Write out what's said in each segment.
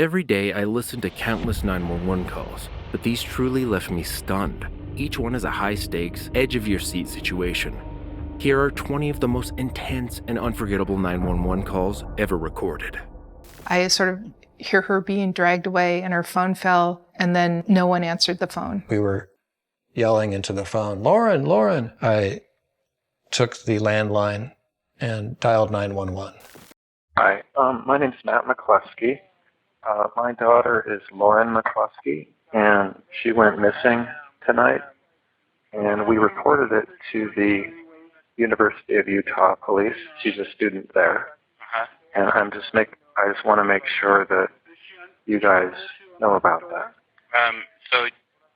Every day, I listen to countless 911 calls, but these truly left me stunned. Each one is a high-stakes, edge-of-your-seat situation. Here are 20 of the most intense and unforgettable 911 calls ever recorded. I sort of hear her being dragged away and her phone fell, and then no one answered the phone. We were yelling into the phone, "Lauren, Lauren!" I took the landline and dialed 911. Hi, my name's Matt McCluskey. My daughter is Lauren McCluskey, and she went missing tonight. And we reported it to the University of Utah police. She's a student there. And I just want to make sure that you guys know about that. So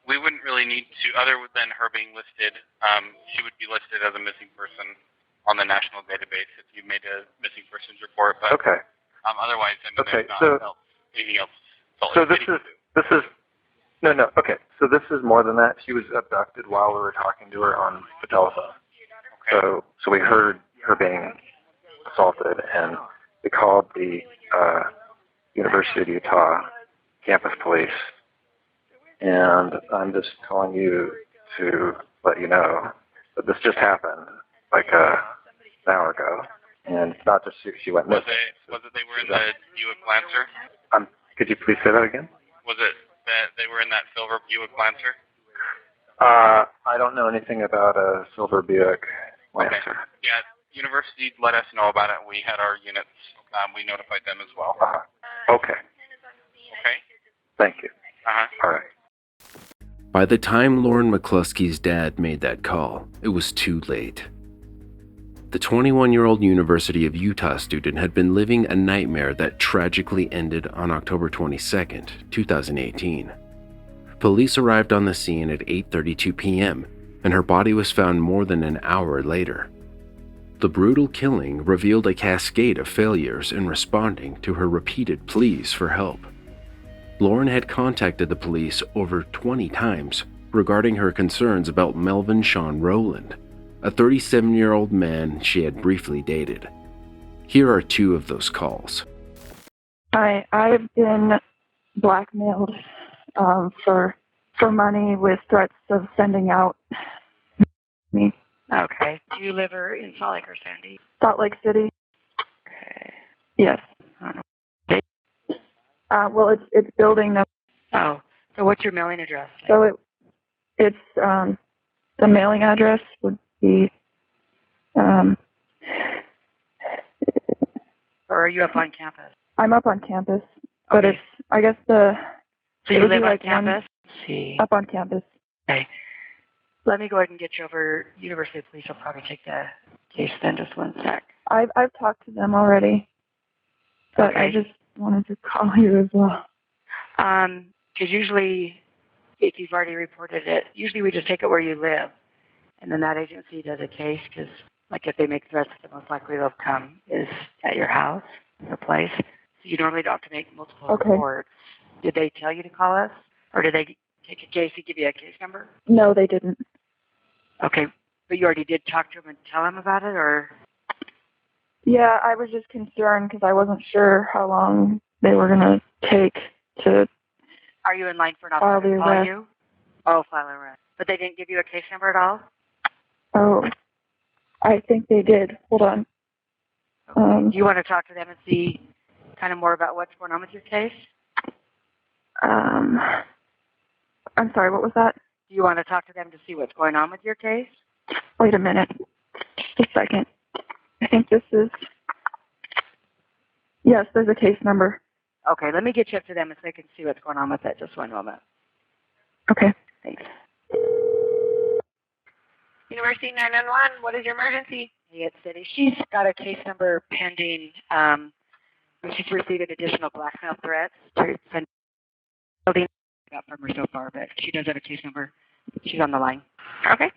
we wouldn't really need to, other than her being listed, she would be listed as a missing person on the national database if you made a missing persons report. But Okay. Otherwise, I mean, Okay, there's not anything else. So this is no. Okay, so this is more than that. She was abducted while we were talking to her on the telephone. Okay. So we heard her being assaulted, and we called the University of Utah campus police. And I'm just calling you to let you know that this just happened like an hour ago. And it's not just she went missing. Was it they were in the Buick Lancer? Could you please say that again? Was it that they were in that silver Buick Lancer? I don't know anything about a silver Buick Lancer. Okay. Yeah, university let us know about it. We had our units. We notified them as well. Okay. Okay. Thank you. All right. By the time Lauren McCluskey's dad made that call, it was too late. The 21-year-old University of Utah student had been living a nightmare that tragically ended on October 22nd, 2018. Police arrived on the scene at 8:32 p.m., and her body was found more than an hour later. The brutal killing revealed a cascade of failures in responding to her repeated pleas for help. Lauren had contacted the police over 20 times regarding her concerns about Melvin Shawn Rowland, a 37-year-old man she had briefly dated. Here are two of those calls. Hi, I've been blackmailed for money with threats of sending out me. Okay. Do you live in Salt Lake or Sandy? Salt Lake City. Okay. Yes. Well, it's building them. Oh, so what's your mailing address? So it's the mailing address would be. Or are you up on campus? I'm up on campus, but Okay. it's I guess the. So you it would live be on like campus? See. Up on campus. Okay. Let me go ahead and get you over. University Police will probably take the case then. Just one sec. I've talked to them already, but Okay. I just wanted to call you as well. Because usually, if you've already reported it, usually we just take it where you live, and then that agency does a case. Because, like, if they make threats, the most likely they'll come is at your house, your place. So you normally don't have to make multiple Okay. reports. Did they tell you to call us, or did they take a case and give you a case number? No, they didn't. Okay, but you already did talk to them and tell them about it, or? Yeah, I was just concerned because I wasn't sure how long they were going to take to. Are you in line for an File officer the to call arrest. you? Oh, file arrest. But they didn't give you a case number at all? Oh, I think they did. Hold on. Do you want to talk to them and see kind of more about what's going on with your case? I'm sorry, what was that? Do you want to talk to them to see what's going on with your case? Wait a minute. Just a second. I think this is. Yes, there's a case number. Okay, let me get you up to them so they can see what's going on with it. Just one moment. Okay. Thanks. University 911, what is your emergency? Hey, it's City. She's got a case number pending. She's received additional blackmail threats to send building got from her so far, but she does have a case number. She's on the line. Okay.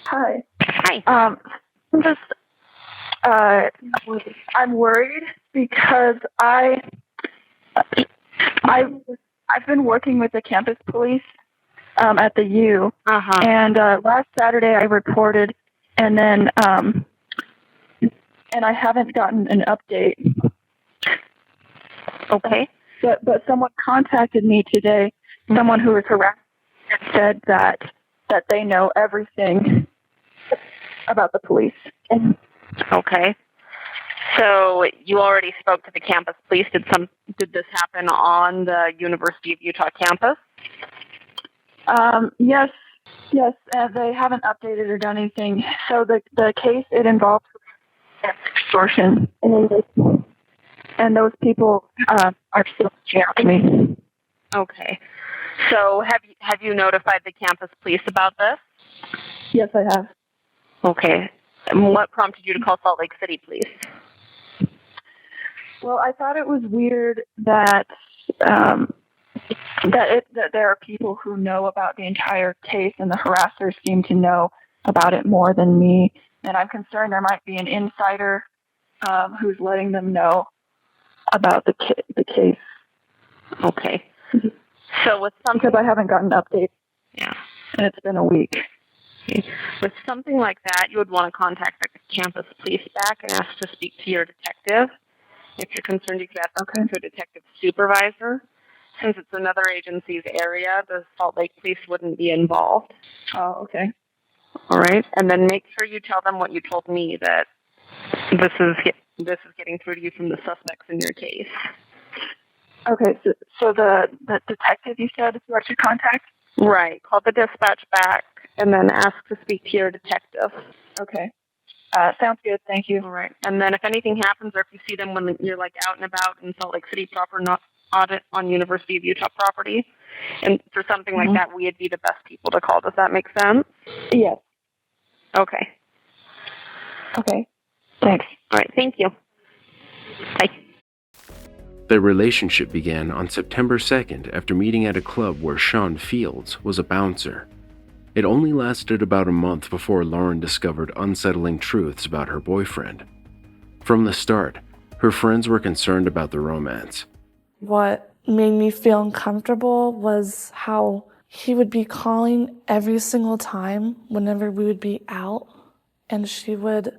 Hi. Hi. I'm just. I'm worried because I've been working with the campus police at the U, and last Saturday I reported, and then and I haven't gotten an update. Okay. But someone contacted me today, someone who was harassed, and said that they know everything about the police. Okay. So you already spoke to the campus police. Did this happen on the University of Utah campus? Yes, they haven't updated or done anything. So the case, it involves extortion, and those people are still reaching out to me. Okay. So have you notified the campus police about this? Yes, I have. Okay. And what prompted you to call Salt Lake City Police? Well, I thought it was weird that that there are people who know about the entire case, and the harassers seem to know about it more than me. And I'm concerned there might be an insider who's letting them know about the case. Okay. So with something, because I haven't gotten an update. Yeah. And it's been a week. Okay. With something like that, you would want to contact the campus police back and ask to speak to your detective. If you're concerned, you could ask to a detective supervisor. Since it's another agency's area, the Salt Lake Police wouldn't be involved. Oh, okay. All right. And then make sure you tell them what you told me, that this is getting through to you from the suspects in your case. Okay. So the detective you said is who I should contact? Right. Call the dispatch back and then ask to speak to your detective. Okay. Sounds good. Thank you. All right. And then if anything happens, or if you see them when you're like out and about in Salt Lake City proper, not audit on University of Utah property, and for something like that, we'd be the best people to call. Does that make sense? Yes. Okay. Okay. Thanks. All right. Thank you. Bye. Their relationship began on September 2nd after meeting at a club where Sean Fields was a bouncer. It only lasted about a month before Lauren discovered unsettling truths about her boyfriend. From the start, her friends were concerned about the romance. What made me feel uncomfortable was how he would be calling every single time whenever we would be out, and she would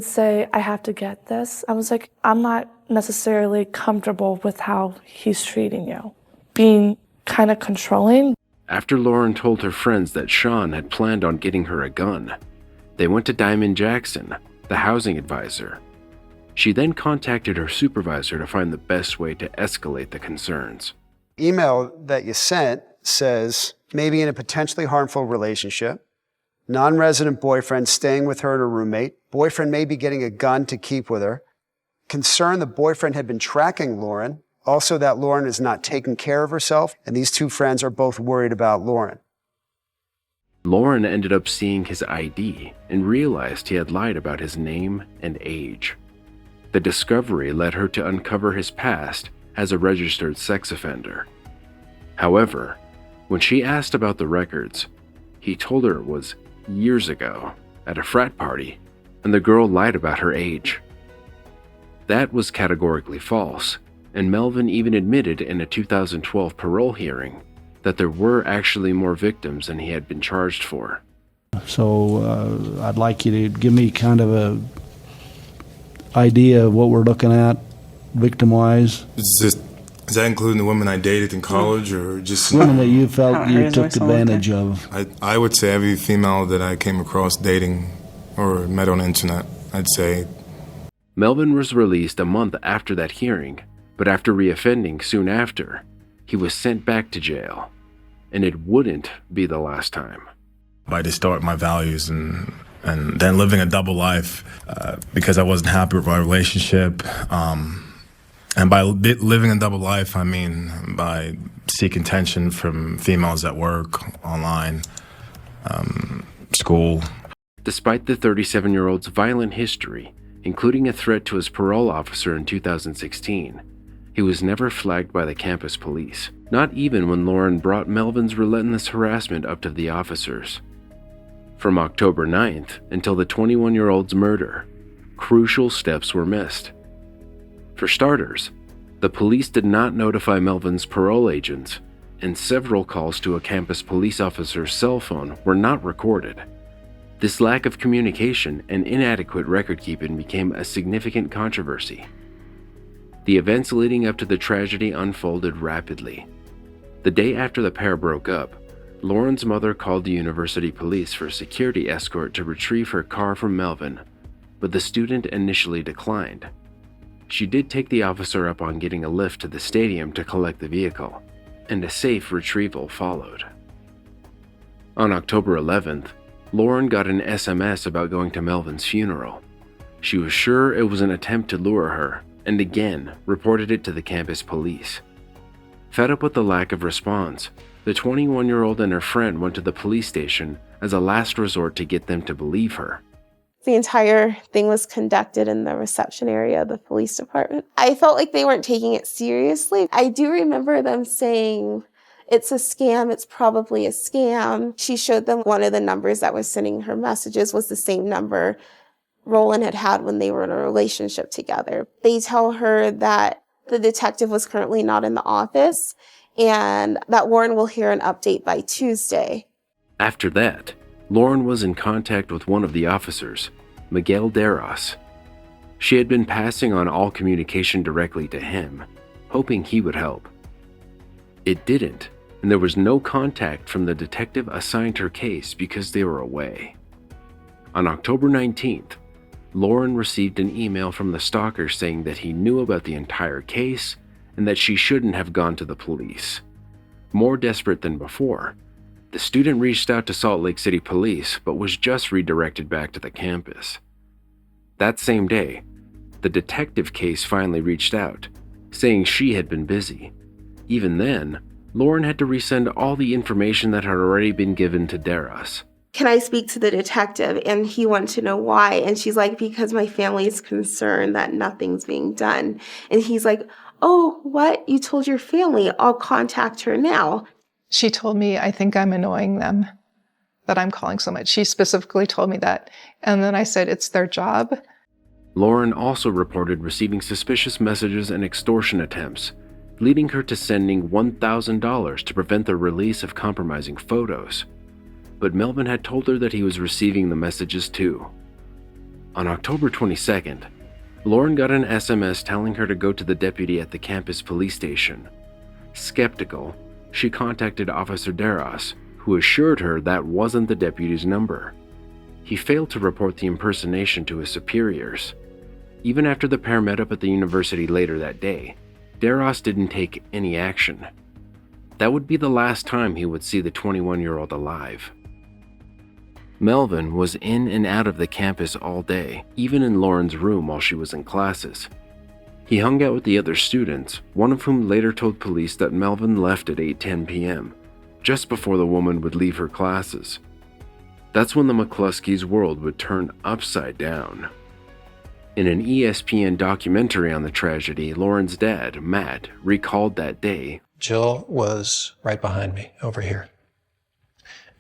say, "I have to get this." I was like, I'm not necessarily comfortable with how he's treating you. Being kind of controlling. After Lauren told her friends that Sean had planned on getting her a gun, they went to Diamond Jackson, the housing advisor. She then contacted her supervisor to find the best way to escalate the concerns. Email that you sent says, maybe in a potentially harmful relationship, non-resident boyfriend staying with her and her roommate, boyfriend may be getting a gun to keep with her, concern the boyfriend had been tracking Lauren, also that Lauren is not taking care of herself, and these two friends are both worried about Lauren. Lauren ended up seeing his ID and realized he had lied about his name and age. The discovery led her to uncover his past as a registered sex offender. However, when she asked about the records, he told her it was years ago at a frat party, and the girl lied about her age. That was categorically false, and Melvin even admitted in a 2012 parole hearing that there were actually more victims than he had been charged for. So I'd like you to give me kind of a idea of what we're looking at victim-wise. Is that including the women I dated in college, or just women that you felt you took advantage of? I would say every female that I came across dating or met on the internet, I'd say. Melvin was released a month after that hearing, but after reoffending soon after, he was sent back to jail, and it wouldn't be the last time. By distort my values and then living a double life because I wasn't happy with my relationship. And by living a double life, I mean by seeking attention from females at work, online, school. Despite the 37-year-old's violent history, including a threat to his parole officer in 2016, he was never flagged by the campus police, not even when Lauren brought Melvin's relentless harassment up to the officers. From October 9th until the 21-year-old's murder, crucial steps were missed. For starters, the police did not notify Melvin's parole agents, and several calls to a campus police officer's cell phone were not recorded. This lack of communication and inadequate record-keeping became a significant controversy. The events leading up to the tragedy unfolded rapidly. The day after the pair broke up, Lauren's mother called the university police for a security escort to retrieve her car from Melvin, but the student initially declined. She did take the officer up on getting a lift to the stadium to collect the vehicle, and a safe retrieval followed. On October 11th, Lauren got an SMS about going to Melvin's funeral. She was sure it was an attempt to lure her, and again reported it to the campus police. Fed up with the lack of response, the 21-year-old and her friend went to the police station as a last resort to get them to believe her. The entire thing was conducted in the reception area of the police department. I felt like they weren't taking it seriously. I do remember them saying, "It's a scam, it's probably a scam." She showed them one of the numbers that was sending her messages was the same number Rowland had when they were in a relationship together. They tell her that the detective was currently not in the office and that Lauren will hear an update by Tuesday. After that, Lauren was in contact with one of the officers, Miguel Deros. She had been passing on all communication directly to him, hoping he would help. It didn't, and there was no contact from the detective assigned her case because they were away. On October 19th, Lauren received an email from the stalker saying that he knew about the entire case and that she shouldn't have gone to the police. More desperate than before, the student reached out to Salt Lake City Police but was just redirected back to the campus. That same day, the detective case finally reached out, saying she had been busy. Even then, Lauren had to resend all the information that had already been given to Deros. "Can I speak to the detective?" And he wanted to know why. And she's like, "Because my family is concerned that nothing's being done." And he's like, "Oh, what? You told your family? I'll contact her now." She told me, "I think I'm annoying them, that I'm calling so much." She specifically told me that. And then I said, "It's their job." Lauren also reported receiving suspicious messages and extortion attempts, leading her to sending $1,000 to prevent the release of compromising photos. But Melvin had told her that he was receiving the messages too. On October 22nd, Lauren got an SMS telling her to go to the deputy at the campus police station. Skeptical, she contacted Officer Deros, who assured her that wasn't the deputy's number. He failed to report the impersonation to his superiors. Even after the pair met up at the university later that day, Deros didn't take any action. That would be the last time he would see the 21-year-old alive. Melvin was in and out of the campus all day, even in Lauren's room while she was in classes. He hung out with the other students, one of whom later told police that Melvin left at 8:10 p.m., just before the woman would leave her classes. That's when the McCluskey's world would turn upside down. In an ESPN documentary on the tragedy, Lauren's dad, Matt, recalled that day. Jill was right behind me over here.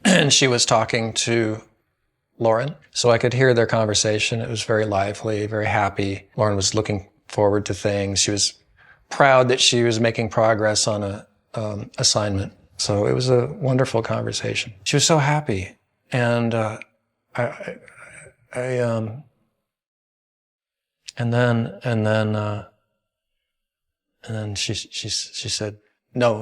And she was talking to Lauren, so I could hear their conversation. It was very lively, very happy. Lauren was looking forward to things. She was proud that she was making progress on a assignment. So it was a wonderful conversation. She was so happy, and then she said, no,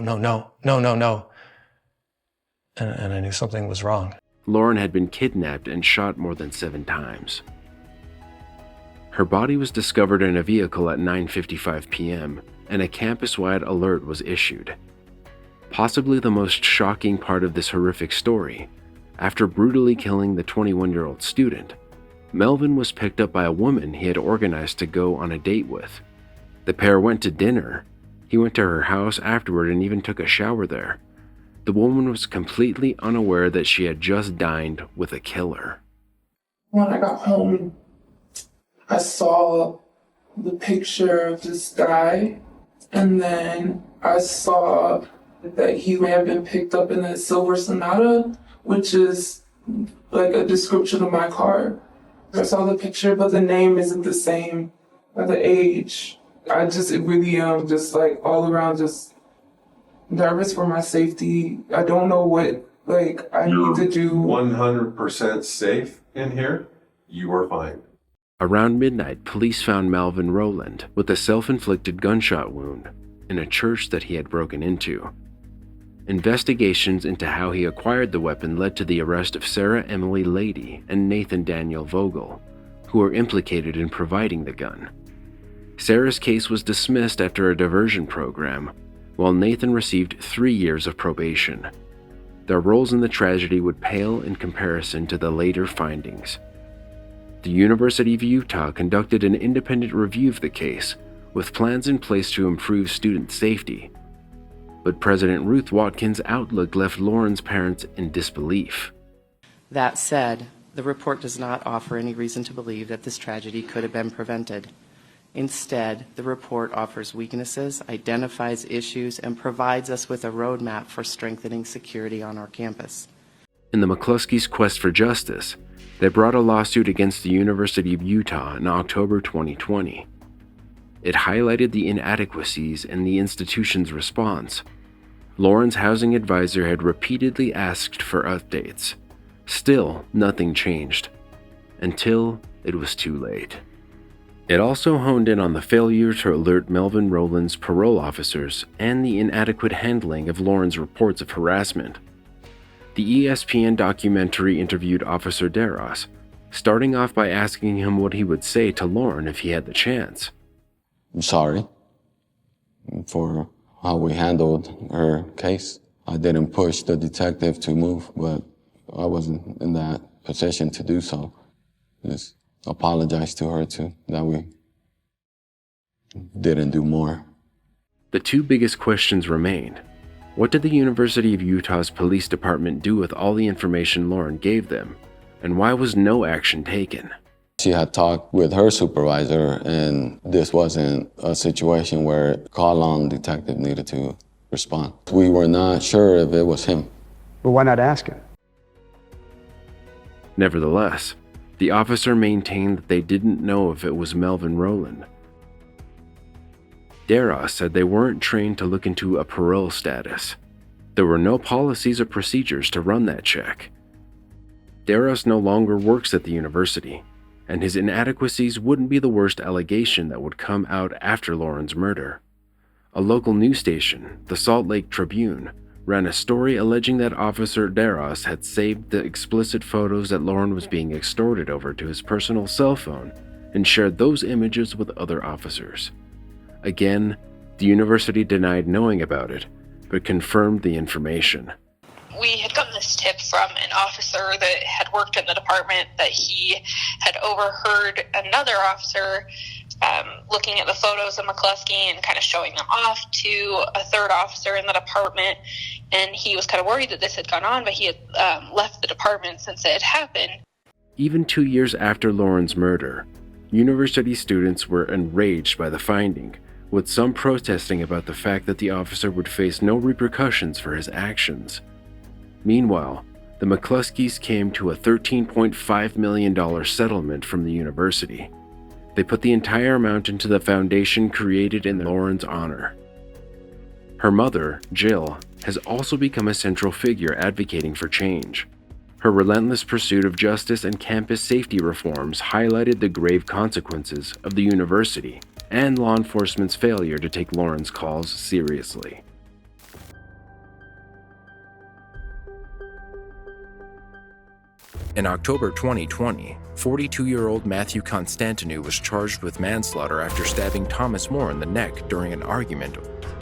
and I knew something was wrong. Lauren had been kidnapped and shot more than 7 times. Her body was discovered in a vehicle at 9:55 p.m., and a campus-wide alert was issued. Possibly the most shocking part of this horrific story, after brutally killing the 21-year-old student, Melvin was picked up by a woman he had organized to go on a date with. The pair went to dinner. He went to her house afterward and even took a shower there. The woman was completely unaware that she had just dined with a killer. When I got home, I saw the picture of this guy, and then I saw that he may have been picked up in a silver Sonata, which is like a description of my car. I saw the picture, but the name isn't the same, or the age. I just really am just like all around just nervous for my safety. I don't know what I need to do. 100% safe? In here, you are fine. Around midnight, police found Melvin Rowland with a self-inflicted gunshot wound in a church that he had broken into. Investigations into how he acquired the weapon led to the arrest of Sarah Emily Lady and Nathan Daniel Vogel, who were implicated in providing the gun. Sarah's case was dismissed after a diversion program, while Nathan received 3 years of probation. Their roles in the tragedy would pale in comparison to the later findings. The University of Utah conducted an independent review of the case, with plans in place to improve student safety. But President Ruth Watkins' outlook left Lauren's parents in disbelief. That said, the report does not offer any reason to believe that this tragedy could have been prevented. Instead, the report offers weaknesses, identifies issues, and provides us with a roadmap for strengthening security on our campus. In the McCluskey's quest for justice, they brought a lawsuit against the University of Utah in October 2020. It highlighted the inadequacies in the institution's response. Lauren's housing advisor had repeatedly asked for updates. Still, nothing changed. Until it was too late. It also honed in on the failure to alert Melvin Rowland's parole officers and the inadequate handling of Lauren's reports of harassment. The ESPN documentary interviewed Officer Deros, starting off by asking him what he would say to Lauren if he had the chance. I'm sorry for how we handled her case. I didn't push the detective to move, but I wasn't in that position to do so. Just apologize to her too, that we didn't do more. The two biggest questions remained. What did the University of Utah's police department do with all the information Lauren gave them? And why was no action taken? She had talked with her supervisor, and this wasn't a situation where Call1 detective needed to respond. We were not sure if it was him. But why not ask him? Nevertheless, the officer maintained that they didn't know if it was Melvin Rowland. Deros said they weren't trained to look into a parole status. There were no policies or procedures to run that check. Deros no longer works at the university, and his inadequacies wouldn't be the worst allegation that would come out after Lauren's murder. A local news station, the Salt Lake Tribune, ran a story alleging that Officer Deros had saved the explicit photos that Lauren was being extorted over to his personal cell phone and shared those images with other officers. Again, the university denied knowing about it, but confirmed the information. We had gotten this tip from an officer that had worked in the department that he had overheard another officer looking at the photos of McCluskey and kind of showing them off to a third officer in the department. And he was kind of worried that this had gone on, but he had left the department since it had happened. Even 2 years after Lauren's murder, university students were enraged by the finding, with some protesting about the fact that the officer would face no repercussions for his actions. Meanwhile, the McCluskeys came to a $13.5 million settlement from the university. They put the entire amount into the foundation created in Lauren's honor. Her mother, Jill, has also become a central figure advocating for change. Her relentless pursuit of justice and campus safety reforms highlighted the grave consequences of the university and law enforcement's failure to take Lauren's calls seriously. In October 2020, 42-year-old Matthew Constantinou was charged with manslaughter after stabbing Thomas Moore in the neck during an argument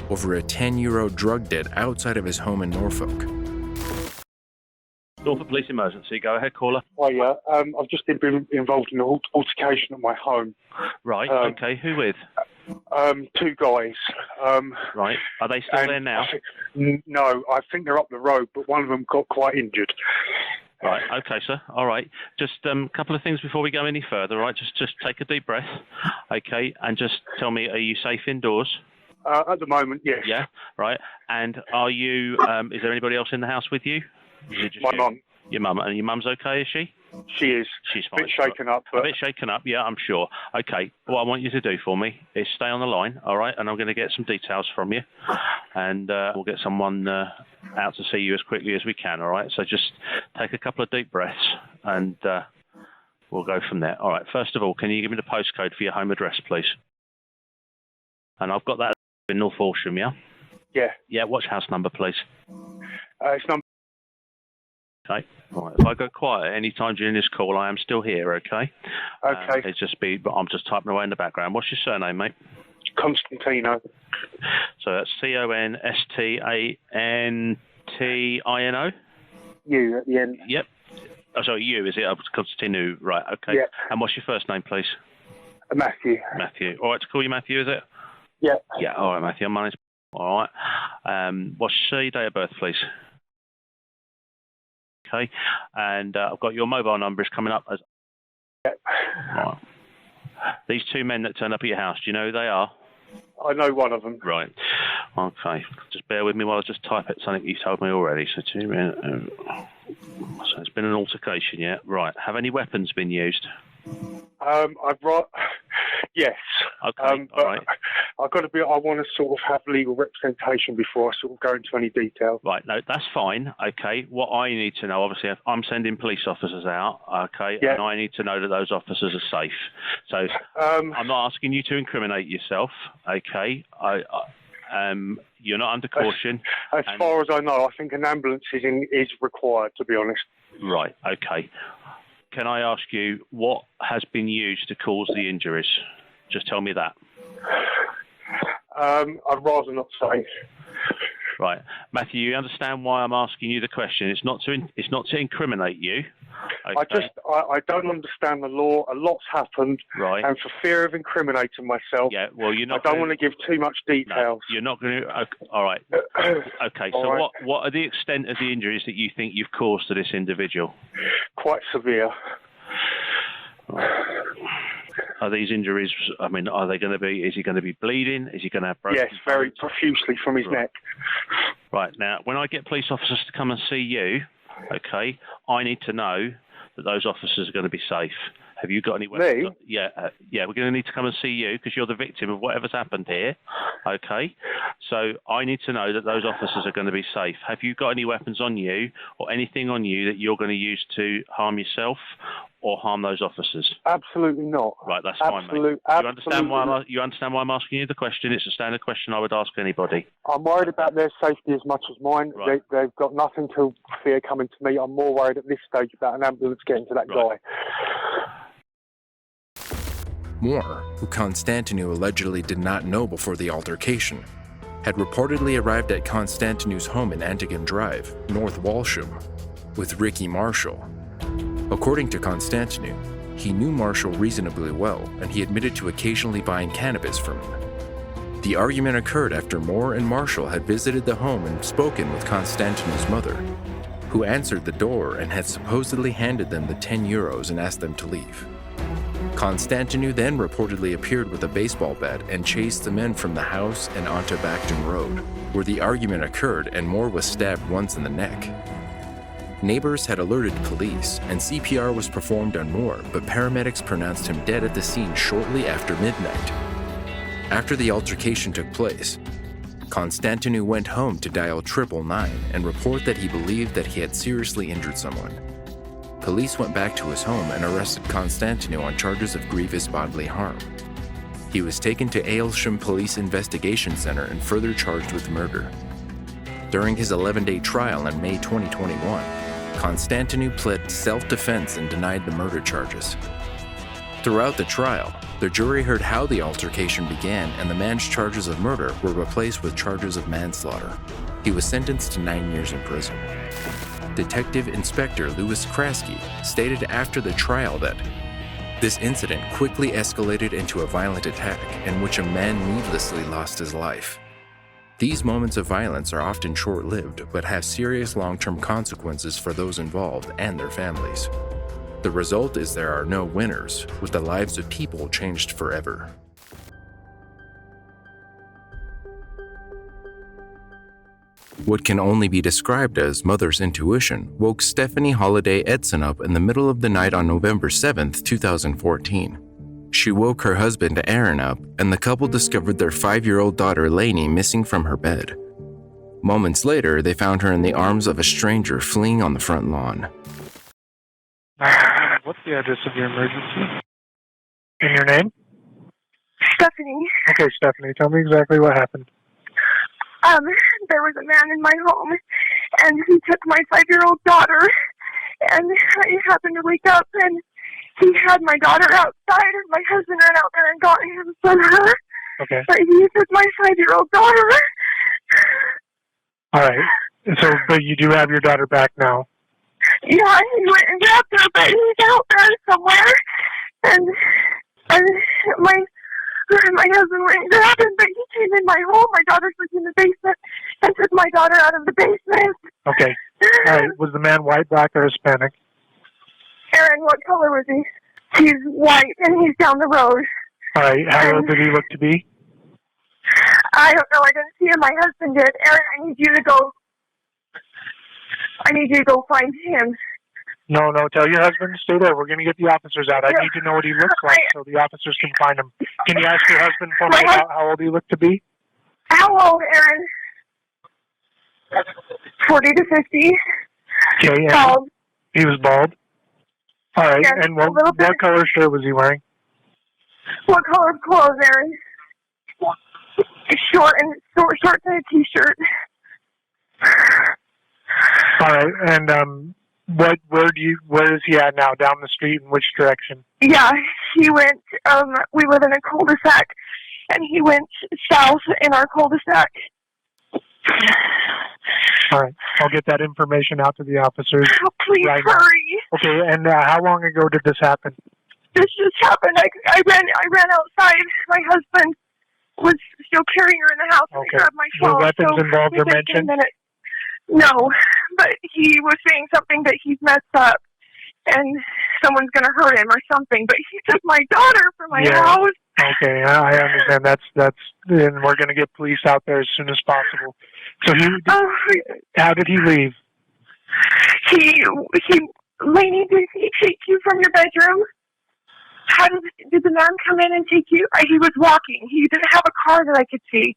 over a €10 drug debt outside of his home in Norfolk. Norfolk Police Emergency, go ahead, caller. Oh yeah, I've just been involved in an altercation at my home. Right, okay, who with? Two guys. Right, are they still there now? No, I think they're up the road, but one of them got quite injured. Right, okay, sir. All right. Just a couple of things before we go any further, right? Just take a deep breath, okay, and just tell me, are you safe indoors? At the moment, yes. Yeah, right. And are you, is there anybody else in the house with you? My mum. Your mum. And your mum's okay, is she? She is. She's fine. A bit shaken up. But... A bit shaken up, yeah, I'm sure. Okay, what I want you to do for me is stay on the line, all right? And I'm going to get some details from you. And we'll get someone out to see you as quickly as we can, all right? So just take a couple of deep breaths and We'll go from there. All right. First of all, can you give me the postcode for your home address, please? And I've got that in North Walsham, yeah? Yeah. Yeah, what's house number, please? It's number... Okay. All right. If I go quiet any time during this call, I am still here, okay? Okay. It's just but I'm just typing away in the background. What's your surname, mate? Constantinou. So that's Constantino? You at the end. Yep. Oh, sorry, you, is it? Constantinou, right, okay. Yeah. And what's your first name, please? Matthew. Matthew. All right, to call you Matthew, is it? Yeah. Yeah, all right, Matthew. My name's... All right. What's your date of birth, please? Okay. And I've got your mobile number is coming up as... Yeah. All right. These two men that turned up at your house, do you know who they are? I know one of them. Right. Okay. Just bear with me while I just type out something you told me already. So 2 minutes. So it's been an altercation, yeah? Right. Have any weapons been used? Yes. Okay. But all right. I want to sort of have legal representation before I sort of go into any detail. Right. No, that's fine. Okay. What I need to know, obviously, I'm sending police officers out. Okay. Yeah. And I need to know that those officers are safe. So I'm not asking you to incriminate yourself. Okay. You're not under caution. As far as I know, I think an ambulance is required, to be honest. Right. Okay. Can I ask you what has been used to cause the injuries? Just tell me that. I'd rather not say. Right, Matthew. You understand why I'm asking you the question? It's not to incriminate you. Okay. I don't understand the law. A lot's happened, right? And for fear of incriminating myself, yeah. Well, you're not. I don't want to give too much details. No, you're not going to. All right. Okay. So, right. what are the extent of the injuries that you think you've caused to this individual? Quite severe. Are these injuries? I mean, are they going to be? Is he going to be bleeding? Is he going to have broken? Yes, very profusely from his neck. Right. Now, when I get police officers to come and see you, okay, I need to know that those officers are going to be safe. Have you got any weapons? Me? Yeah, we're going to need to come and see you because you're the victim of whatever's happened here, okay? So I need to know that those officers are going to be safe. Have you got any weapons on you or anything on you that you're going to use to harm yourself or harm those officers? Absolutely not. Right, that's fine, mate. You understand why I'm asking you the question? It's a standard question I would ask anybody. I'm worried about their safety as much as mine. Right. They've got nothing to fear coming to me. I'm more worried at this stage about an ambulance getting to that guy. Moore, who Constantinou allegedly did not know before the altercation, had reportedly arrived at Constantinou's home in Antigan Drive, North Walsham, with Ricky Marshall. According to Constantinou, he knew Marshall reasonably well, and he admitted to occasionally buying cannabis from him. The argument occurred after Moore and Marshall had visited the home and spoken with Constantinou's mother, who answered the door and had supposedly handed them the 10 euros and asked them to leave. Constantinou then reportedly appeared with a baseball bat and chased the men from the house and onto Backton Road, where the argument occurred and Moore was stabbed once in the neck. Neighbors had alerted police, and CPR was performed on Moore, but paramedics pronounced him dead at the scene shortly after midnight. After the altercation took place, Constantinou went home to dial 999 and report that he believed that he had seriously injured someone. Police went back to his home and arrested Constantinou on charges of grievous bodily harm. He was taken to Aylsham Police Investigation Center and further charged with murder. During his 11-day trial in May 2021, Constantinou pled self-defense and denied the murder charges. Throughout the trial, the jury heard how the altercation began, and the man's charges of murder were replaced with charges of manslaughter. He was sentenced to 9 years in prison. Detective Inspector Louis Kraske stated after the trial that this incident quickly escalated into a violent attack in which a man needlessly lost his life. These moments of violence are often short-lived but have serious long-term consequences for those involved and their families. The result is there are no winners, with the lives of people changed forever. What can only be described as mother's intuition woke Stephanie Holladay Edson up in the middle of the night on November 7, 2014. She woke her husband Aaron up, and the couple discovered their 5-year-old daughter Laney missing from her bed. Moments later, they found her in the arms of a stranger fleeing on the front lawn. What's the address of your emergency? And your name? Stephanie. Okay, Stephanie, tell me exactly what happened. There was a man in my home, and he took my 5-year-old daughter, and I happened to wake up, and he had my daughter outside, and my husband ran out there and got him from her. Okay. But he took my 5-year-old daughter. All right. So, but you do have your daughter back now. Yeah, he went and grabbed her, but he's out there somewhere, and my husband went and grabbed him, but he came in my home. My daughter's in the basement and took my daughter out of the basement. Okay. All right. Was the man white, black, or Hispanic? Aaron, what color was he? He's white, and he's down the road. All right. How old did he look to be? I don't know. I didn't see him. My husband did. Aaron, I need you to go find him. No. Tell your husband to stay there. We're going to get the officers out. I need to know what he looks like so the officers can find him. Can you ask your husband for me about how old he looked to be? How old, Aaron? 40 to 50. Okay. Bald. He was bald. All right. Yes, And what color shirt was he wearing? What color of clothes, Aaron? Shorts and a t-shirt. All right. And where is he at now? Down the street in which direction? Yeah, he went, we live in a cul-de-sac, and he went south in our cul-de-sac. All right. I'll get that information out to the officers. Oh, please right hurry. Now. Okay. And how long ago did this happen? This just happened. I ran outside. My husband was still carrying her in the house, and he grabbed my phone. Were weapons involved or within mentioned? 10 minutes. No, but he was saying something that he's messed up and someone's going to hurt him or something. But he took my daughter from my house. Okay, I understand. That's, and we're going to get police out there as soon as possible. So how did he leave? Laney, did he take you from your bedroom? How did the man come in and take you? He was walking. He didn't have a car that I could see.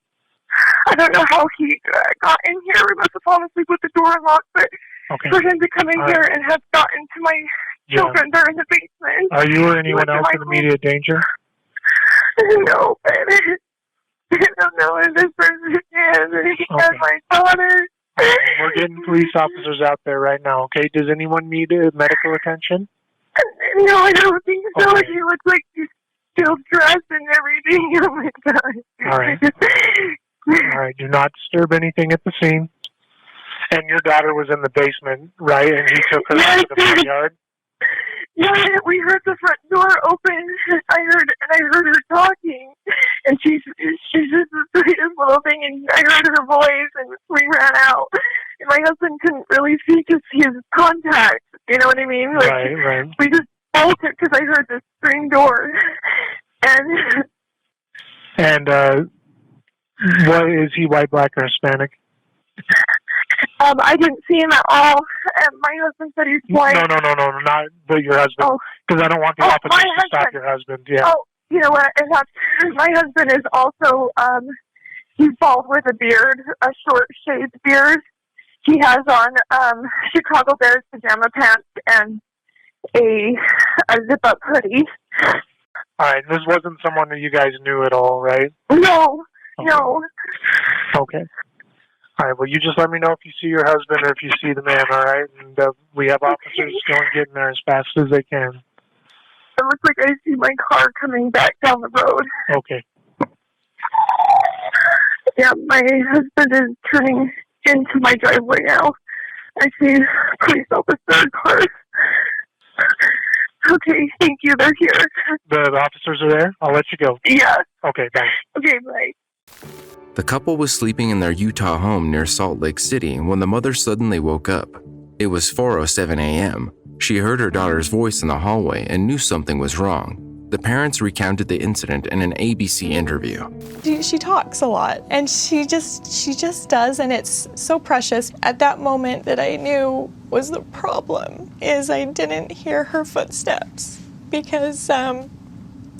I don't know how he got in here. We must have fallen asleep with the door unlocked, but for him to come in here and have gotten to my children, they're in the basement. Are you or anyone else in immediate danger? No, but I don't know if this person is. He has my daughter. We're getting police officers out there right now, okay? Does anyone need medical attention? No, I don't think so. He looks like he's still dressed and everything. Oh, my God. All right. All right, do not disturb anything at the scene. And your daughter was in the basement, right? And he took her to the front yard? Yeah, we heard the front door open. I heard her talking. And she's just the sweetest little thing. And I heard her voice, and we ran out. And my husband couldn't really see because he has contacts. You know what I mean? Like, right. We just bolted because I heard the screen door. And what is he, white, black, or Hispanic? I didn't see him at all. My husband said he's white. No, not but your husband. Because I don't want the officers to stop your husband. Yeah. Oh, you know what? And my husband is also, he's bald with a beard, a short shaved beard. He has on Chicago Bears pajama pants and a zip-up hoodie. All right, this wasn't someone that you guys knew at all, right? No. Okay. All right, well, you just let me know if you see your husband or if you see the man, all right? And we have officers getting there as fast as they can. It looks like I see my car coming back down the road. Okay. Yeah, my husband is turning into my driveway now. I see police officer cars. Okay, thank you. They're here. The officers are there? I'll let you go. Yeah. Okay, thanks. Okay, bye. The couple was sleeping in their Utah home near Salt Lake City when the mother suddenly woke up. It was 4:07 a.m. She heard her daughter's voice in the hallway and knew something was wrong. The parents recounted the incident in an ABC interview. She talks a lot, and she just does, and it's so precious. At that moment that I knew was the problem is I didn't hear her footsteps because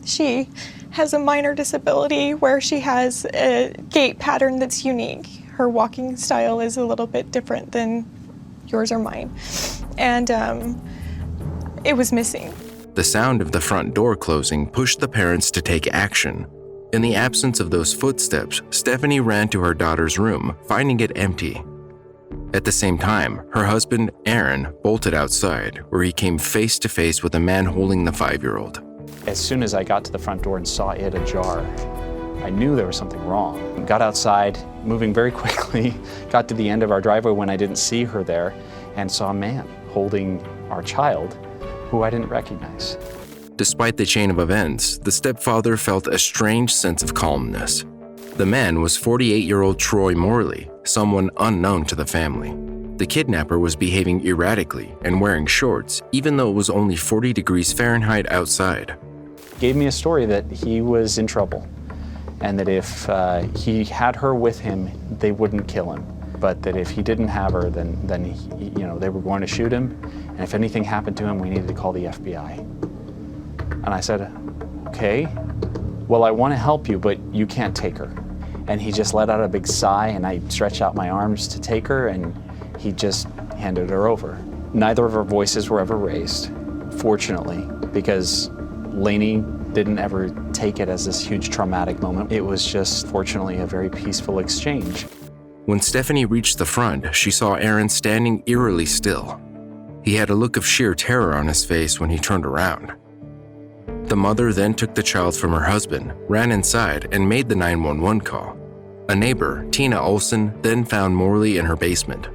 she has a minor disability where she has a gait pattern that's unique. Her walking style is a little bit different than yours or mine. And it was missing. The sound of the front door closing pushed the parents to take action. In the absence of those footsteps, Stephanie ran to her daughter's room, finding it empty. At the same time, her husband, Aaron, bolted outside, where he came face to face with a man holding the 5-year-old. As soon as I got to the front door and saw it ajar, I knew there was something wrong. Got outside, moving very quickly, got to the end of our driveway when I didn't see her there, and saw a man holding our child who I didn't recognize. Despite the chain of events, the stepfather felt a strange sense of calmness. The man was 48-year-old Troy Morley, someone unknown to the family. The kidnapper was behaving erratically and wearing shorts, even though it was only 40 degrees Fahrenheit outside. Gave me a story that he was in trouble, and that if he had her with him, they wouldn't kill him. But that if he didn't have her, then he, they were going to shoot him, and if anything happened to him, we needed to call the FBI. And I said, okay, well, I want to help you, but you can't take her. And he just let out a big sigh, and I stretched out my arms to take her, and he just handed her over. Neither of our voices were ever raised, fortunately, because Laney didn't ever take it as this huge traumatic moment. It was just, fortunately, a very peaceful exchange. When Stephanie reached the front, she saw Aaron standing eerily still. He had a look of sheer terror on his face when he turned around. The mother then took the child from her husband, ran inside, and made the 911 call. A neighbor, Tina Olson, then found Morley in her basement.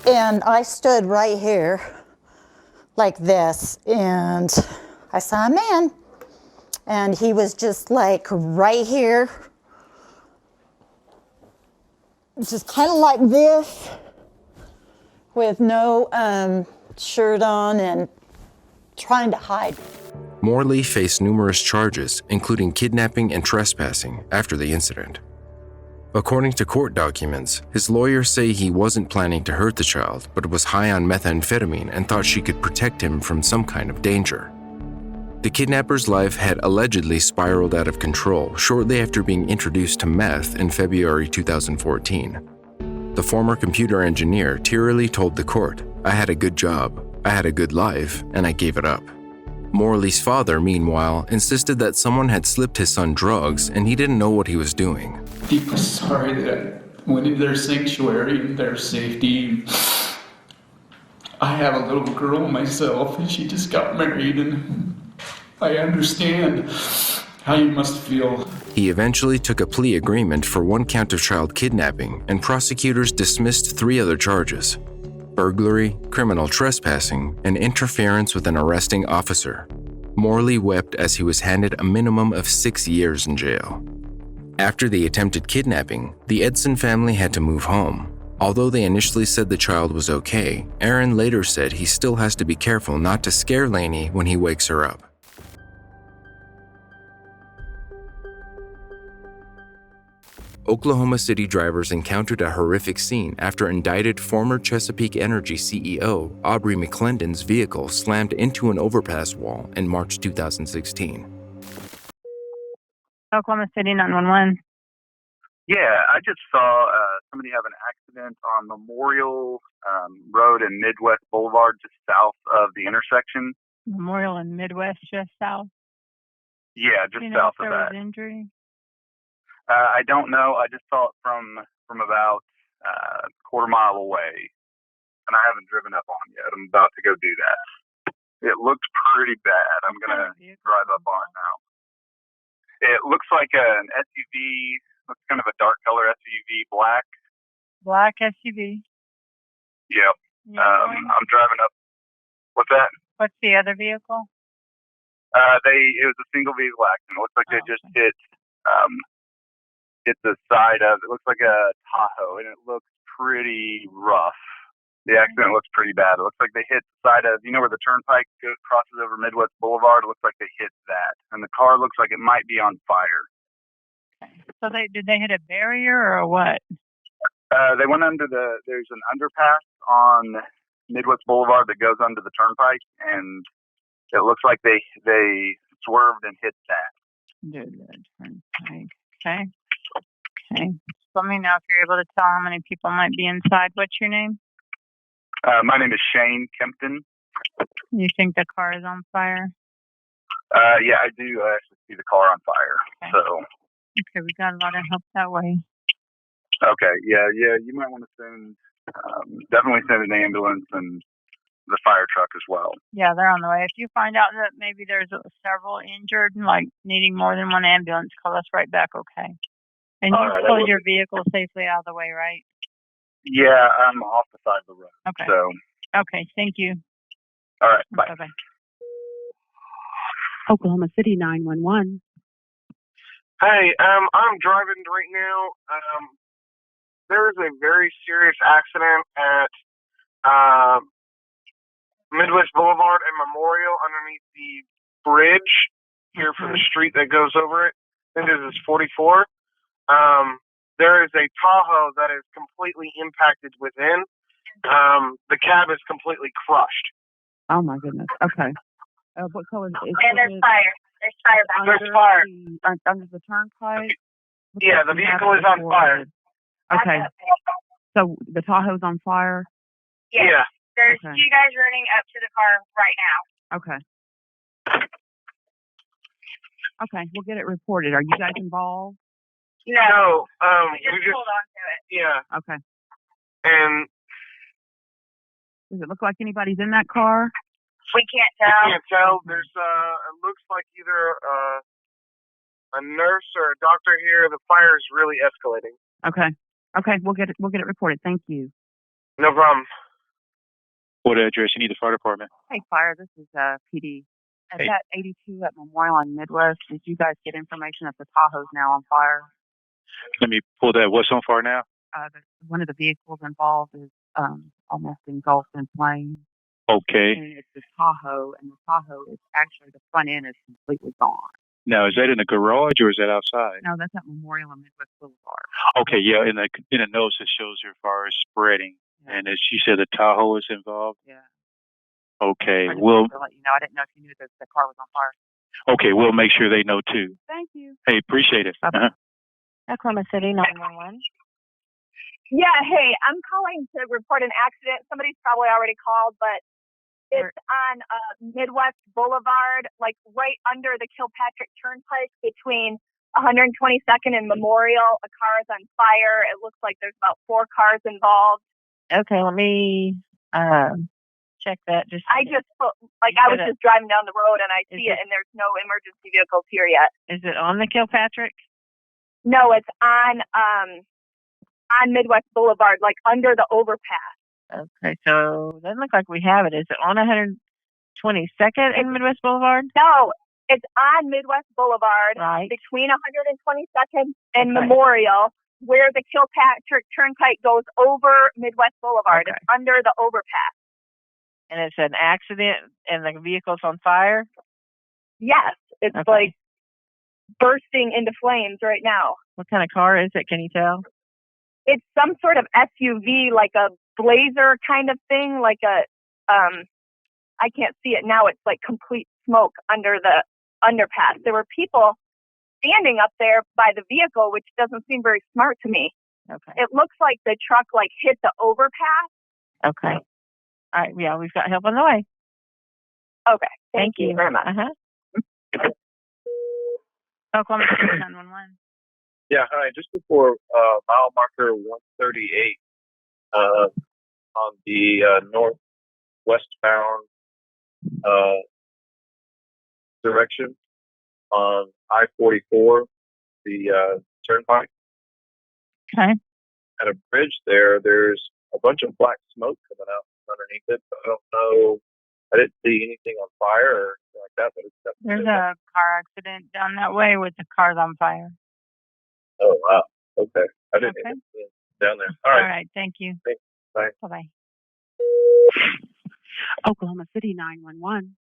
And I stood right here like this, and I saw a man, and he was just like right here, just kind of like this, with no shirt on and trying to hide. Morley faced numerous charges, including kidnapping and trespassing, after the incident. According to court documents, his lawyers say he wasn't planning to hurt the child, but was high on methamphetamine and thought she could protect him from some kind of danger. The kidnapper's life had allegedly spiraled out of control shortly after being introduced to meth in February 2014. The former computer engineer tearily told the court, "I had a good job, I had a good life, and I gave it up." Morley's father, meanwhile, insisted that someone had slipped his son drugs and he didn't know what he was doing. Deeply sorry that I went into their sanctuary and their safety. I have a little girl myself, and she just got married, and I understand how you must feel. He eventually took a plea agreement for 1 count of child kidnapping, and prosecutors dismissed 3 other charges: burglary, criminal trespassing, and interference with an arresting officer. Morley wept as he was handed a minimum of 6 years in jail. After the attempted kidnapping, the Edson family had to move home. Although they initially said the child was okay, Aaron later said he still has to be careful not to scare Laney when he wakes her up. Oklahoma City drivers encountered a horrific scene after indicted former Chesapeake Energy CEO Aubrey McClendon's vehicle slammed into an overpass wall in March 2016. Oklahoma City 911. Yeah, I just saw somebody have an accident on Memorial Road and Midwest Boulevard, just south of the intersection. Memorial and Midwest, just south. Yeah, just south of that. Injury? I don't know. I just saw it from about a quarter mile away, and I haven't driven up on it yet. I'm about to go do that. It looks pretty bad. I'm gonna drive up on it now. It looks like an SUV. Looks kind of a dark color SUV, black. Black SUV. Yep. I'm driving up. What's that? What's the other vehicle? It was a single vehicle accident. It looks like they just hit the side of. It looks like a Tahoe, and it looks pretty rough. The accident looks pretty bad. It looks like they hit the side of, where the turnpike crosses over Midwest Boulevard. It looks like they hit that, and the car looks like it might be on fire. So did they hit a barrier or what? They went under there's an underpass on Midwest Boulevard that goes under the turnpike, and it looks like they swerved and hit that. Turnpike. Okay. Let me know if you're able to tell how many people might be inside. What's your name? My name is Shane Kempton. You think the car is on fire? Yeah, I do actually see the car on fire. Okay. So, Okay, we got a lot of help that way. okay, yeah, you might want to send, definitely send an ambulance and the fire truck as well. Yeah, they're on the way. If you find out that maybe there's several injured and like needing more than one ambulance, call us right back, okay? And you pulled your vehicle safely out of the way, right? Yeah, I'm off the side of the road. Okay. So, Okay, thank you. all right, bye. Bye-bye. Oklahoma City 911. Hey, I'm driving right now. There is a very serious accident at Midwest Boulevard and Memorial underneath the bridge here for the street that goes over it. I think this is 44. There is a Tahoe that is completely impacted within. The cab is completely crushed. Oh my goodness. Okay. What color is it? And there's fire. There's fire back there. There's fire. Under the turnpike? Yeah, the vehicle is on fire. Okay. So the Tahoe's on fire? Yeah. There's Okay. two guys running up to the car right now. Okay. Okay, we'll get it reported. Are you guys involved? No, we just pulled onto it. Yeah. Okay. And does it look like anybody's in that car? We can't tell. I can't tell. There's it looks like either a nurse or a doctor here. The fire is really escalating. Okay. Okay, we'll get it reported. Thank you. No problem. What address you need the fire department? Hey, fire, this is PD. At Hey. that 82 at Memorial and Midwest, did you guys get information that the Tahoe's now on fire? Let me pull that. What's on fire now? One of the vehicles involved is almost engulfed in flames. Okay. And it's the Tahoe, and the Tahoe is actually, the front end is completely gone. Now, is that in the garage or is that outside? No, that's at Memorial and Midwest Boulevard. Okay, yeah. In the notes it shows your fire is spreading, and as you said, the Tahoe is involved. Yeah. Okay. I just We'll wanted to let you know. I didn't know if you knew that the car was on fire. okay. We'll make sure they know too. Thank you. Hey, appreciate it. Uh-huh. Oklahoma City 911. Yeah, hey, I'm calling to report an accident. Somebody's probably already called, but it's on Midwest Boulevard, like right under the Kilpatrick Turnpike between 122nd and Memorial. A car is on fire. It looks like there's about 4 cars involved. Okay, let me check that. I was just driving down the road and I see it, and there's no emergency vehicles here yet. Is it on the Kilpatrick? No, it's on Midwest Boulevard, like under the overpass. Okay, so it doesn't look like we have it. Is it on 122nd and Midwest Boulevard? No, it's on Midwest Boulevard, right between 122nd and Memorial, where the Kilpatrick Turnpike goes over Midwest Boulevard. Okay. It's under the overpass. And it's an accident and the vehicle's on fire? Yes, it's like bursting into flames right now. What kind of car is it? Can you tell? It's some sort of SUV, like a Blazer kind of thing, like a, I can't see it now. It's like complete smoke under the underpass. There were people standing up there by the vehicle, which doesn't seem very smart to me. Okay. It looks like the truck like hit the overpass. Okay. All right. Yeah, we've got help on the way. Okay. Thank you very much. Oklahoma City 911. Yeah, hi. Just before mile marker 138 on the northwestbound direction on I-44, the turnpike. Okay. At a bridge there's a bunch of black smoke coming out underneath it. I don't know. I didn't see anything on fire or anything like that, but it's definitely. There's a car accident down that way with the cars on fire. Oh, wow. Okay. I didn't even see it down there. All right. All right. Thank you. Thanks. Bye. Bye-bye. Oklahoma City 911.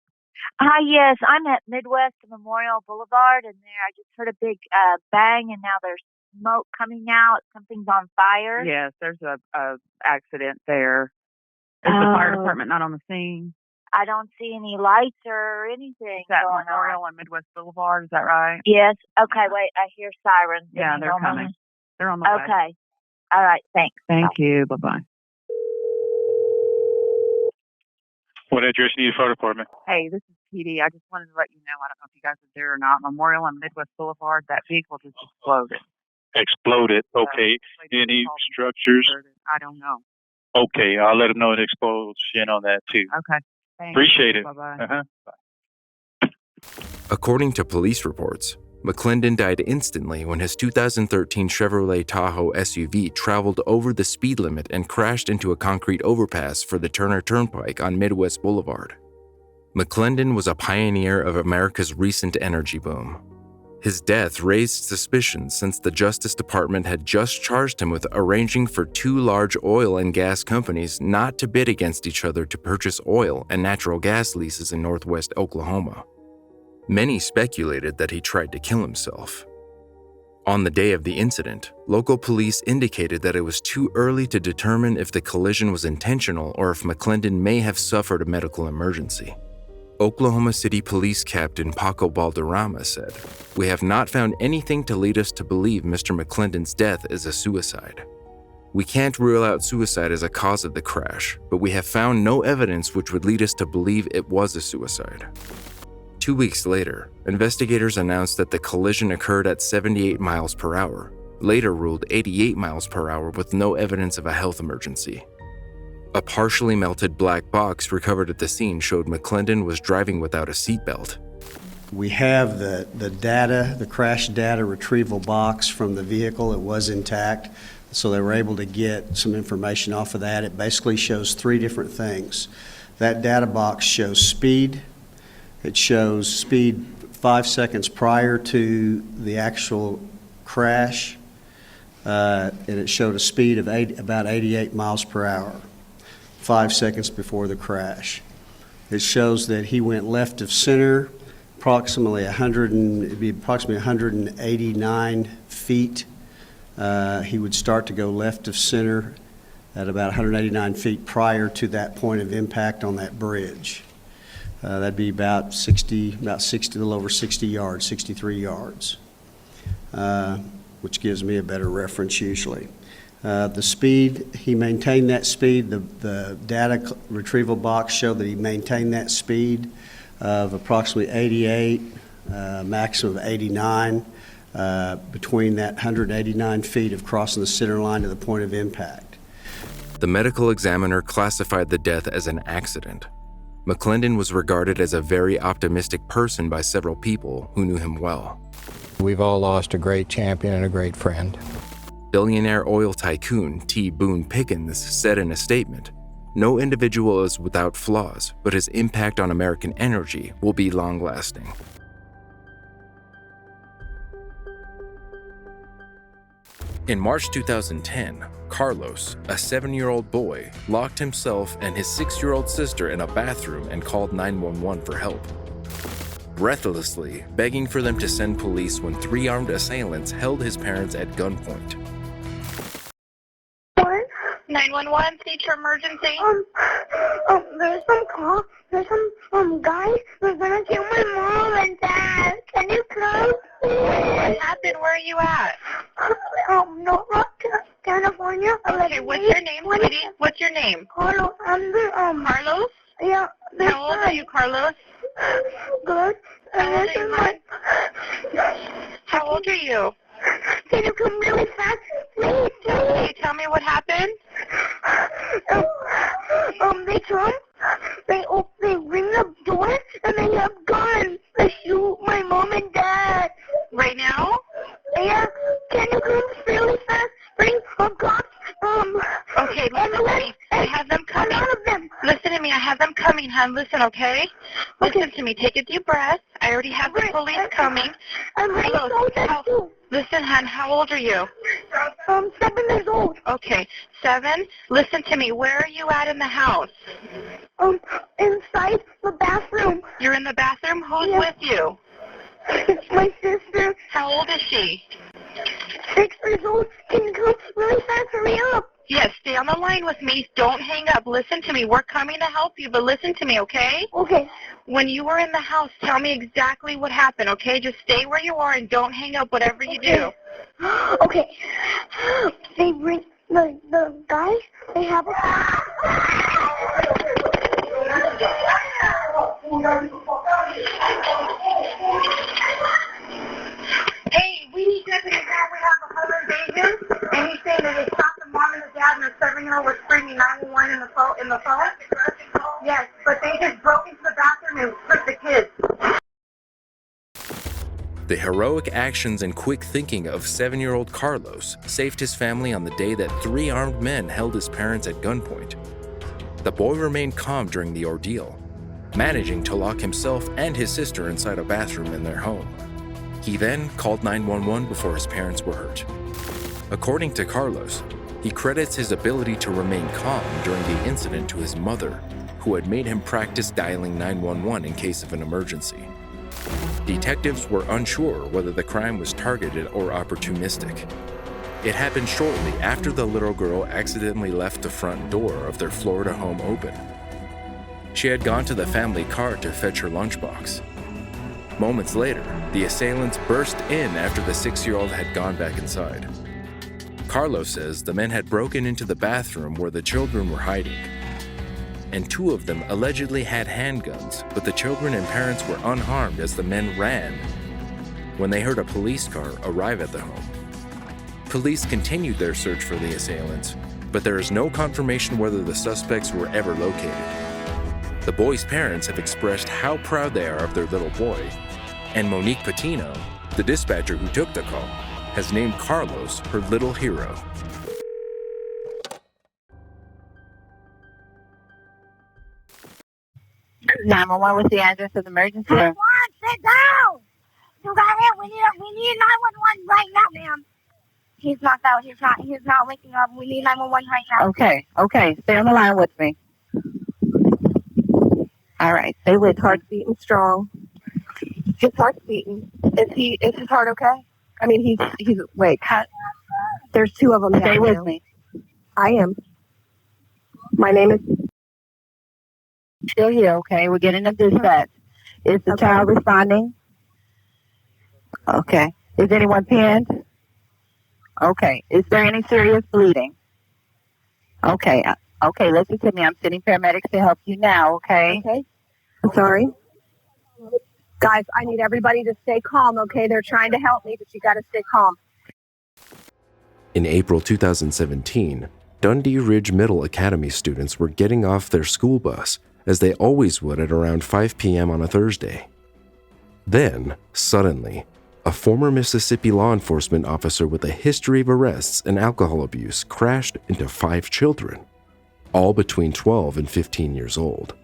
Hi, yes, I'm at Midwest Memorial Boulevard, and there I just heard a big bang, and now there's smoke coming out. Something's on fire. Yes, there's a accident there. Is the fire department not on the scene? I don't see any lights or anything. Is that going Memorial on. and Midwest Boulevard? Is that right? Yes. Okay, wait, I hear sirens. Yeah, they're coming. They're on the way. Okay. All right, thanks. Thank you. Bye-bye. What address do you need for the department? Hey, this is PD. I just wanted to let you know, I don't know if you guys are there or not, Memorial and Midwest Boulevard, that vehicle just exploded. Exploded. Okay. Any structures? I don't know. Okay. I'll let them know an explosion on that too. Okay. Thanks. Appreciate it. Bye-bye. According to police reports, McClendon died instantly when his 2013 Chevrolet Tahoe SUV traveled over the speed limit and crashed into a concrete overpass for the Turner Turnpike on Midwest Boulevard. McClendon was a pioneer of America's recent energy boom. His death raised suspicions since the Justice Department had just charged him with arranging for two large oil and gas companies not to bid against each other to purchase oil and natural gas leases in northwest Oklahoma. Many speculated that he tried to kill himself. On the day of the incident, local police indicated that it was too early to determine if the collision was intentional or if McClendon may have suffered a medical emergency. Oklahoma City Police Captain Paco Balderrama said, "We have not found anything to lead us to believe Mr. McClendon's death is a suicide. We can't rule out suicide as a cause of the crash, but we have found no evidence which would lead us to believe it was a suicide." 2 weeks later, investigators announced that the collision occurred at 78 miles per hour, later ruled 88 miles per hour with no evidence of a health emergency. A partially melted black box recovered at the scene showed McClendon was driving without a seatbelt. We have the data, the crash data retrieval box from the vehicle. It was intact, so they were able to get some information off of that. It basically shows three different things. That data box shows speed. It shows speed 5 seconds prior to the actual crash, and it showed a speed of about 88 miles per hour, 5 seconds before the crash. It shows that he went left of center, approximately 189 feet. He would start to go left of center at about 189 feet prior to that point of impact on that bridge. That'd be about 60, a little over 60 yards, 63 yards, which gives me a better reference usually. The speed, he maintained that speed. The data retrieval box showed that he maintained that speed of approximately 88, maximum of 89, between that 189 feet of crossing the center line to the point of impact. The medical examiner classified the death as an accident. McClendon was regarded as a very optimistic person by several people who knew him well. We've all lost a great champion and a great friend. Billionaire oil tycoon T. Boone Pickens said in a statement, "No individual is without flaws, but his impact on American energy will be long-lasting." In March 2010, Carlos, a 7-year-old boy, locked himself and his 6-year-old sister in a bathroom and called 911 for help, breathlessly begging for them to send police when 3 armed assailants held his parents at gunpoint. 911, teacher emergency. There's some guys who's gonna kill my mom and dad. Can you come? What happened? Where are you at? North Rock, California. Okay, what's your name, sweetie? What's your name? Carlos. Carlos? Yeah. How old are you, Carlos? Good. How old are you, hon? How old are you? Can you come really fast, please? Can you tell me what happened? They come, they ring the door, and they have guns. They shoot my mom and dad. Right now? Yeah. Can you come really fast? Bring a cops. Okay, listen to me. I have them coming. Listen to me. I have them coming, hon. Listen, okay? Listen to me. Take a deep breath. I already have the police coming. Listen, hon. How old are you? 7 years old. Okay, 7. Listen to me. Where are you at in the house? Inside the bathroom. You're in the bathroom? Who's with you? It's my sister. How old is she? 6 years old. Can you come really fast? Hurry up. Yes, stay on the line with me. Don't hang up. Listen to me. We're coming to help you, but listen to me, okay? Okay. When you were in the house, tell me exactly what happened, okay? Just stay where you are and don't hang up whatever you do. Okay. They bring the guys, they have a... Hey, we need deputies now. We have a home invasion, and he's saying that they shot the mom and the dad, and the 7-year-old was screaming 911 in the phone. Yes, but they just broke into the bathroom and took the kids. The heroic actions and quick thinking of 7-year-old Carlos saved his family on the day that 3 armed men held his parents at gunpoint. The boy remained calm during the ordeal, managing to lock himself and his sister inside a bathroom in their home. He then called 911 before his parents were hurt. According to Carlos, he credits his ability to remain calm during the incident to his mother, who had made him practice dialing 911 in case of an emergency. Detectives were unsure whether the crime was targeted or opportunistic. It happened shortly after the little girl accidentally left the front door of their Florida home open. She had gone to the family car to fetch her lunchbox. Moments later, the assailants burst in after the 6-year-old had gone back inside. Carlos says the men had broken into the bathroom where the children were hiding, and 2 of them allegedly had handguns, but the children and parents were unharmed as the men ran when they heard a police car arrive at the home. Police continued their search for the assailants, but there is no confirmation whether the suspects were ever located. The boy's parents have expressed how proud they are of their little boy, and Monique Patino, the dispatcher who took the call, has named Carlos her little hero. What's the address of the emergency? 911, sit down! You got it? We need 911 right now, ma'am. He's knocked out. He's not waking up. We need 911 right now. Okay. Stay on the line with me. All right. Stay with. Heart beating strong. His heart's beating. Is his heart okay? I mean, wait. There's 2 of them. Stay with me. I am. My name is still here, okay? We're getting a dispatch. Is the child responding? Okay. Is anyone pinned? Okay. Is there any serious bleeding? Okay. Listen to me. I'm sending paramedics to help you now, okay? Okay. I'm sorry. Guys, I need everybody to stay calm, okay? They're trying to help me, but you got to stay calm. In April 2017, Dundee Ridge Middle Academy students were getting off their school bus, as they always would at around 5 p.m. on a Thursday. Then, suddenly, a former Mississippi law enforcement officer with a history of arrests and alcohol abuse crashed into 5 children, all between 12 and 15 years old.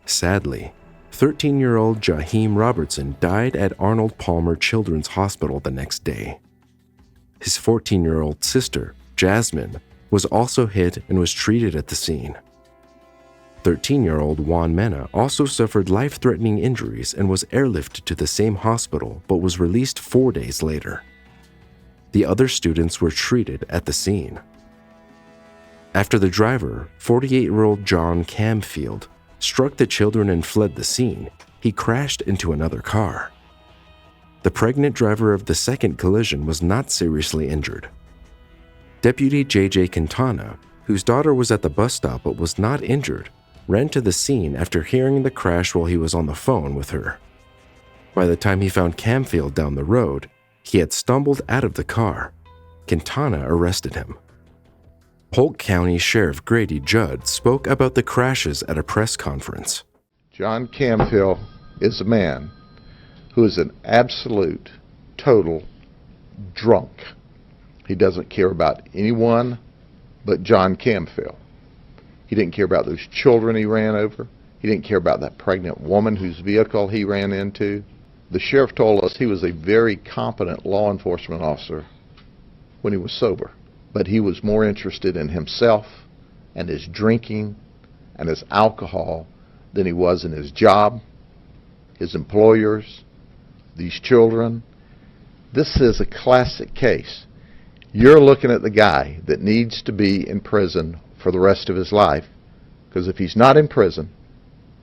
Sadly, 13-year-old Jaheim Robertson died at Arnold Palmer Children's Hospital the next day. His 14-year-old sister, Jasmine, was also hit and was treated at the scene. 13-year-old Juan Mena also suffered life-threatening injuries and was airlifted to the same hospital but was released 4 days later. The other students were treated at the scene. After the driver, 48-year-old John Camfield, struck the children and fled the scene, he crashed into another car. The pregnant driver of the second collision was not seriously injured. Deputy J.J. Quintana, whose daughter was at the bus stop but was not injured, ran to the scene after hearing the crash while he was on the phone with her. By the time he found Camfield down the road, he had stumbled out of the car. Quintana arrested him. Polk County Sheriff Grady Judd spoke about the crashes at a press conference. John Camfield is a man who is an absolute, total drunk. He doesn't care about anyone but John Camfield. He didn't care about those children he ran over. He didn't care about that pregnant woman whose vehicle he ran into. The sheriff told us he was a very competent law enforcement officer when he was sober, but he was more interested in himself and his drinking and his alcohol than he was in his job, his employers, these children. This is a classic case. You're looking at the guy that needs to be in prison for the rest of his life, because if he's not in prison,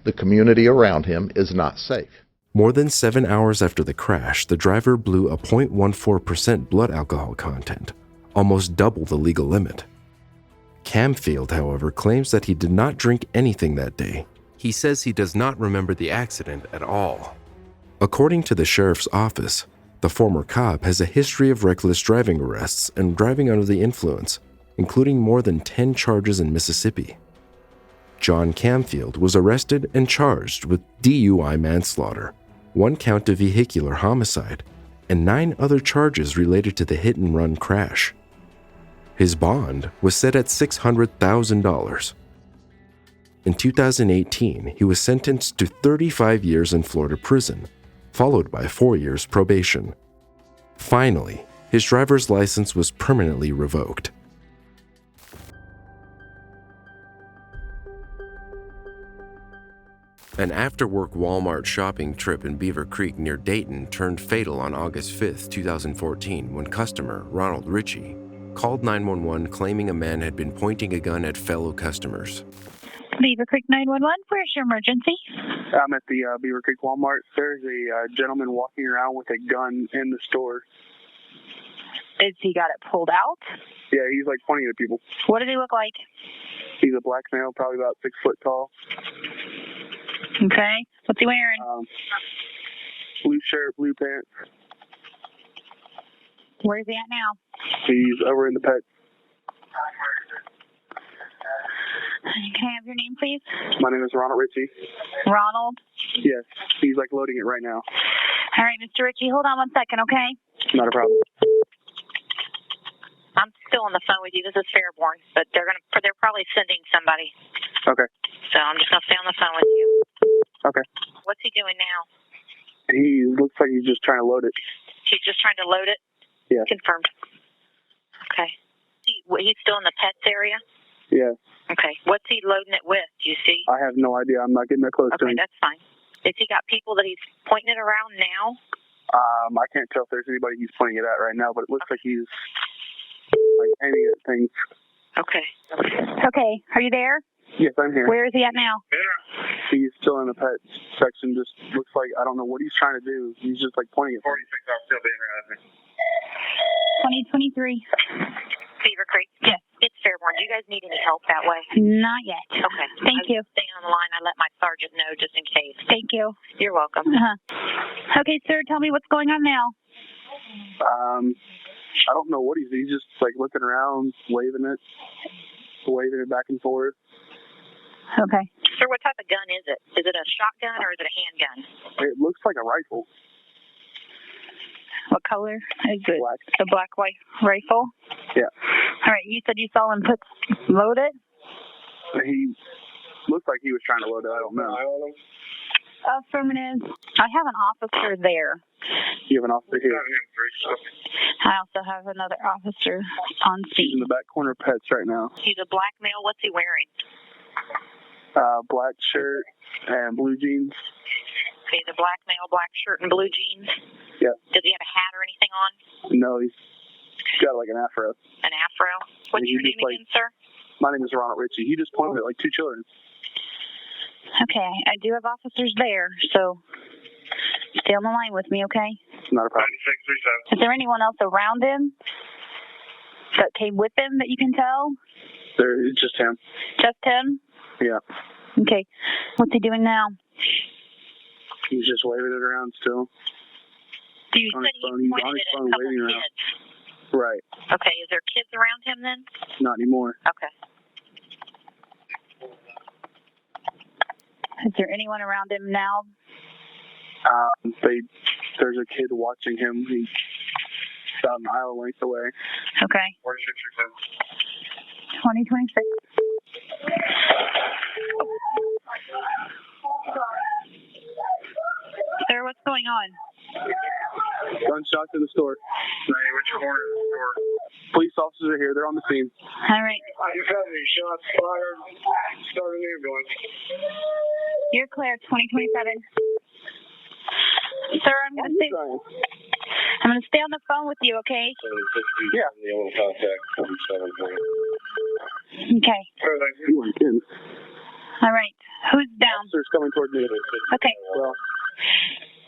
the community around him is not safe. More than 7 hours after the crash, the driver blew a 0.14% blood alcohol content, almost double the legal limit. Camfield, however, claims that he did not drink anything that day, He says he does not remember the accident at all. According to the sheriff's office, the former cop has a history of reckless driving arrests and driving under the influence, including more than 10 charges in Mississippi. John Camfield was arrested and charged with DUI manslaughter, 1 count of vehicular homicide, and 9 other charges related to the hit-and-run crash. His bond was set at $600,000. In 2018, he was sentenced to 35 years in Florida prison, followed by 4 years probation. Finally, his driver's license was permanently revoked. An after-work Walmart shopping trip in Beaver Creek near Dayton turned fatal on August 5, 2014, when customer Ronald Ritchie called 911 claiming a man had been pointing a gun at fellow customers. Beaver Creek 911, where's your emergency? I'm at the Beaver Creek Walmart. There's a gentleman walking around with a gun in the store. Is he got it pulled out? Yeah, he's like pointing at people. What does he look like? He's a black male, probably about 6 foot tall. Okay. What's he wearing? Blue shirt, blue pants. Where's he at now? He's over in the pet. Can I have your name, please? My name is Ronald Ritchie. Ronald? Yes, he's like loading it right now. All right, Mr. Ritchie, hold on 1 second, okay? Not a problem. I'm still on the phone with you. This is Fairborn, but they're probably sending somebody. Okay. So I'm just gonna stay on the phone with you. Okay. What's he doing now? He looks like he's just trying to load it. He's just trying to load it? Yeah. Confirmed. Okay. He's still in the pets area? Yeah. Okay. What's he loading it with? Do you see? I have no idea. I'm not getting that close to Okay, him. that's fine. Has he got people that he's pointing it around now? I can't tell if there's anybody he's pointing it at right now, but it looks like he's like aiming at things. Okay. Okay, are you there? Yes, I'm here. Where is he at now? He's still in the pet section. Just looks like, I don't know what he's trying to do. He's just like pointing at 46. I'm still being around. 2023. Beaver Creek? Yes. It's Fairborn. Do you guys need any help that way? Not yet. Okay. Thank you. Stay on the line. I let my sergeant know just in case. Thank you. You're welcome. Okay, sir, tell me what's going on now. I don't know what he's just like looking around, waving it back and forth. Okay. Sir, what type of gun is it? Is it a shotgun or is it a handgun? It looks like a rifle. What color is it? Black. The black white rifle? Yeah. All right, you said you saw him load it? He looked like he was trying to load it. I don't know. Affirmative. I have an officer there. You have an officer here? I also have another officer on He's scene. in the back corner of pets right now. He's a black male. What's he wearing? Black shirt and blue jeans. He's a black male, black shirt and blue jeans. Yeah. Does he have a hat or anything on? No, he's got like an afro. An afro? What's your name again, sir? My name is Ronald Ritchie. He just pointed at like 2 children. Okay, I do have officers there, so stay on the line with me, okay? Not a problem. Is there anyone else around him that came with him that you can tell? It's just him. Just him? Yeah. Okay. What's he doing now? He's just waving it around still. You on said his phone. he He's pointed on his it at phone a couple waving around. kids. Right. Okay, is there kids around him then? Not anymore. Okay. Is there anyone around him now? There's a kid watching him. He's about an aisle length away. Okay. 2026. Sir, what's going on? Gunshots in the store. Hey, which corner of the store? Police officers are here. They're on the scene. All right. I just had any shots fired. Start an ambulance. You're clear, 2027. Sir, I'm gonna stay on the phone with you, okay? Yeah. Okay. All right. Who's down? Officers coming toward me. Okay. Well,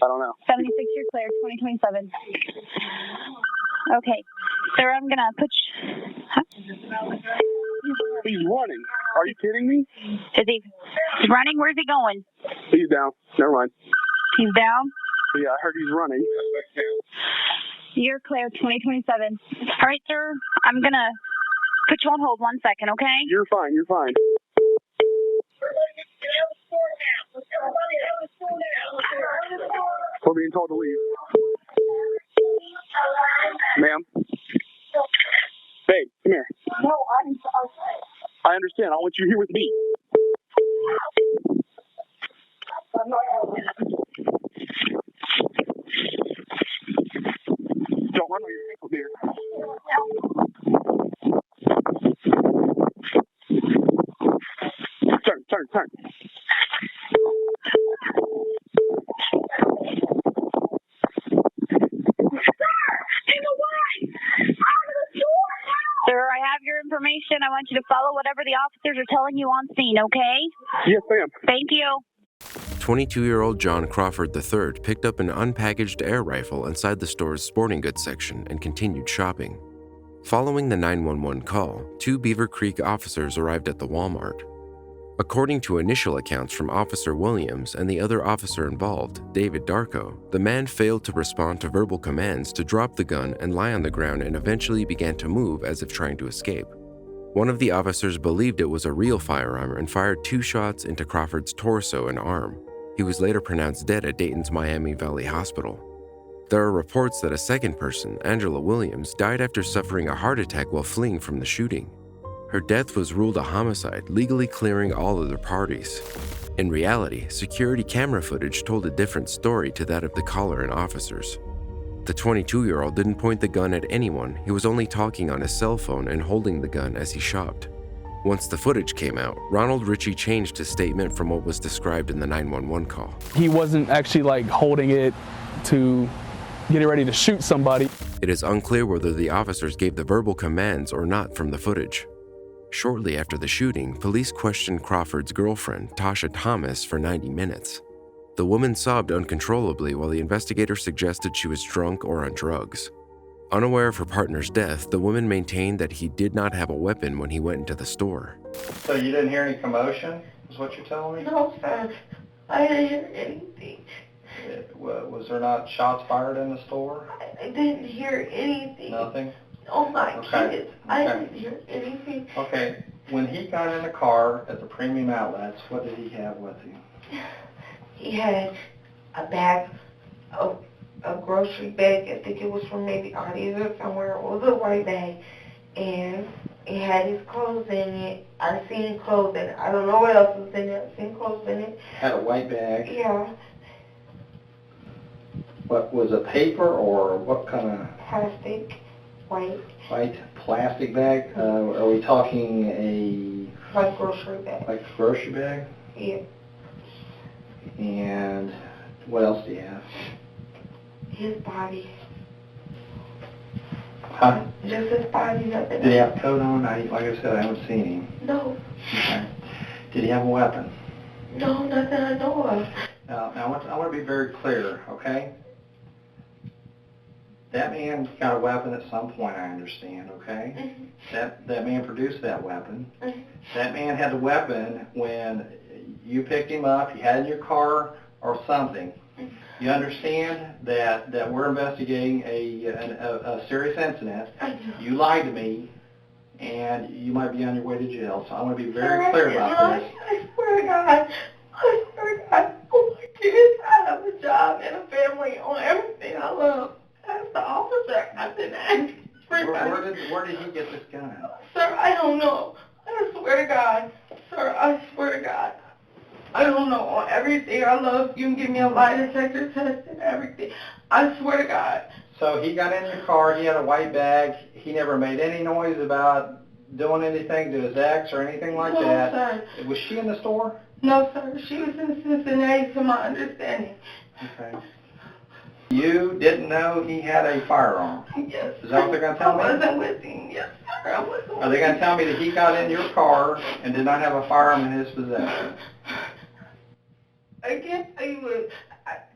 I don't know. 76, you're clear, 2027. Okay. Sir, I'm gonna put He's running. Are you kidding me? He's running? Where's he going? He's down. Never mind. He's down? Yeah, I heard he's running. You're clear, 2027. All right, sir. I'm going to put you on hold 1 second, okay? You're fine. You're fine. We're being told to leave. Ma'am? Babe, come here. No, I'm sorry. I understand. I want you here with me. Don't run on your ankle, dear. Turn. Sir, I have your information. I want you to follow whatever the officers are telling you on scene, okay? Yes, ma'am. Thank you. 22-year-old John Crawford III picked up an unpackaged air rifle inside the store's sporting goods section and continued shopping. Following the 911 call, 2 Beaver Creek officers arrived at the Walmart. According to initial accounts from Officer Williams and the other officer involved, David Darko, the man failed to respond to verbal commands to drop the gun and lie on the ground and eventually began to move as if trying to escape. One of the officers believed it was a real firearm and fired 2 shots into Crawford's torso and arm. He was later pronounced dead at Dayton's Miami Valley Hospital. There are reports that a second person, Angela Williams, died after suffering a heart attack while fleeing from the shooting. Her death was ruled a homicide, legally clearing all other parties. In reality, security camera footage told a different story to that of the caller and officers. The 22-year-old didn't point the gun at anyone. He was only talking on his cell phone and holding the gun as he shopped. Once the footage came out, Ronald Ritchie changed his statement from what was described in the 911 call. He wasn't actually holding it to get ready to shoot somebody. It is unclear whether the officers gave the verbal commands or not from the footage. Shortly after the shooting, police questioned Crawford's girlfriend, Tasha Thomas, for 90 minutes. The woman sobbed uncontrollably while the investigator suggested she was drunk or on drugs. Unaware of her partner's death, the woman maintained that he did not have a weapon when he went into the store. So you didn't hear any commotion, is what you're telling me? No, sir. I didn't hear anything. Was there not shots fired in the store? I didn't hear anything. Nothing? Oh my Okay. kids. I didn't hear anything. Okay, when he got in the car at the Premium Outlets, what did he have with him? He had a bag, a grocery bag. I think it was from maybe Aldi's or somewhere. It was a white bag. And it had his clothes in it. I seen clothes in it. I don't know what else was in it. I seen clothes in it. Had a white bag? Yeah. What, was it paper or what kind of? Plastic. White. White plastic bag? Are we talking a... Like grocery bag. Like a grocery bag? Yeah. And what else do you have? His body. Huh? Just his body, nothing. Did he have a coat on? Like I said, I haven't seen him. No. Okay. Did he have a weapon? No, nothing I know of. Now I want to be very clear, okay? That man got a weapon at some point, I understand, okay? Mm-hmm. That man produced that weapon. Mm-hmm. That man had the weapon when you picked him up, you had it in your car or something. Mm-hmm. You understand that we're investigating a serious incident. You lied to me, and you might be on your way to jail. So I want to be very clear about this. I swear to God. I swear to God. Oh my kids, I have a job and a family on everything I love. That's the officer. I didn't ask. Where did he get this gun? Sir, I don't know. I swear to God. Sir, I swear to God. I don't know. On everything I love, you can give me a lie detector test and everything. I swear to God. So he got in your car, he had a white bag, he never made any noise about doing anything to his ex or anything like that? No, sir. Was she in the store? No, sir. She was in Cincinnati, to my understanding. Okay. You didn't know he had a firearm? Yes. Is that what they're going to tell me? I wasn't with him. Yes, sir. I wasn't with him. Are they going to tell me that he got in your car and did not have a firearm in his possession? I can't tell you what.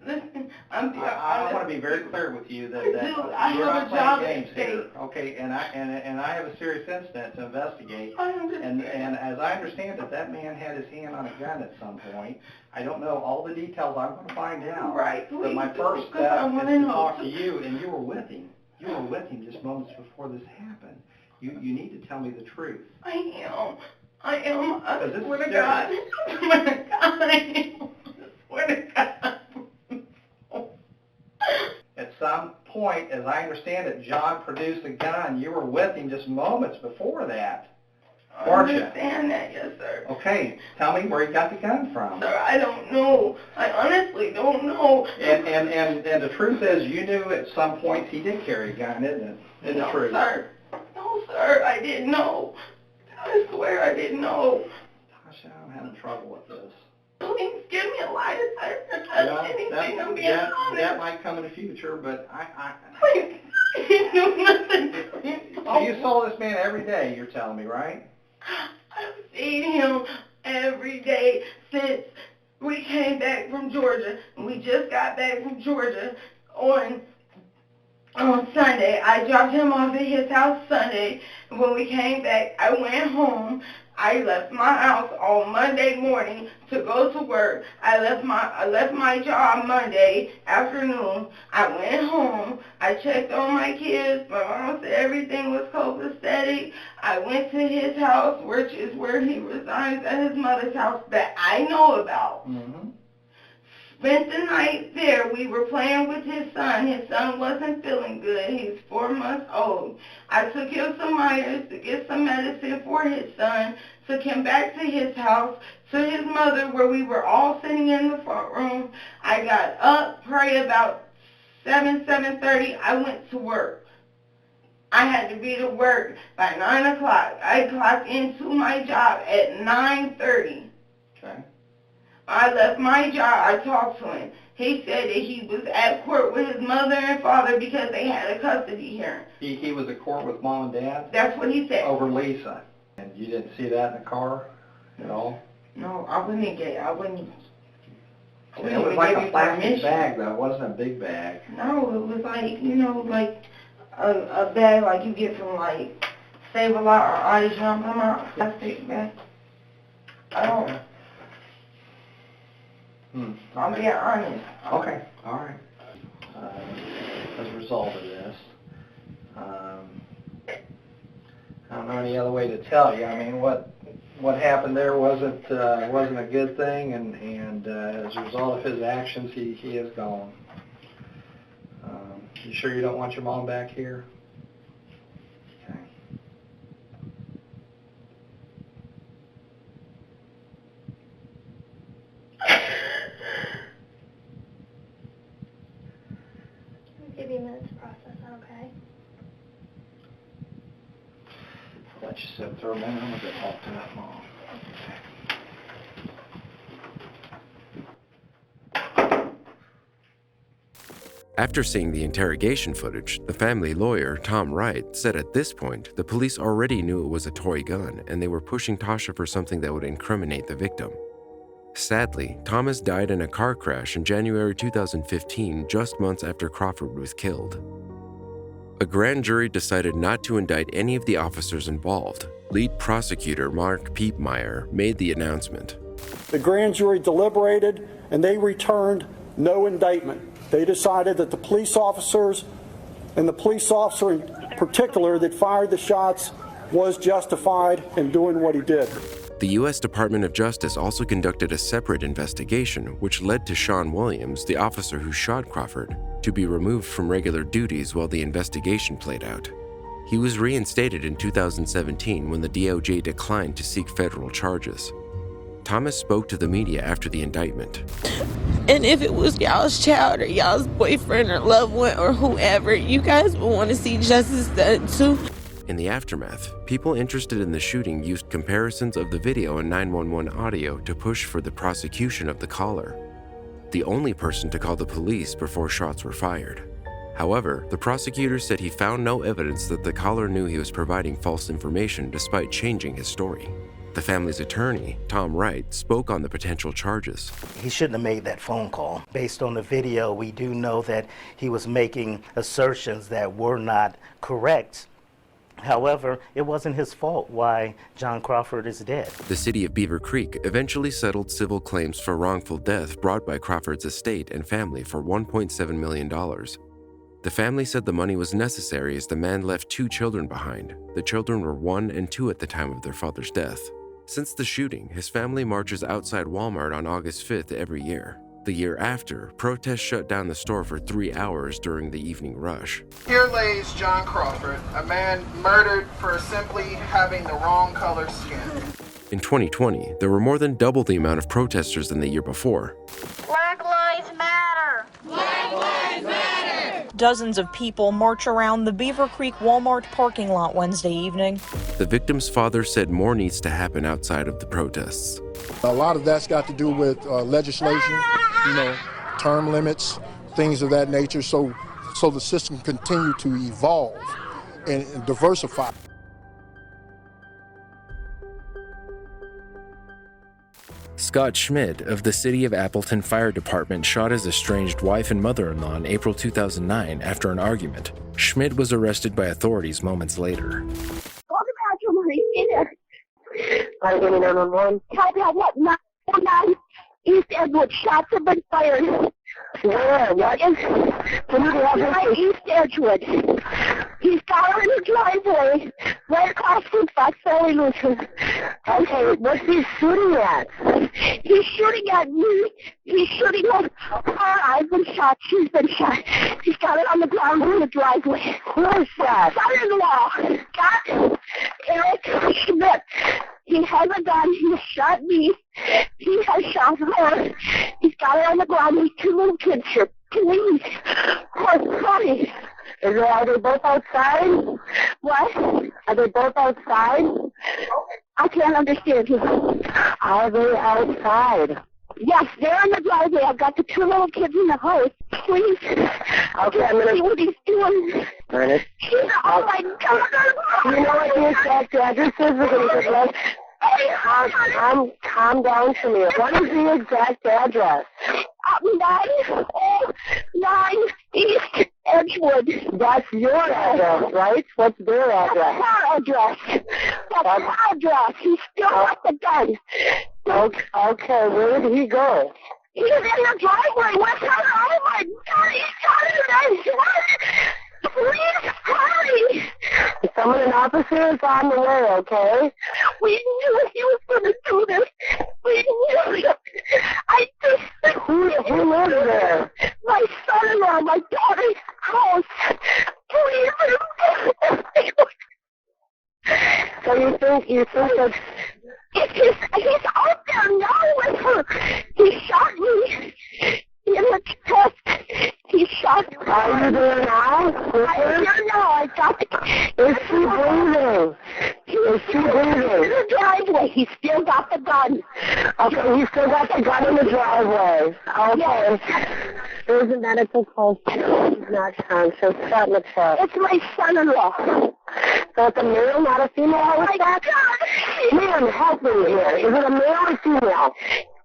Listen, I want to be very clear with you that Dude, I you're have not a job playing at games here, okay? And I have a serious incident to investigate. I understand. And as I understand it, that man had his hand on a gun at some point. I don't know all the details. I'm going to find out. Right. But my first step is to talk to you, and you were with him. You were with him just moments before this happened. You need to tell me the truth. I am. I This swear is to God. I swear to God. I am. I swear to God. At some point, as I understand it, John produced a gun. You were with him just moments before that, weren't you? I understand that, yes, sir. Okay, tell me where you got the gun from. Sir, I don't know. I honestly don't know. And the truth is, you knew at some point he did carry a gun, isn't it? Isn't it true? Sir. No, sir, I didn't know. I swear I didn't know. Tasha, I'm having trouble with this. Please give me a lighter, sir. Anything, I'm being honest. That might come in the future, but Please, you do nothing. So you saw this man every day, you're telling me, right? I've seen him every day since we came back from Georgia. We just got back from Georgia on Sunday. I dropped him off at his house Sunday. When we came back, I went home. I left my house on Monday morning to go to work. I left my job Monday afternoon. I went home. I checked on my kids. My mom said everything was copacetic. I went to his house, which is where he resides at his mother's house that I know about. Mm-hmm. Spent the night there. We were playing with his son. His son wasn't feeling good. He's 4 months old. I took him to Myers to get some medicine for his son, took him back to his house, to his mother, where we were all sitting in the front room. I got up, probably about 7:30. I went to work. I had to be to work by 9 o'clock. I clocked into my job at 9:30. Okay. I left my job. I talked to him. He said that he was at court with his mother and father because they had a custody hearing. He was at court with mom and dad? That's what he said. Over Lisa. And you didn't see that in the car at all? No, I wouldn't It was like a plastic bag, though. It wasn't a big bag. No, it was like, like a bag like you get from like Save-A-Lot or Audis, come out, plastic bag. I don't. I'm being honest. Okay, all right. As a result of this, I don't know any other way to tell you. I mean, what happened there wasn't a good thing, and as a result of his actions, he is gone. You sure you don't want your mom back here? Okay. Give you a minute to process that, okay? I'll let you sit there a minute. I'm going to talk to that mom. After seeing the interrogation footage, the family lawyer, Tom Wright, said at this point the police already knew it was a toy gun and they were pushing Tasha for something that would incriminate the victim. Sadly, Thomas died in a car crash in January 2015, just months after Crawford was killed. A grand jury decided not to indict any of the officers involved. Lead prosecutor Mark Piepmeyer made the announcement. The grand jury deliberated and they returned no indictment. They decided that the police officers and the police officer in particular that fired the shots was justified in doing what he did. The U.S. Department of Justice also conducted a separate investigation, which led to Sean Williams, the officer who shot Crawford, to be removed from regular duties while the investigation played out. He was reinstated in 2017 when the DOJ declined to seek federal charges. Thomas spoke to the media after the indictment. And if it was y'all's child or y'all's boyfriend or loved one or whoever, you guys would want to see justice done too. In the aftermath, people interested in the shooting used comparisons of the video and 911 audio to push for the prosecution of the caller, the only person to call the police before shots were fired. However, the prosecutor said he found no evidence that the caller knew he was providing false information despite changing his story. The family's attorney, Tom Wright, spoke on the potential charges. He shouldn't have made that phone call. Based on the video, we do know that he was making assertions that were not correct. However, it wasn't his fault why John Crawford is dead. The city of Beaver Creek eventually settled civil claims for wrongful death brought by Crawford's estate and family for $1.7 million. The family said the money was necessary as the man left 2 children behind. The children were 1 and 2 at the time of their father's death. Since the shooting, his family marches outside Walmart on August 5th every year. The year after, protests shut down the store for 3 hours during the evening rush. Here lays John Crawford, a man murdered for simply having the wrong color skin. In 2020, there were more than double the amount of protesters than the year before. Black Lives Matter! Black Lives Matter! Dozens of people march around the Beaver Creek Walmart parking lot Wednesday evening. The victim's father said more needs to happen outside of the protests. A lot of that's got to do with legislation, term limits, things of that nature, so the system continue to evolve and diversify. Scott Schmidt of the City of Appleton Fire Department shot his estranged wife and mother-in-law in April 2009 after an argument. Schmidt was arrested by authorities moments later. Go to the bathroom, honey. In there. Are you getting 911? Copy on what? 919 East Edgewood. Shots have been fired. Where? What is? East Edgewood. He's got her in the driveway, right across from Fox Valley Lutheran. Okay, what's he shooting at? He's shooting at me. He's shooting at her. I've been shot. She's been shot. He's got it on the ground in the driveway. Who is that? Son-in-law. Scott Eric Schmidt. He has a gun. He shot me. He has shot her. He's got it on the ground. These 2 little kids here. Please. Oh, sorry. Are they both outside? What? Are they both outside? I can't understand you. Are they outside? Yes, they're in the driveway. I've got the 2 little kids in the house. Please. Okay, I'm going to see what he's doing. Ernest? Oh, my God. You know what the exact address is? We're going to get left. Calm down to me. What is the exact address? 909 East Edgewood. That's your address, right? What's their address? That's our address. That's our address. He still got the gun. Okay, where did he go? He's in the driveway with her. Oh, my God. He's got it. Please hurry. Someone, an officer is on the way, okay? We knew he was going to do this. We knew it. Who lives there? My son-in-law, my daughter's house. Please. So you think that... He's out there now with her. He shot me in the chest. He shot her. Are you there now? I'm here now. I got the... Is she breathing? Is she breathing? In the driveway. He still got the gun. Okay, he still got the gun in the driveway. Okay. Yes. There's a medical call. He's not conscious. Shot in the chest. It's my son-in-law. So it's a male, not a female? Oh, my God. Ma'am, help me here. Is it a male or female?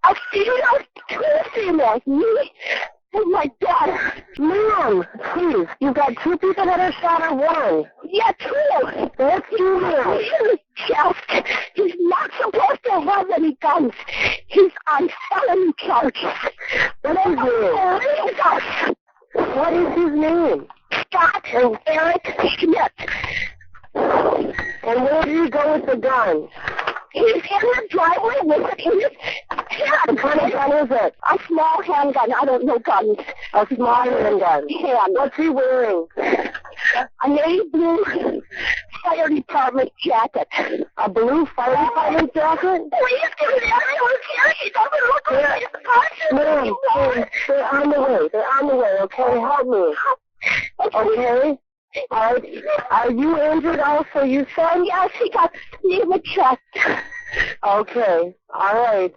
A female, 2 females. Me and my daughter. Ma'am, please. You've got 2 people that are shot or 1? Yeah, 2. That's female. He's in the chest. He's not supposed to have any guns. He's on felony charges. What is his name? What is his name? Scott Eric Schmidt. And where did he go with the gun? He's in the driveway with it in his hand. What kind of gun is it? A small handgun. I don't know guns. A small handgun. Hand. What's he wearing? A navy blue fire department jacket. A blue fire department jacket? Please give me everyone's here. He doesn't look like he's conscious. Ma'am, they're on the way. They're on the way, okay? Help me. Okay? Are you injured also, you said? Yes, he got me in the chest. Okay, all right.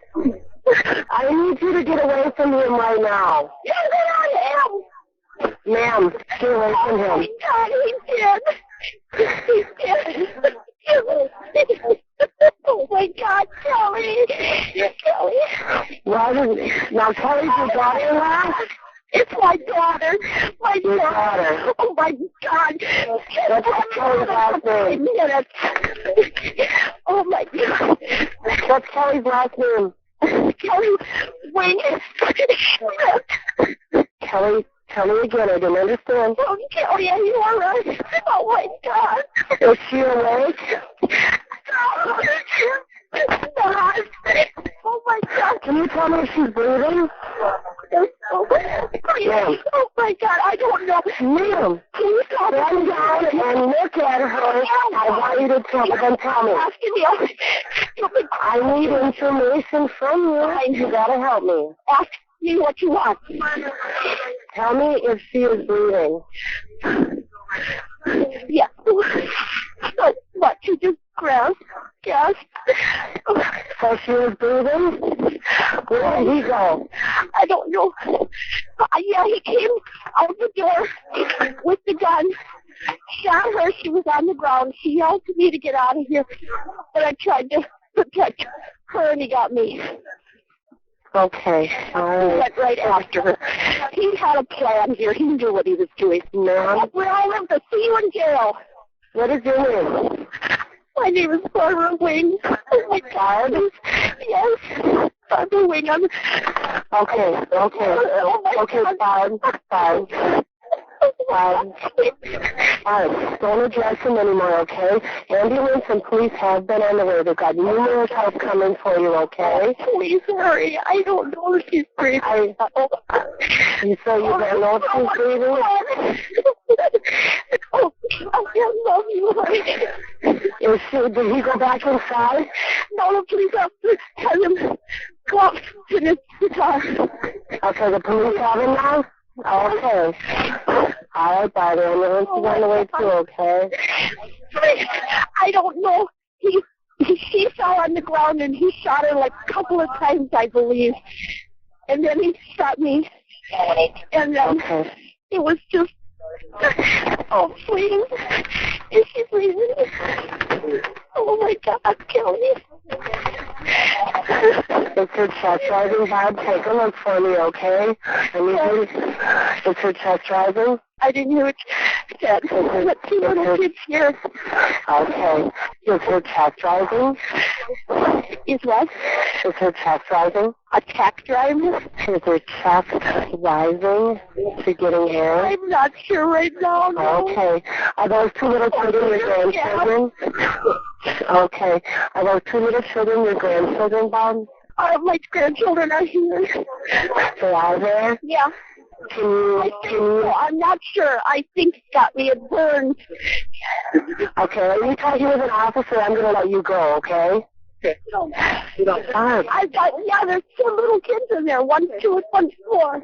I need you to get away from him right now. Yes, I am. Ma'am, get away from him. Oh, my God, he's dead. He's dead. Oh, my God. Now, Kelly's your daughter-in-law? It's my daughter. My daughter. Oh, my God. What's Kelly's last name? Oh, my God. What's Kelly's last name? Kelly Wing. Kelly, tell me again. I didn't understand. Oh, Kelly, are you all right? Oh, my God. Is she awake? Oh, my God. Can you tell me if she's breathing? Oh, my God, I don't know. Ma'am, can you stand down and look at her? I want you to tell me. I need information from you. You gotta help me. Ask me what you want. Tell me if she is breathing. Yeah. What? You just grasped? Yes. So she was breathing? Where did he go? I don't know. Yeah, he came out the door with the gun. Shot her. She was on the ground. She yelled to me to get out of here. But I tried to protect her, and he got me. Okay. He went right after her. He had a plan here. He knew what he was doing. No. We're all in the see you in jail. What is your name? My name is Barbara Wing. Oh, my God. Yes. Barbara Wing. Okay. Okay, fine. All right, don't address him anymore, okay? Ambulance and police have been on the way. They've got numerous help coming for you, okay? Please hurry. I don't know if she's breathing. You say you don't know if she's breathing? Oh, I love you. Did he go back inside? No, the police officer has him go up to the car. Okay, the police have him now? Okay. All right, bye. The ambulance is on the way too, okay? I don't know. She fell on the ground and he shot her like a couple of times, I believe. And then he shot me. And it was just, oh, please. Is she breathing? Oh, my God, kill me. It's her chest rising, Bob. Take a look for me, okay? It's her chest rising? I didn't hear what you said. Let's see what her kids here. Okay. Is her chest rising? Is what? Is her chest rising? A chest rising? Is her chest rising? She's getting air? I'm not sure right now, no. Okay. Are those two little children your grandchildren? Okay. Are those two little children your grandchildren, Bob? My grandchildren are here. They are there? Yeah. I'm not sure. I think it got me. It burned. Okay, let me talk to you as an officer. I'm going to let you go, okay? You don't mind. There's two little kids in there. One's 2 and one's 4.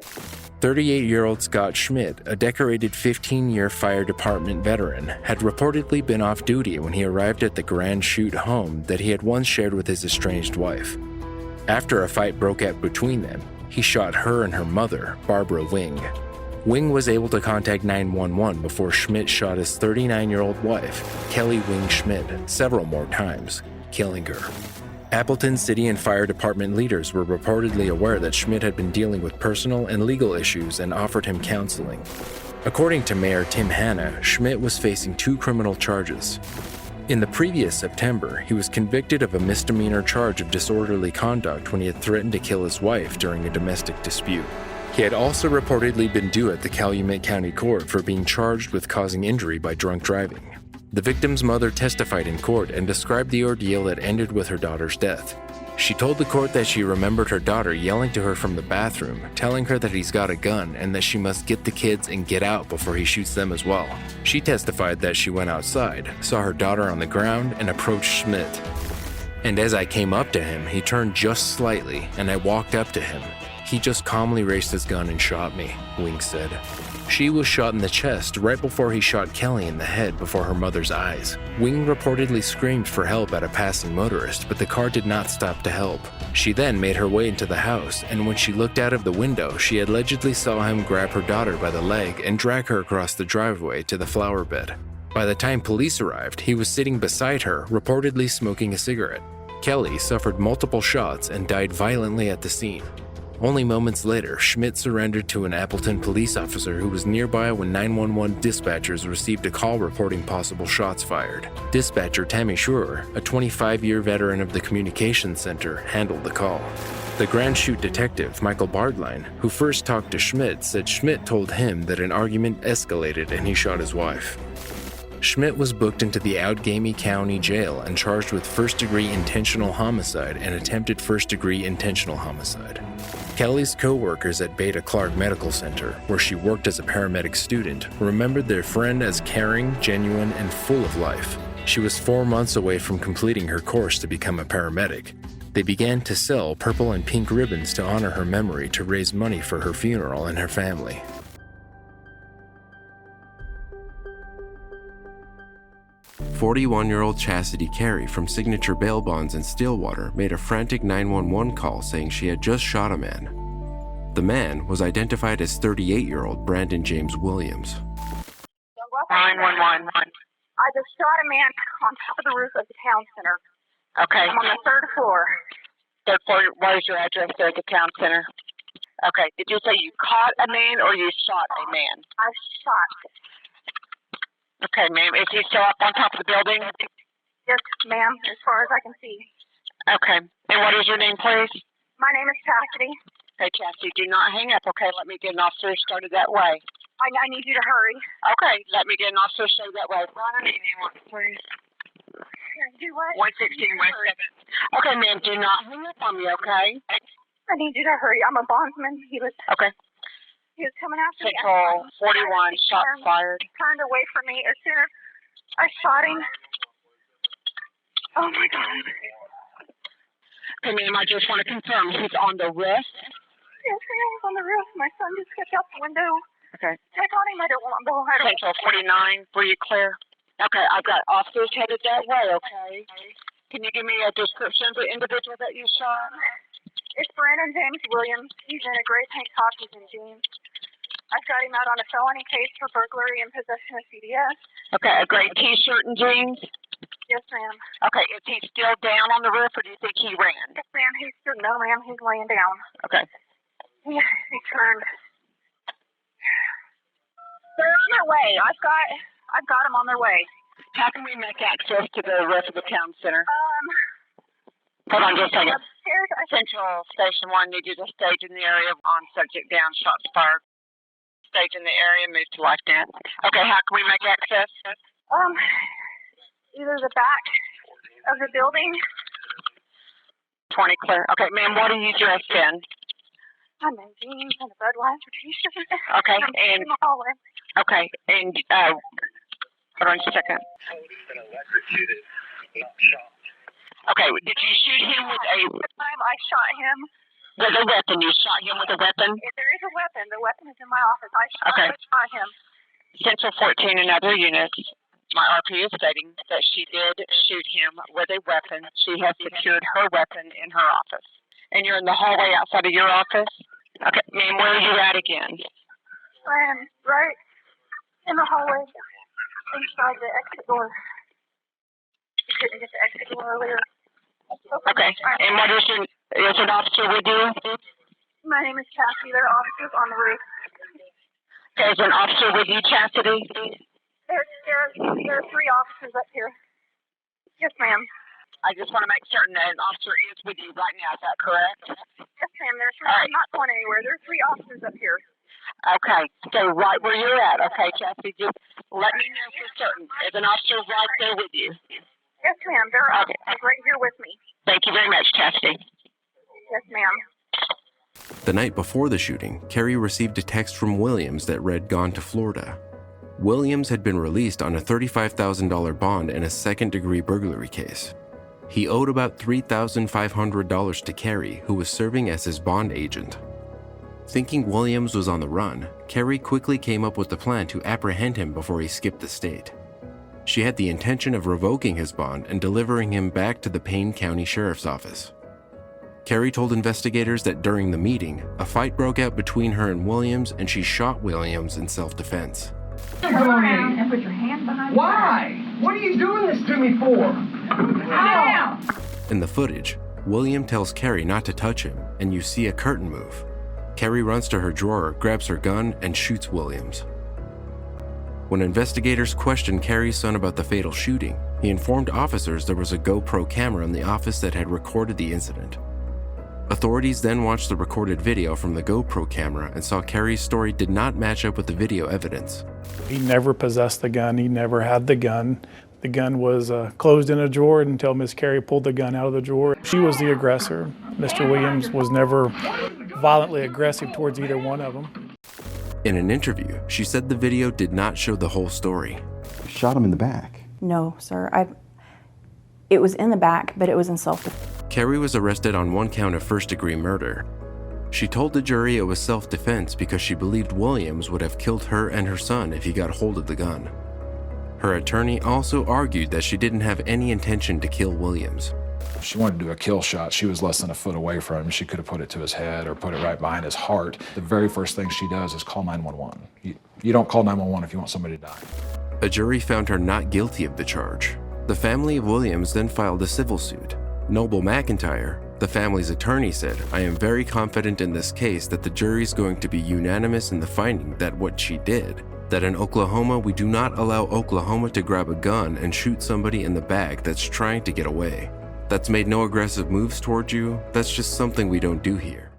38-year-old Scott Schmidt, a decorated 15-year fire department veteran, had reportedly been off duty when he arrived at the Grand Chute home that he had once shared with his estranged wife. After a fight broke out between them, he shot her and her mother, Barbara Wing. Wing was able to contact 911 before Schmidt shot his 39-year-old wife, Kelly Wing Schmidt, several more times, killing her. Appleton City and Fire Department leaders were reportedly aware that Schmidt had been dealing with personal and legal issues and offered him counseling. According to Mayor Tim Hanna, Schmidt was facing 2 criminal charges. In the previous September, he was convicted of a misdemeanor charge of disorderly conduct when he had threatened to kill his wife during a domestic dispute. He had also reportedly been due at the Calumet County Court for being charged with causing injury by drunk driving. The victim's mother testified in court and described the ordeal that ended with her daughter's death. She told the court that she remembered her daughter yelling to her from the bathroom, telling her that he's got a gun and that she must get the kids and get out before he shoots them as well. She testified that she went outside, saw her daughter on the ground, and approached Schmidt. And as I came up to him, he turned just slightly, and I walked up to him. He just calmly raised his gun and shot me, Wing said. She was shot in the chest right before he shot Kelly in the head before her mother's eyes. Wing reportedly screamed for help at a passing motorist, but the car did not stop to help. She then made her way into the house, and when she looked out of the window, she allegedly saw him grab her daughter by the leg and drag her across the driveway to the flower bed. By the time police arrived, he was sitting beside her, reportedly smoking a cigarette. Kelly suffered multiple shots and died violently at the scene. Only moments later, Schmidt surrendered to an Appleton police officer who was nearby when 911 dispatchers received a call reporting possible shots fired. Dispatcher Tammy Schur, a 25-year veteran of the communications center, handled the call. The Grand Chute detective, Michael Bardline, who first talked to Schmidt, said Schmidt told him that an argument escalated and he shot his wife. Schmidt was booked into the Allegheny County Jail and charged with first-degree intentional homicide and attempted first-degree intentional homicide. Kelly's co-workers at Beta Clark Medical Center, where she worked as a paramedic student, remembered their friend as caring, genuine, and full of life. She was 4 months away from completing her course to become a paramedic. They began to sell purple and pink ribbons to honor her memory to raise money for her funeral and her family. 41-year-old Chastity Carey from Signature Bail Bonds in Stillwater made a frantic 911 call saying she had just shot a man. The man was identified as 38-year-old Brandon James Williams. 911. I just shot a man on top of the roof of the town center. Okay. I'm on the 3rd floor. Third floor, what is your address there at the town center? Okay. Did you say you caught a man or you shot a man? I shot. Okay, ma'am. Is he still up on top of the building? Yes, ma'am, as far as I can see. Okay. And what is your name, please? My name is Chastity. Okay, Chastity, do not hang up, okay? Let me get an officer started that way. I need you to hurry. Okay, let me get an officer started that way. Please. Do what? 116 West 7th. Okay, ma'am, do not hang up on me, okay? I need you to hurry. I'm a bondsman. He was coming after me. Central 41, shot fired. Turned away from me as soon as I shot him. Oh my God. Okay, ma'am, I just want to confirm he's on the roof. Yes, ma'am, he's on the roof. My son just stepped out the window. Okay. Check on him. I don't want to. Central 49, were you clear? Okay, I've got officers headed that way, okay? Can you give me a description of the individual that you shot? It's Brandon James Williams. He's in a gray tank top. He's in jeans. I've got him out on a felony case for burglary and possession of CDS. Okay, a gray T-shirt and jeans? Yes, ma'am. Okay, is he still down on the roof, or do you think he ran? Yes, ma'am. No, ma'am. He's laying down. Okay. He turned. They're on their way. I've got them on their way. How can we make access to the rest of the town center? Hold on just a second. Central Station 1 need you to stage in the area on subject down, shots fired. Stage in the area, move to life dance. Okay, how can we make access? Either the back of the building. 20 clear. Okay, ma'am, what are you dressed in? I'm in jeans and a Budweiser t-shirt. Okay, I'm and in the hallway. okay, and hold on just a second. Okay, did you shoot him with a? The time I shot him. With a weapon, you shot him with a weapon? If there is a weapon. The weapon is in my office. I shot him. Central 14 and other units. My RP is stating that she did shoot him with a weapon. She has secured her weapon in her office. And you're in the hallway outside of your office? Okay, ma'am, where are you at again? I am right in the hallway inside the exit door. You couldn't get the exit door earlier. Okay, and what is an officer with you? My name is Chastity. There are officers on the roof. There's an officer with you, Chastity? There are 3 officers up here. Yes, ma'am. I just want to make certain that an officer is with you right now. Is that correct? Yes, ma'am. I'm not going anywhere. There are 3 officers up here. Okay, so right where you're at. Okay, Chastity, just let me know for certain. Is an officer right there with you? Yes, ma'am. There are officers right here with me. Thank you very much, Chastity. Yes, ma'am. The night before the shooting, Carey received a text from Williams that read "Gone to Florida." Williams had been released on a $35,000 bond in a second-degree burglary case. He owed about $3,500 to Carey, who was serving as his bond agent. Thinking Williams was on the run, Carey quickly came up with a plan to apprehend him before he skipped the state. She had the intention of revoking his bond and delivering him back to the Payne County Sheriff's Office. Carey told investigators that during the meeting, a fight broke out between her and Williams, and she shot Williams in self-defense. Turn around and put your hand behind Why? What are you doing this to me for? In the footage, William tells Carrie not to touch him, and you see a curtain move. Carrie runs to her drawer, grabs her gun, and shoots Williams. When investigators questioned Carrie's son about the fatal shooting, he informed officers there was a GoPro camera in the office that had recorded the incident. Authorities then watched the recorded video from the GoPro camera and saw Carrie's story did not match up with the video evidence. He never possessed the gun. He never had the gun. The gun was closed in a drawer until Miss Carrie pulled the gun out of the drawer. She was the aggressor. Mr. Williams was never violently aggressive towards either one of them. In an interview, she said the video did not show the whole story. Shot him in the back. No, sir. It was in the back, but it was in self-defense. Carrie was arrested on one count of first-degree murder. She told the jury it was self-defense because she believed Williams would have killed her and her son if he got hold of the gun. Her attorney also argued that she didn't have any intention to kill Williams. She wanted to do a kill shot. She was less than a foot away from him. She could have put it to his head or put it right behind his heart. The very first thing she does is call 911. You don't call 911 if you want somebody to die. A jury found her not guilty of the charge. The family of Williams then filed a civil suit. Noble McIntyre, the family's attorney, said, "I am very confident in this case that the jury is going to be unanimous in the finding that what she did, that in Oklahoma we do not allow Oklahoma to grab a gun and shoot somebody in the back that's trying to get away. That's made no aggressive moves toward you. That's just something we don't do here."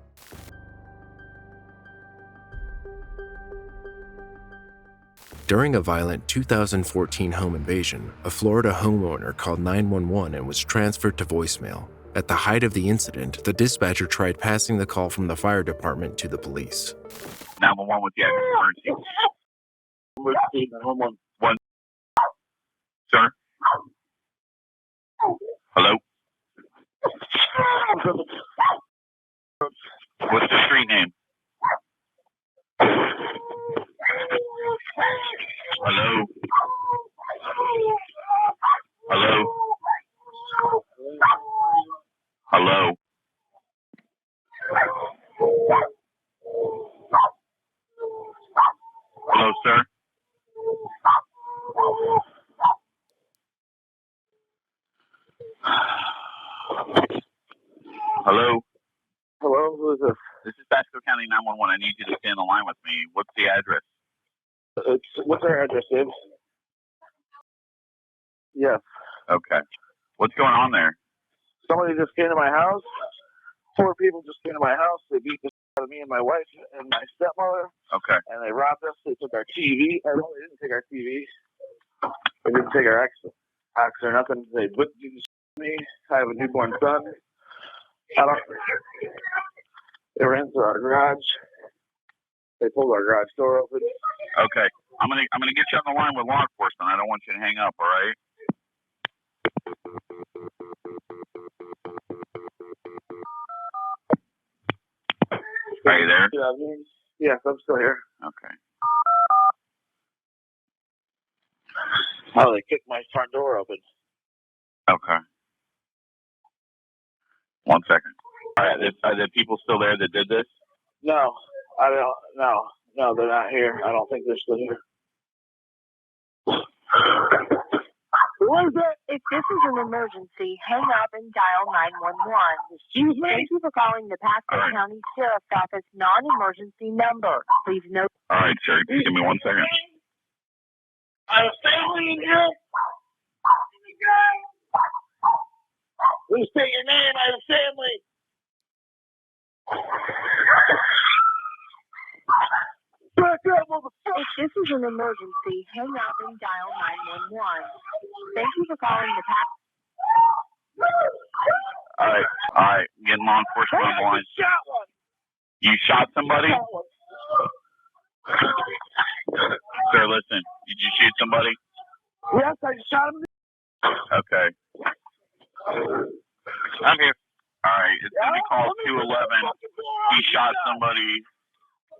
During a violent 2014 home invasion, a Florida homeowner called 911 and was transferred to voicemail. At the height of the incident, the dispatcher tried passing the call from the fire department to the police. 911 with the emergency. Emergency 911. Sir? Hello? What's the street name? Hello? Hello? Hello? Hello, sir? Hello? Hello, who is this? This is Pasco County 911. I need you to stay on the line with me. What's the address? What's our address, Dave? Yes. Okay. What's going on there? Somebody just came to my house. 4 people just came to my house. They beat the shit out of me and my wife and my stepmother. Okay. And they robbed us. They took our TV. They didn't take our TV. They didn't take our axe or nothing. They whipped me. I have a newborn son. They ran through our garage. They pulled our garage door open. Okay. I'm gonna get you on the line with law enforcement. I don't want you to hang up, all right? Are you there? Yes, I'm still here. Okay. Oh, they kicked my front door open. Okay. 1 second. All right. Are there people still there that did this? No, I don't. No, they're not here. I don't think they're still here. Who is it? If this is an emergency, hang up and dial 911. Excuse me? Thank you for calling the Pasco County Sheriff's Office non-emergency number. Please note. All right, sir. Just give me 1 second. I have family in here. Please say your name. I have family. Back up, motherfucker. If this is an emergency, hang up and dial 911. Thank you for calling the Pasco. All right. Getting law enforcement on the line. You shot somebody? Sir, listen. Did you shoot somebody? Yes, I shot him. Okay. I'm here. All right. It's going to be called 211. He shot somebody.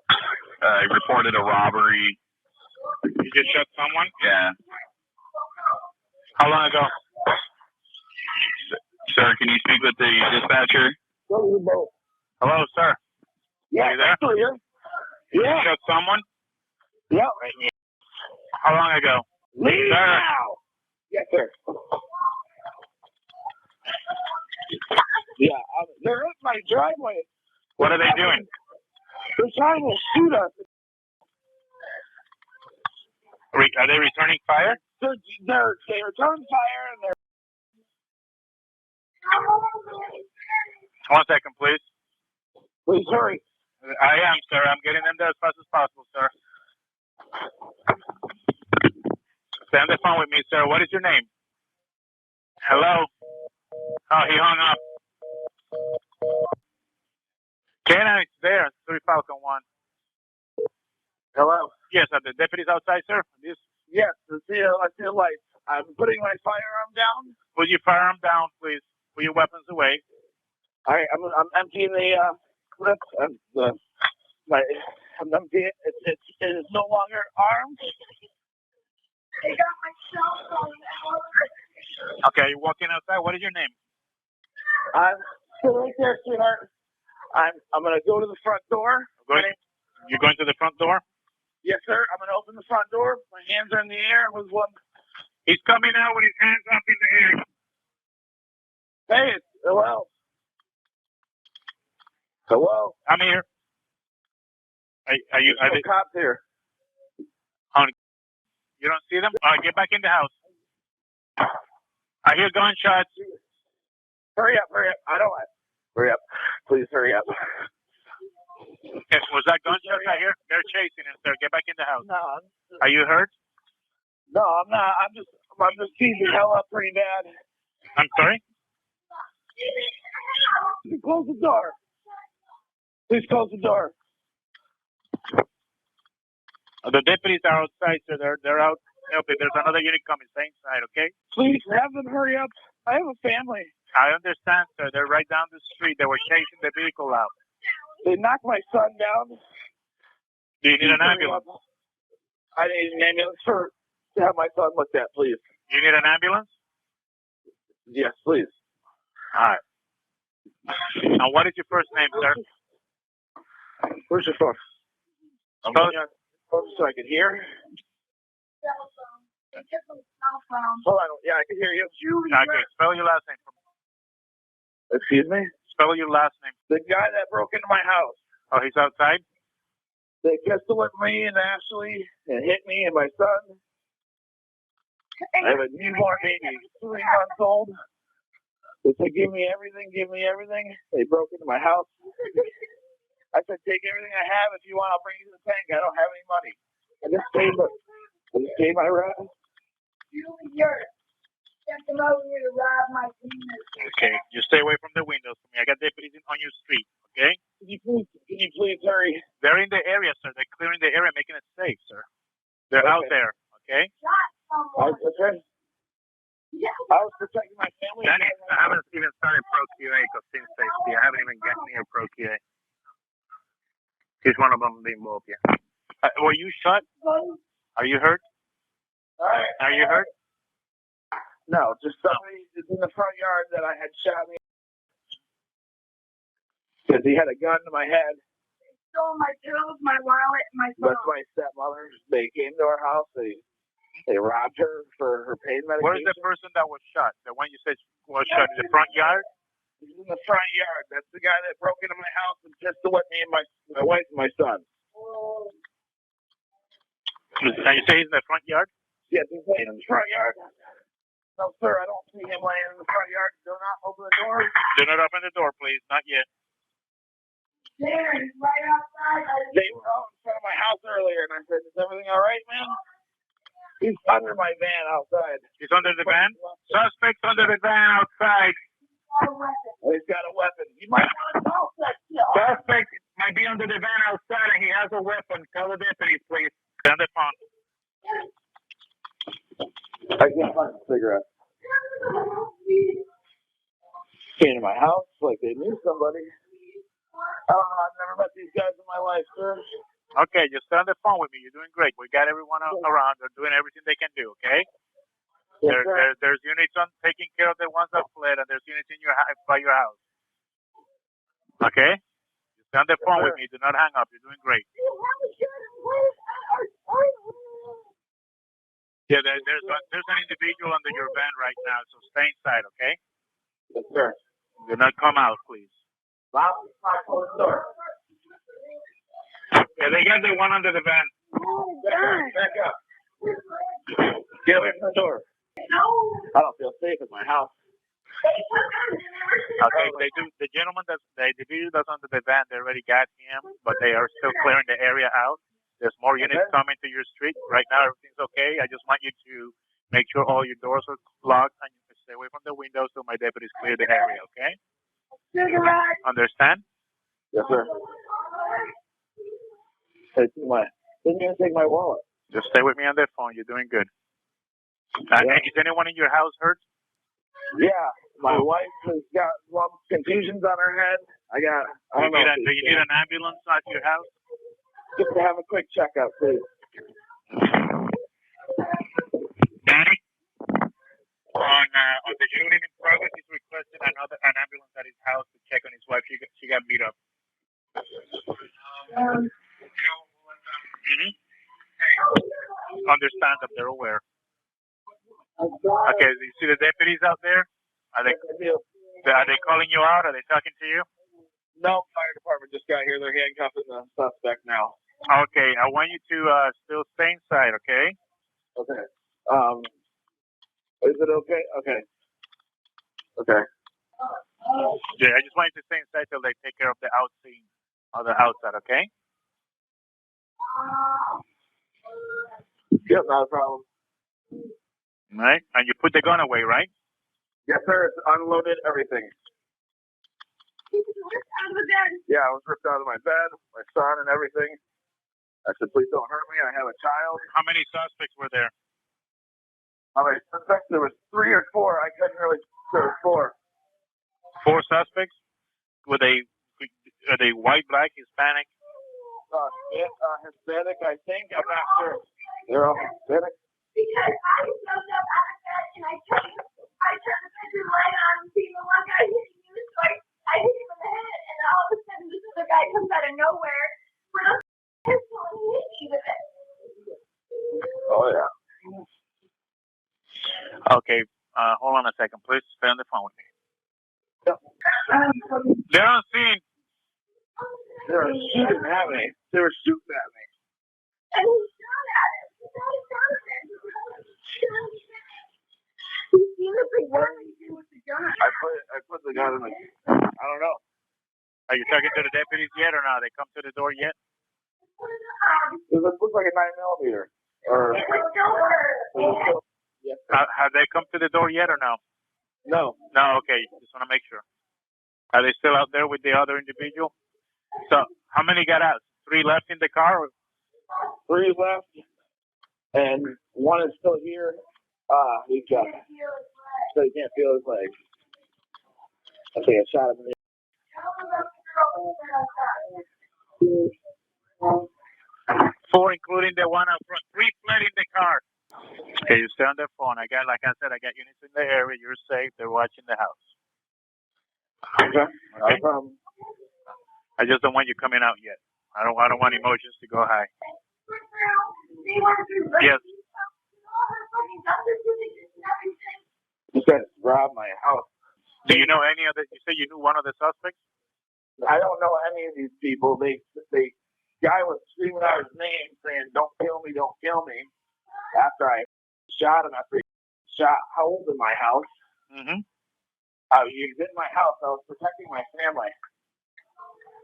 He reported a robbery. You just shot someone? Yeah. How long ago? Sir, can you speak with the dispatcher? Hello, sir. Yeah, are you there? Yeah. You shot someone? Yeah. How long ago? Leave sir. now. Yes, sir. Yeah. They're in my driveway. What are they doing? They're trying to shoot us. Are they returning fire? They return fire and they're. 1 second, please. Please hurry. I am, sir. I'm getting them there as fast as possible, sir. Stay on the phone with me, sir. What is your name? Hello? Oh, he hung up. K9 is there. 3 Falcon 1. Hello? Yes, are the deputies outside, sir? Yes, I see a light. I'm putting my firearm down. Put your firearm down, please. Put your weapons away. I'm emptying the clip. I'm emptying it. It is no longer armed. I got my cell phone out. Okay, you're walking outside. What is your name? I'm still right there, sweetheart. I'm gonna go to the front door. You're going to the front door? Yes, sir. I'm gonna open the front door. My hands are in the air. With one. He's coming out with his hands up in the air. Hey, hello. Hello. I'm here. Are you? There's no cops here. You don't see them? All right, get back in the house. I hear gunshots. Hurry up. I don't want. Hurry up. Please hurry up. Yes, was that gunshots I hear? They're chasing him, sir. Get back in the house. No. Are you hurt? No, I'm not. I'm just teasing hell up pretty bad. I'm sorry? Close the door. Please close the door. The deputies are outside, sir. They're out helping. There's another unit coming. Stay inside, okay? Please have them hurry up. I have a family. I understand, sir. They're right down the street. They were chasing the vehicle out. They knocked my son down. Do you need an ambulance? I need an ambulance to have my son looked at, please. You need an ambulance? Yes, please. All right. Now, what is your first name, sir? Where's your phone? I'm going on so I can hear. Hold on. Yeah, I can hear you. Okay, spell your last name for me. Excuse me? Spell your last name. The guy that broke into my house. Oh, he's outside? They pistol at me and Ashley and hit me and my son. I have a newborn baby, 3 months old. They said, give me everything. They broke into my house. I said, take everything I have. If you want, I'll bring you to the bank. I don't have any money. I just gave my rent. Okay, you stay away from the windows for me. I got deputies on your street, okay? Can you please hurry? They're in the area, sir. They're clearing the area, making it safe, sir. They're out there, okay? Okay. I was protecting my family. Danny, I haven't even started Pro QA because scene safety. I haven't even gotten near Pro QA. He's one of them being involved, yeah. Were you shot? Are you hurt? Are you hurt? No, just somebody in the front yard that I had shot me. Because he had a gun to my head. They stole my pills, my wallet, and my phone. That's my stepmother. They came to our house. They robbed her for her pain medication. Where's the person that was shot? The one you said was shot in the front yard? He's in the front yard. That's the guy that broke into my house and pistol at me and my wife and my son. Can you say he's in the front yard? Yes, he's laying in the front yard. No, sir, I don't see him laying in the front yard. Do not open the door. Do not open the door, please. Not yet. There, he's right outside. They were out in front of my house earlier, and I said, is everything all right, man? He's under my van outside. He's under the van? Suspect's under the van outside. He's got a weapon. You might want to call that. Suspect might be under the van outside, and he has a weapon. Tell the deputies, please. Send the phone. I can't find a cigarette. Came to my house like they knew somebody. I don't know. I've never met these guys in my life, sir. Okay, just stay on the phone with me. You're doing great. We got everyone around. They're doing everything they can do, okay? Yes, there's units on taking care of the ones that fled, and there's units in your by your house. Okay? Just stay on the phone with me. Do not hang up. You're doing great. Yeah, there's an individual under your van right now, so stay inside, okay? Yes, sir. Do not come out, please. Bob, close the door. Yeah, they got the one under the van. Back up. Get away from the door. I don't feel safe in my house. Okay, they do. The gentleman the individual that's under the van, they already got him, but they are still clearing the area out. There's more units coming to your street. Right now, everything's okay. I just want you to make sure all your doors are locked and you can stay away from the windows till my deputies clear the area, okay? Understand? Yes, sir. Didn't even take my wallet. Just stay with me on that phone. You're doing good. Is anyone in your house hurt? Yeah, my wife has got contusions on her head. I don't know. Do you need an ambulance at your house? Just to have a quick checkup, please. Danny? On the shooting in progress, he's requested an ambulance at his house to check on his wife. She got beat up. Understand that they're aware. Okay, you see the deputies out there? Are they calling you out? Are they talking to you? No, fire department just got here. They're handcuffing the suspect now. Okay, I want you to still stay inside, okay? Okay. Is it okay? Okay. Okay. Yeah, I just want you to stay inside till they take care of the outside, okay? Yep, not a problem. Right? And you put the gun away, right? Yes, sir. It's unloaded, everything. Yeah, I was ripped out of my bed, my son, and everything. I said, please don't hurt me. I have a child. How many suspects were there? How many suspects? There was 3 or 4. I couldn't really. There was 4. 4 suspects? Are they white, black, Hispanic? Hispanic, I think. I'm not sure. They're all Hispanic. Because I was so upset and I turned the bedroom light on and seen the one guy hitting me, so I hit him in the head, and all of a sudden this other guy comes out of nowhere with a pistol and he hit me with it. Oh, yeah. Okay, hold on a second, please. Stay on the phone with me. They're on scene. They were shooting at me. They were shooting at me. And he shot at him. He shot at him. He seriously, what did he do with the gun? I put the gun in the. I don't know. Are you talking to the deputies yet or not? They come to the door yet? It looks like a 9mm. Or. Have they come to the door yet or no? No. No, okay. Just want to make sure. Are they still out there with the other individual? So, how many got out? 3 left in the car? 3 left, and 1 is still here. He got. So he can't feel his leg. I think I shot him in the. 4, including the one up front. 3 fled in the car. Okay, you stay on the phone. Like I said, I got units in the area. You're safe. They're watching the house. Okay. No problem. I just don't want you coming out yet. I don't want emotions to go high. Yes. You guys robbed my house. Do you know any of the? You say you knew one of the suspects? I don't know any of these people. The guy was screaming out his name, saying, "Don't kill me! Don't kill me!" After I shot him, after he shot holes in my house. Mm-hmm. He was in my house. I was protecting my family.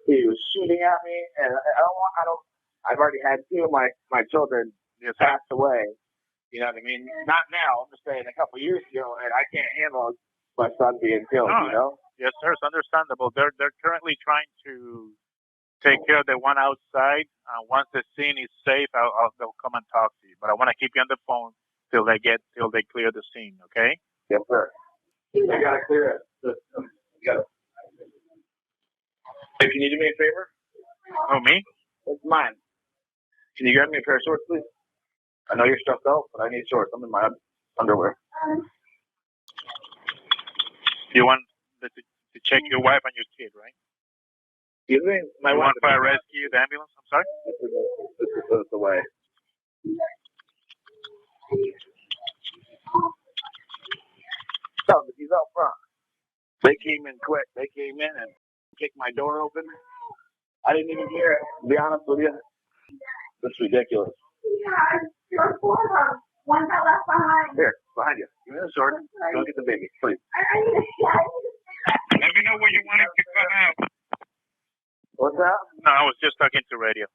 He was shooting at me, and I've already had 2 of my children pass away. You know what I mean? Not now. I'm just saying a couple years ago, and I can't handle my son being killed. No, you know? Yes, sir. It's understandable. They're currently trying to take care of the one outside. Once the scene is safe, they'll come and talk to you. But I want to keep you on the phone till they clear the scene. Okay? Yes, sir. You gotta clear it. Hey, can you do me a favor? Oh, me? It's mine. Can you grab me a pair of shorts, please? I know you're stressed out, but I need shorts. I'm in my underwear. You want to check your wife and your kid, right? Excuse me? You want fire rescue, the ambulance? I'm sorry? This is the way. No, he's out front. They came in quick. They came in and kicked my door open. I didn't even hear it, to be honest with you. That's ridiculous. Yeah, you're four of them. One got left behind. Here, behind you. Give me the sword. Go get the baby, please. I need a Let me know when you want him to come out. What's that? No, I was just talking to radio.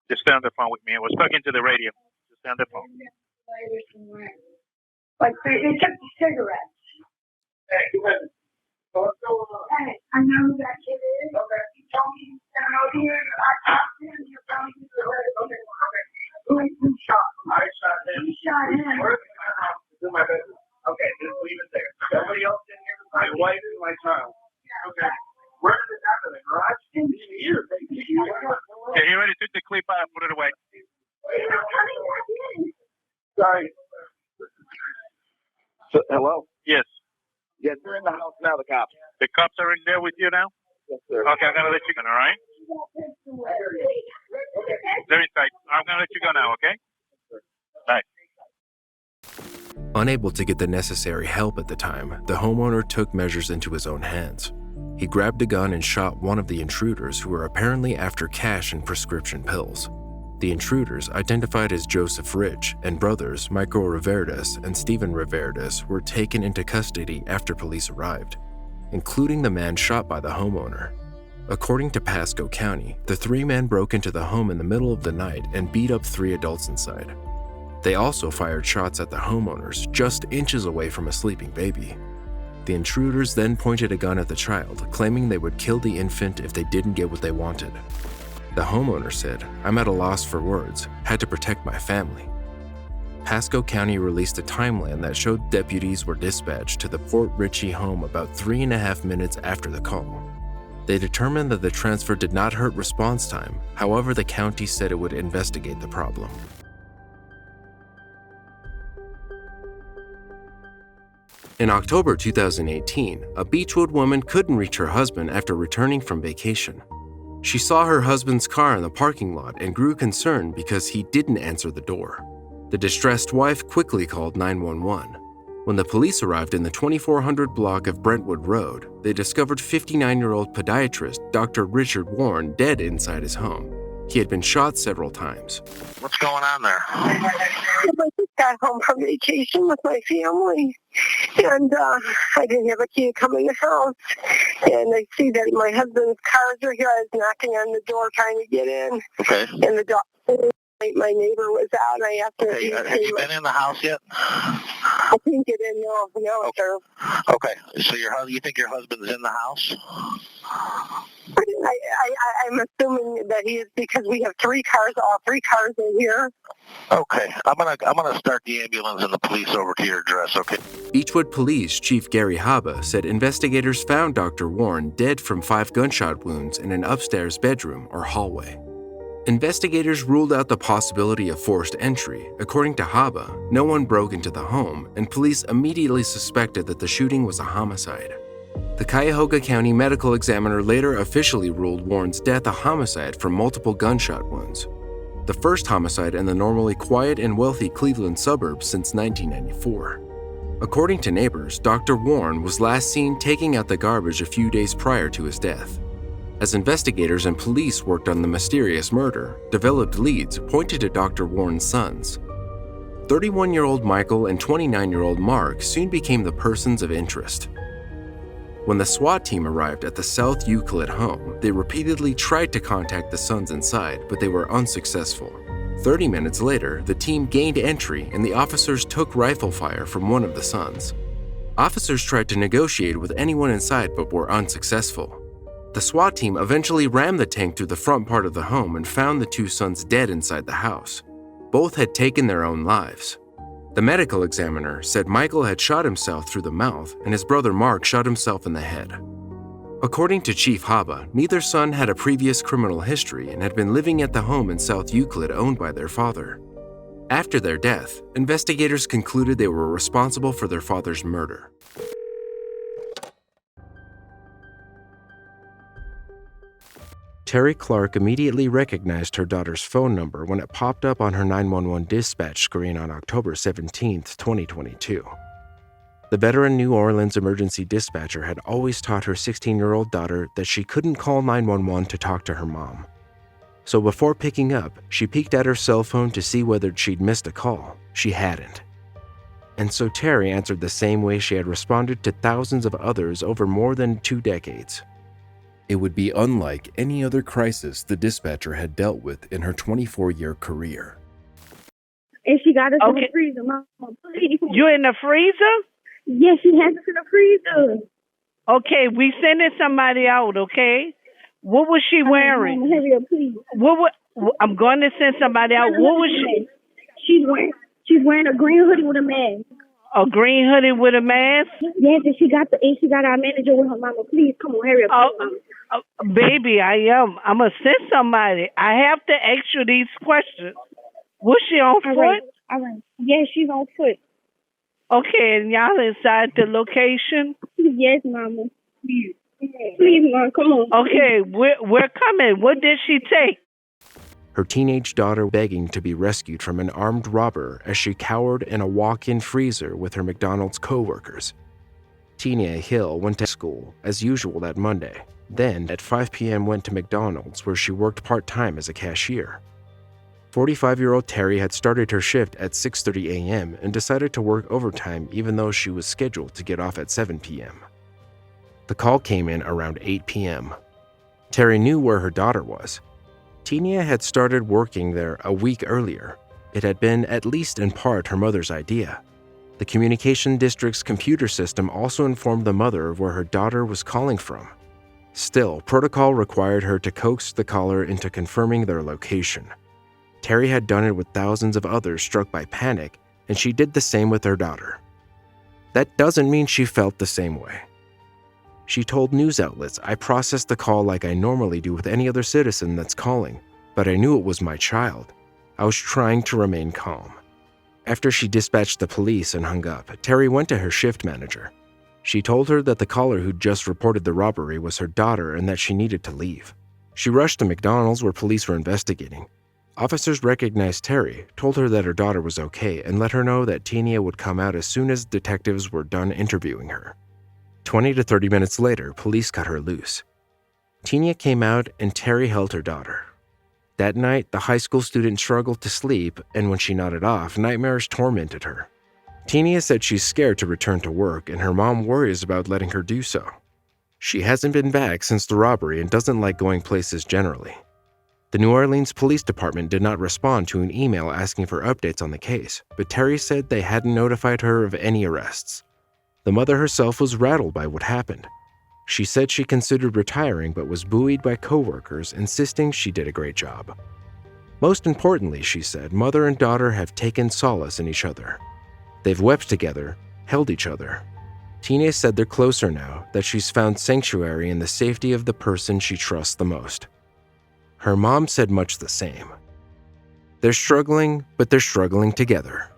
Just stay on the phone with me. I was talking to the radio. Just stay on the phone. Like, they took the cigarettes. Hey, what's going on? Hey, I know who that kid is. Okay. You told me he's down here. I talked to him. You told me he's okay. Who shot him? I shot him. You shot him. Where's my house? It's in my bedroom. Okay, just leave it there. Somebody else in here? My wife and my child. Okay. Where did it happen? The garage? In here. Yeah, he already took the clip out and put it away. Sorry. So, hello? Yes. Yeah, they're in the house now, the cops. The cops are in there with you now? Yes, sir. Okay, I'm going to let you go, all right? They're inside. I'm going to let you go now, okay? Bye. Unable to get the necessary help at the time, the homeowner took measures into his own hands. He grabbed a gun and shot one of the intruders who were apparently after cash and prescription pills. The intruders, identified as Joseph Rich and brothers Michael Riverdis and Stephen Riverdis, were taken into custody after police arrived, including the man shot by the homeowner. According to Pasco County, the three men broke into the home in the middle of the night and beat up 3 adults inside. They also fired shots at the homeowners just inches away from a sleeping baby. The intruders then pointed a gun at the child, claiming they would kill the infant if they didn't get what they wanted. The homeowner said, "I'm at a loss for words, had to protect my family." Pasco County released a timeline that showed deputies were dispatched to the Fort Ritchie home about 3.5 minutes after the call. They determined that the transfer did not hurt response time, however the county said it would investigate the problem. In October 2018, a Beechwood woman couldn't reach her husband after returning from vacation. She saw her husband's car in the parking lot and grew concerned because he didn't answer the door. The distressed wife quickly called 911. When the police arrived in the 2400 block of Brentwood Road, they discovered 59-year-old podiatrist Dr. Richard Warren dead inside his home. He had been shot several times. What's going on there? I just got home from vacation with my family, and I didn't have a key to come in the house. And I see that my husband's cars are here. I was knocking on the door trying to get in. Okay. And the dog, my neighbor was out, and I asked him if he have you been in the house yet? I can't get in, no, sir. Okay, so you think your husband's in the house? I'm assuming that he is, because we have 3 cars, all 3 cars in here. Okay, I'm gonna start the ambulance and the police over to your address, okay? Beechwood Police Chief Gary Haba said investigators found Dr. Warren dead from 5 gunshot wounds in an upstairs bedroom or hallway. Investigators ruled out the possibility of forced entry. According to Haba, no one broke into the home, and police immediately suspected that the shooting was a homicide. The Cuyahoga County Medical Examiner later officially ruled Warren's death a homicide from multiple gunshot wounds, the first homicide in the normally quiet and wealthy Cleveland suburbs since 1994. According to neighbors, Dr. Warren was last seen taking out the garbage a few days prior to his death. As investigators and police worked on the mysterious murder, developed leads pointed to Dr. Warren's sons. 31-year-old Michael and 29-year-old Mark soon became the persons of interest. When the SWAT team arrived at the South Euclid home, they repeatedly tried to contact the sons inside, but they were unsuccessful. 30 minutes later, the team gained entry and the officers took rifle fire from one of the sons. Officers tried to negotiate with anyone inside but were unsuccessful. The SWAT team eventually rammed the tank through the front part of the home and found the 2 sons dead inside the house. Both had taken their own lives. The medical examiner said Michael had shot himself through the mouth and his brother Mark shot himself in the head. According to Chief Haba, neither son had a previous criminal history and had been living at the home in South Euclid owned by their father. After their death, investigators concluded they were responsible for their father's murder. Terry Clark immediately recognized her daughter's phone number when it popped up on her 911 dispatch screen on October 17, 2022. The veteran New Orleans emergency dispatcher had always taught her 16-year-old daughter that she couldn't call 911 to talk to her mom. So before picking up, she peeked at her cell phone to see whether she'd missed a call. She hadn't. And so Terry answered the same way she had responded to thousands of others over more than 2 decades. It would be unlike any other crisis the dispatcher had dealt with in her 24-year career. And she got us in the freezer, Mama. Please. You in the freezer? Yes, she has us in the freezer. Okay, we sending somebody out, okay? What was she wearing? Mama, hurry up, please. I'm going to send somebody out. What was she? She's wearing a green hoodie with a mask. A green hoodie with a mask? Yes, and she got our manager with her, Mama. Please, come on, hurry up. Baby, I'm going to send somebody. I have to ask you these questions. Was she on foot? All right. Yes, she's on foot. Okay, and y'all inside the location? Yes, Mama. Please, Mom, come on. Okay, we're coming. What did she take? Her teenage daughter begging to be rescued from an armed robber as she cowered in a walk-in freezer with her McDonald's co-workers. Tina Hill went to school as usual that Monday. Then, at 5 p.m., went to McDonald's where she worked part-time as a cashier. 45-year-old Terry had started her shift at 6:30 a.m. and decided to work overtime even though she was scheduled to get off at 7 p.m. The call came in around 8 p.m. Terry knew where her daughter was. Tina had started working there a week earlier. It had been, at least in part, her mother's idea. The communication district's computer system also informed the mother of where her daughter was calling from. Still, protocol required her to coax the caller into confirming their location. Terry had done it with thousands of others struck by panic, and she did the same with her daughter. That doesn't mean she felt the same way. She told news outlets, "I processed the call like I normally do with any other citizen that's calling, but I knew it was my child. I was trying to remain calm." After she dispatched the police and hung up, Terry went to her shift manager. She told her that the caller who'd just reported the robbery was her daughter and that she needed to leave. She rushed to McDonald's where police were investigating. Officers recognized Terry, told her that her daughter was okay, and let her know that Tina would come out as soon as detectives were done interviewing her. 20 to 30 minutes later, police cut her loose. Tina came out and Terry held her daughter. That night, the high school student struggled to sleep, and when she nodded off, nightmares tormented her. Tina said she's scared to return to work, and her mom worries about letting her do so. She hasn't been back since the robbery and doesn't like going places generally. The New Orleans Police Department did not respond to an email asking for updates on the case, but Terry said they hadn't notified her of any arrests. The mother herself was rattled by what happened. She said she considered retiring but was buoyed by coworkers insisting she did a great job. Most importantly, she said, mother and daughter have taken solace in each other. They've wept together, held each other. Tina said they're closer now, that she's found sanctuary in the safety of the person she trusts the most. Her mom said much the same. They're struggling, but they're struggling together.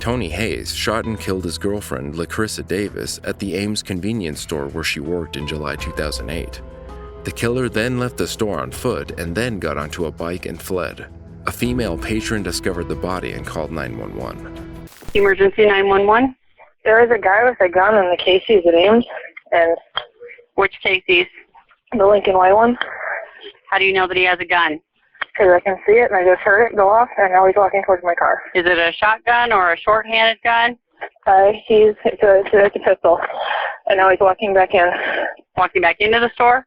Tony Hayes shot and killed his girlfriend, LaCrissa Davis, at the Ames convenience store where she worked in July 2008. The killer then left the store on foot and then got onto a bike and fled. A female patron discovered the body and called 911. Emergency 911? There was a guy with a gun in the Casey's at Ames, and... Which Casey's? The Lincoln White one. How do you know that he has a gun? Because I can see it, and I just heard it go off, and now he's walking towards my car. Is it a shotgun or a short-handed gun? It's a pistol, and now he's walking back in. Walking back into the store?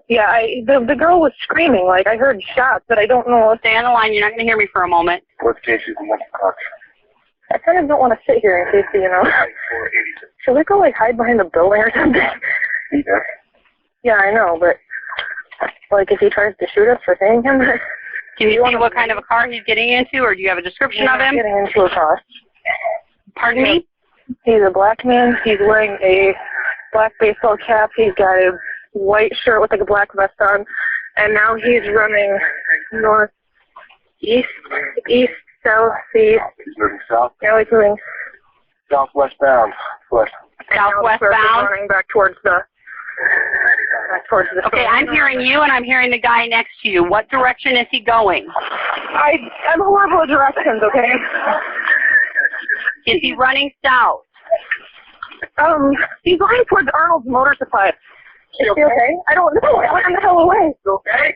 Yeah, the girl was screaming, like I heard shots, but I don't know. Stay on the line, you're not going to hear me for a moment. What's Casey's in I kind of don't want to sit here in case, Should we go, hide behind the building or something? Yeah, I know, but, if he tries to shoot us for saying him... Can you see what kind of a car he's getting into, or do you have a description of him? He's getting into a car. Pardon me? He's a black man. He's wearing a black baseball cap. He's got a white shirt with, a black vest on, and now he's running north, east, south, east. He's moving south? Now he's moving southwest bound. Southwest bound? Running back towards the towards the store. Okay, I'm hearing you and I'm hearing the guy next to you. What direction is he going? I'm horrible at directions, okay? Is he running south? He's going towards Arnold's Motor Supply. Is she okay? I don't know. I ran the hell away. Okay.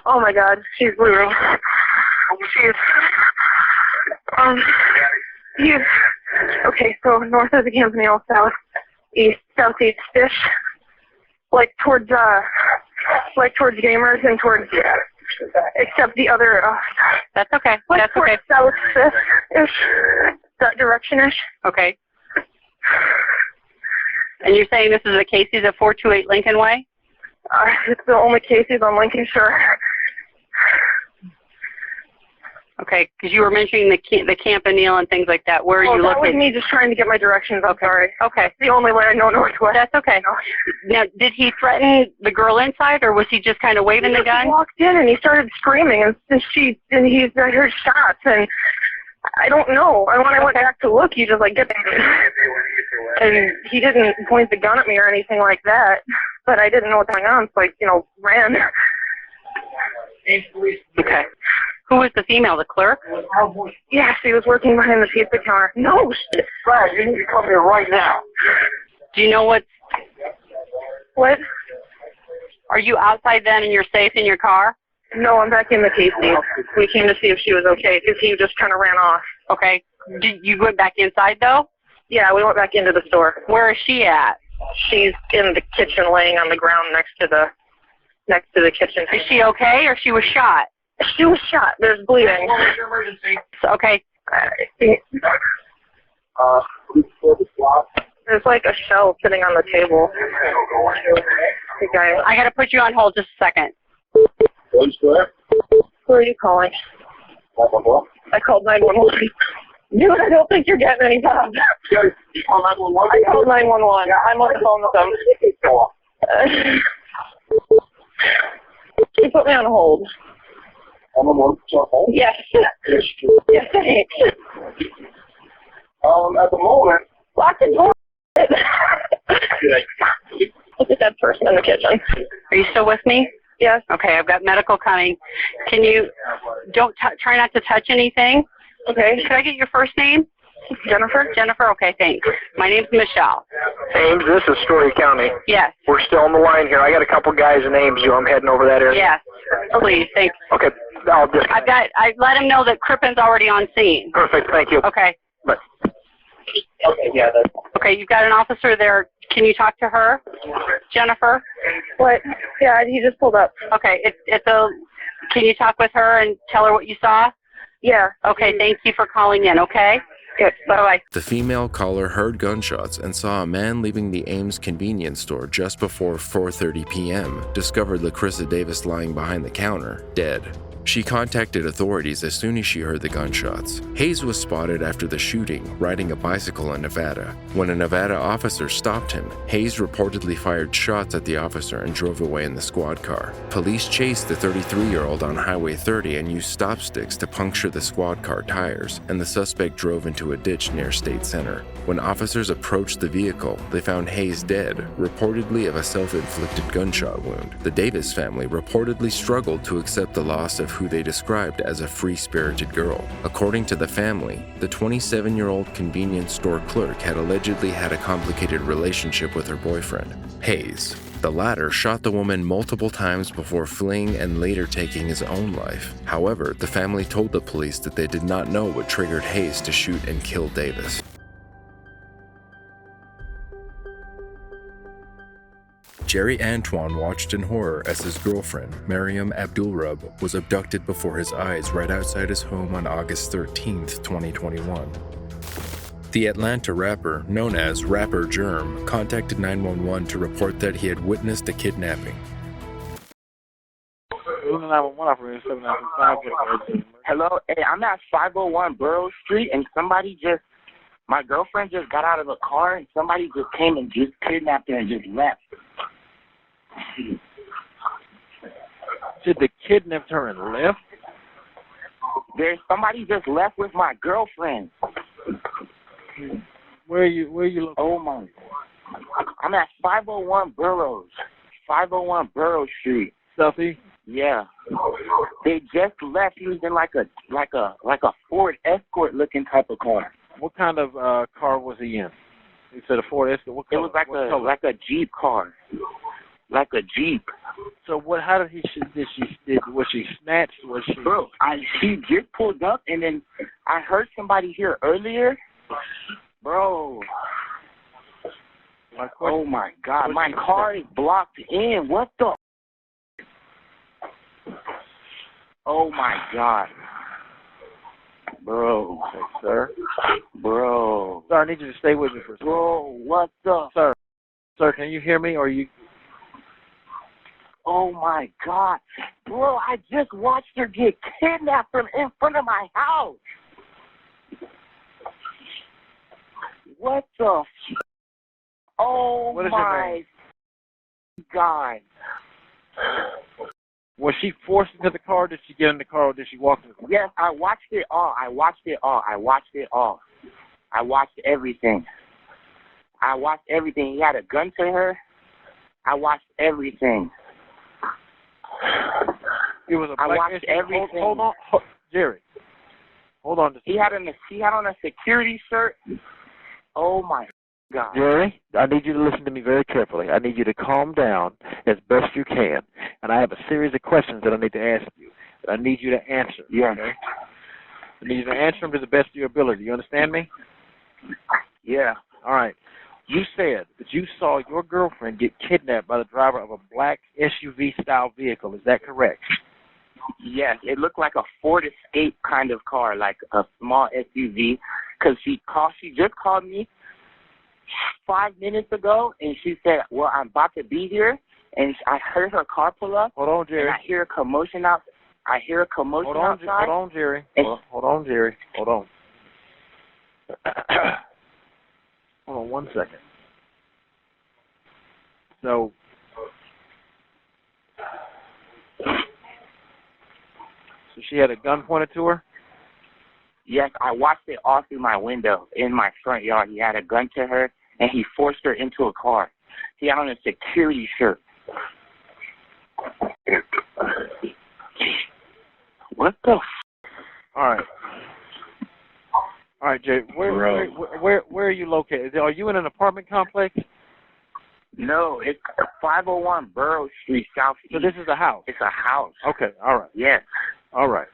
Oh my God, she's bleeding. He's okay. So north of the Campanile, southeast-ish, like towards Gamers and towards, except the other. That's okay. Like That's towards okay. south-ish, that direction-ish. Okay. And you're saying this is a Casey's at 428 Lincoln Way? It's the only Casey's on Lincoln Shore. Okay, because you were mentioning the Campanile and things like that. Where are you that looking? was me just trying to get my directions. I'm sorry. Okay. It's the only way I know northwest. That's okay. Now, did he threaten the girl inside, or was he just kind of waving the gun? He walked in and he started screaming, and I heard shots, and I don't know. And when I went back to look, he just like get and he didn't point the gun at me or anything like that. But I didn't know what was going on, so I, ran. Okay. Who was the female, the clerk? Yeah, she was working behind the pizza counter. No, shit. Right, you need to come here right now. Do you know what? Are you outside then and you're safe in your car? No, I'm back in the Casey's. We came to see if she was okay because he just kind of ran off. Okay. You went back inside though? Yeah, we went back into the store. Where is she at? She's in the kitchen, laying on the ground next to the kitchen. Is she okay, or she was shot? She was shot. There's bleeding. Okay. There's like a shell sitting on the table. I got to put you on hold just a second. Who are you calling? I called 911. Dude, I don't think you're getting any jobs. You call 911? I called 911. I'm on the phone with them. You put me on hold. I'm on hold? Yes. Yes, thanks. At the moment. Lock the door. Look at that person in the kitchen. Are you still with me? Yes. Okay, I've got medical coming. Can you, try not to touch anything? Okay. Could I get your first name? Jennifer. Jennifer, okay, thanks. My name's Michelle. Ames, this is Story County. Yes. We're still on the line here. I got a couple guys in Ames. I'm heading over that area. Yes. Please, thanks. Okay. I'll disconnect. I let him know that Crippen's already on scene. Perfect. Thank you. Okay. Bye. Okay, yeah. Okay, you've got an officer there. Can you talk to her? Jennifer? What? Yeah, he just pulled up. Okay, can you talk with her and tell her what you saw? Yeah. Okay, thank you for calling in, okay? Yes, bye-bye. The female caller heard gunshots and saw a man leaving the Ames convenience store just before 4:30 p.m., discovered LaCrissa Davis lying behind the counter, dead. She contacted authorities as soon as she heard the gunshots. Hayes was spotted after the shooting, riding a bicycle in Nevada. When a Nevada officer stopped him, Hayes reportedly fired shots at the officer and drove away in the squad car. Police chased the 33-year-old on Highway 30 and used stop sticks to puncture the squad car tires, and the suspect drove into a ditch near State Center. When officers approached the vehicle, they found Hayes dead, reportedly of a self-inflicted gunshot wound. The Davis family reportedly struggled to accept the loss of who they described as a free-spirited girl. According to the family, the 27-year-old convenience store clerk had allegedly had a complicated relationship with her boyfriend, Hayes. The latter shot the woman multiple times before fleeing and later taking his own life. However, the family told the police that they did not know what triggered Hayes to shoot and kill Davis. Jerry Antoine watched in horror as his girlfriend, Mariam Abdulrub, was abducted before his eyes right outside his home on August 13, 2021. The Atlanta rapper, known as Rapper Germ, contacted 911 to report that he had witnessed a kidnapping. Hello, hey, I'm at 501 Burrow Street, and my girlfriend just got out of a car, and somebody just came and just kidnapped her and just left. Did they kidnap her and left? Somebody just left with my girlfriend. Where are you looking? Oh my! I'm at 501 Burroughs. 501 Borough Street. Southeast? Yeah. They just left. He was in like a Ford Escort looking type of car. What kind of car was he in? You said a Ford Escort. What color? It was like a Jeep car. Like a Jeep. So what? How did was she snatched? Was she? Bro, she just pulled up, and then I heard somebody here earlier. Bro. Oh my God, my car is blocked in. What the? Oh my God. Bro. Okay, sir. Bro. Sir, I need you to stay with me for a second. Bro, what the? Sir, can you hear me? Or you? Oh my God. Bro, I just watched her get kidnapped from in front of my house. What the? Oh What is your name? God. Was she forced into the car? Did she get in the car or did she walk in the car? Yes, I watched it all. I watched everything. He had a gun to her. I watched everything. It was a black I watched everything. Hold on, Jerry. Hold on. He had on a security shirt. Oh my God. Jerry, I need you to listen to me very carefully. I need you to calm down as best you can. And I have a series of questions that I need to ask you. That I need you to answer. Yeah. Okay? I need you to answer them to the best of your ability. You understand me? Yeah. All right. You said that you saw your girlfriend get kidnapped by the driver of a black SUV-style vehicle. Is that correct? Yes. It looked like a Ford Escape kind of car, like a small SUV. Because she just called me 5 minutes ago, and she said, well, I'm about to be here, and I heard her car pull up. Hold on, Jerry. And I hear a commotion outside. Hold on, Jerry. Hold on, Jerry. Hold on. Hold on 1 second. So she had a gun pointed to her? Yes, I watched it all through my window in my front yard. He had a gun to her, and he forced her into a car. He had on a security shirt. What the? All right, Jay. Where are you located? Are you in an apartment complex? No, it's 501 Borough Street, Southeast. So this is a house. It's a house. Okay. All right. Yes. All right.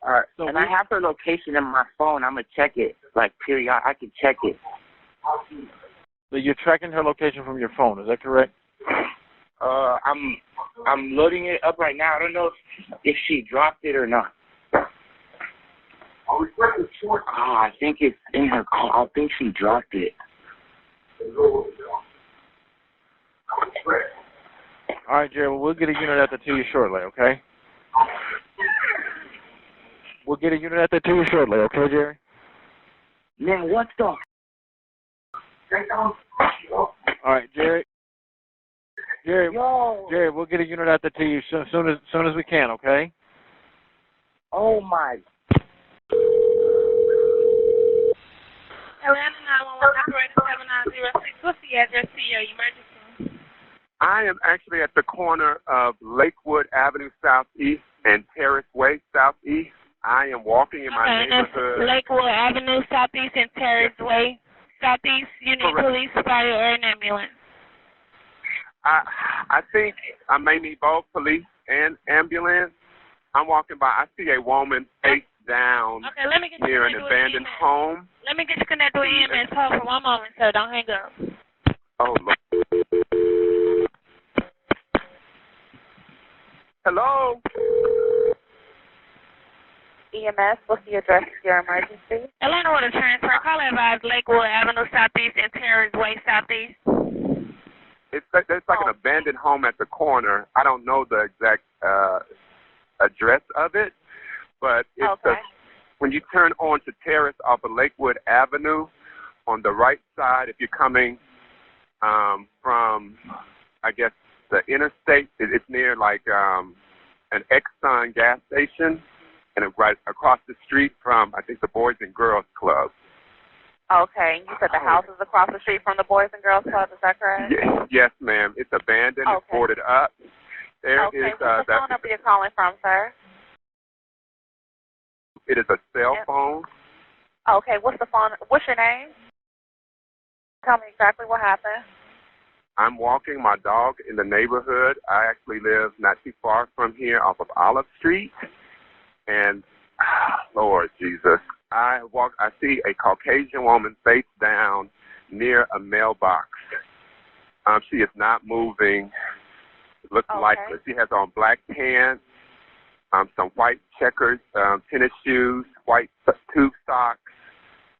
All right. So I have her location in my phone. I'm gonna check it. Like period. I can check it. So you're tracking her location from your phone. Is that correct? I'm loading it up right now. I don't know if she dropped it or not. I think it's in her car. I think she dropped it. All right, Jerry. Well, we'll get a unit at the to you shortly. Okay. We'll get a unit at the to you shortly. Okay, Jerry. Man, what the? All right, Jerry. Jerry, we'll get a unit out there to you soon as we can, okay? Oh my. Atlanta 911 operator 7906. What's the address to your emergency? I am actually at the corner of Lakewood Avenue Southeast and Terrace Way Southeast. I am walking in my neighborhood. Lakewood Avenue Southeast and Terrace Way Southeast. You need police, fire, or an ambulance. I think I may need both police and ambulance. I'm walking by. I see a woman face down near an abandoned home. Let me get you connected with EMS. Hold for 1 moment, sir. Don't hang up. Oh, Lord. Hello? EMS, what's the address of your emergency? Atlanta with a transfer. Call advised Lakewood Avenue Southeast and Terrace Way Southeast. It's like an abandoned home at the corner. I don't know the exact address of it, but it's when you turn onto Terrace off of Lakewood Avenue, on the right side, if you're coming from, I guess, the interstate, it's near like an Exxon gas station, and right across the street from, I think, the Boys and Girls Club. Okay, you said the house is across the street from the Boys and Girls Club, is that correct? Yes, ma'am. It's abandoned. Okay. It's boarded up. There Okay, is what's the phone number you're calling from, sir? It is a cell phone. Okay, what's your name? Tell me exactly what happened. I'm walking my dog in the neighborhood. I actually live not too far from here off of Olive Street. And, Lord Jesus, I see a Caucasian woman face down near a mailbox. She is not moving. It looks like she has on black pants, some white checkers, tennis shoes, white tube socks,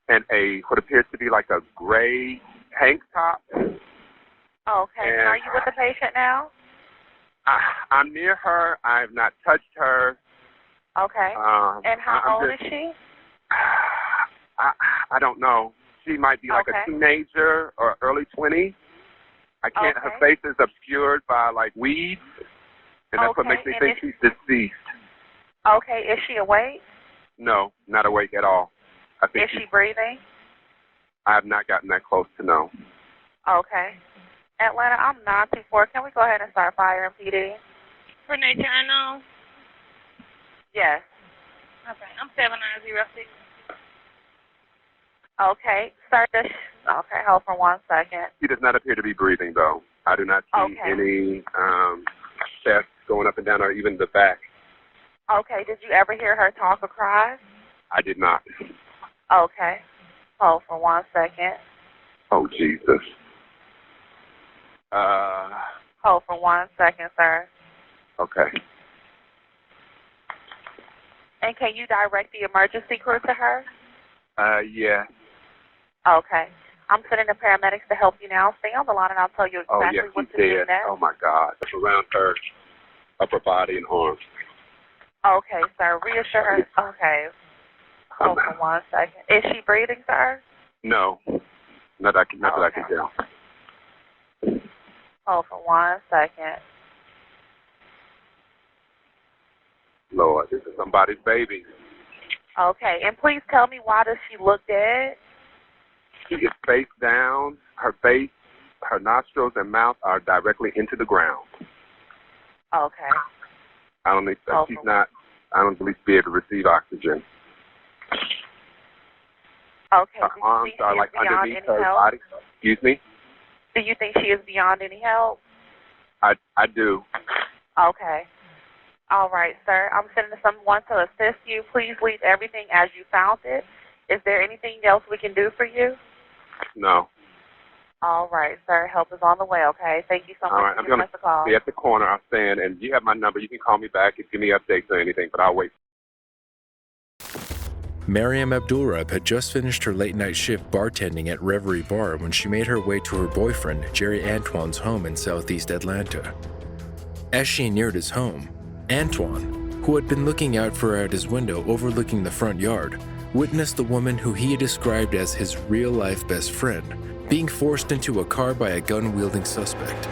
and what appears to be like a gray tank top. Okay, and are you with the patient now? I'm near her. I have not touched her. Okay. And how old is she? I don't know. She might be like a teenager or early 20s. I can't. Her face is obscured by like weeds, and that's what makes me think she's deceased. Okay. Is she awake? No, not awake at all. Is she breathing? I have not gotten that close to know. Okay. Atlanta, I'm 924. Can we go ahead and start firing PD? For nature unknown? Yes. Okay, I'm 7906. Okay, sir. Okay, hold for 1 second. She does not appear to be breathing, though. I do not see any chest going up and down, or even the back. Okay, did you ever hear her talk or cry? I did not. Okay, hold for 1 second. Oh, Jesus. Hold for 1 second, sir. Okay. And can you direct the emergency crew to her? Yeah. Okay. I'm sending the paramedics to help you now. Stay on the line and I'll tell you exactly what to do next. Oh, my God. Around her upper body and arms. Okay, sir. Reassure her. Okay. Hold for 1 second. Is she breathing, sir? No. Not that I can tell. Hold for 1 second. Lord, this is somebody's baby. Okay, and please tell me, why does she look dead? She is face down. Her face, her nostrils and mouth are directly into the ground. Okay. I don't believe she'll be able to receive oxygen. Okay. Her arms are like underneath her body. Excuse me? Do you think she is beyond any help? I do. Okay. All right, sir. I'm sending someone to assist you. Please leave everything as you found it. Is there anything else we can do for you? No. All right, sir. Help is on the way, okay? Thank you so much. All right, I'm going to be at the corner. I'll stand, and you have my number. You can call me back and give me updates or anything, but I'll wait. Mariam Abdulrab had just finished her late-night shift bartending at Reverie Bar when she made her way to her boyfriend, Jerry Antoine's home in southeast Atlanta. As she neared his home, Antoine, who had been looking out for her at his window overlooking the front yard, witnessed the woman who he had described as his real-life best friend being forced into a car by a gun-wielding suspect.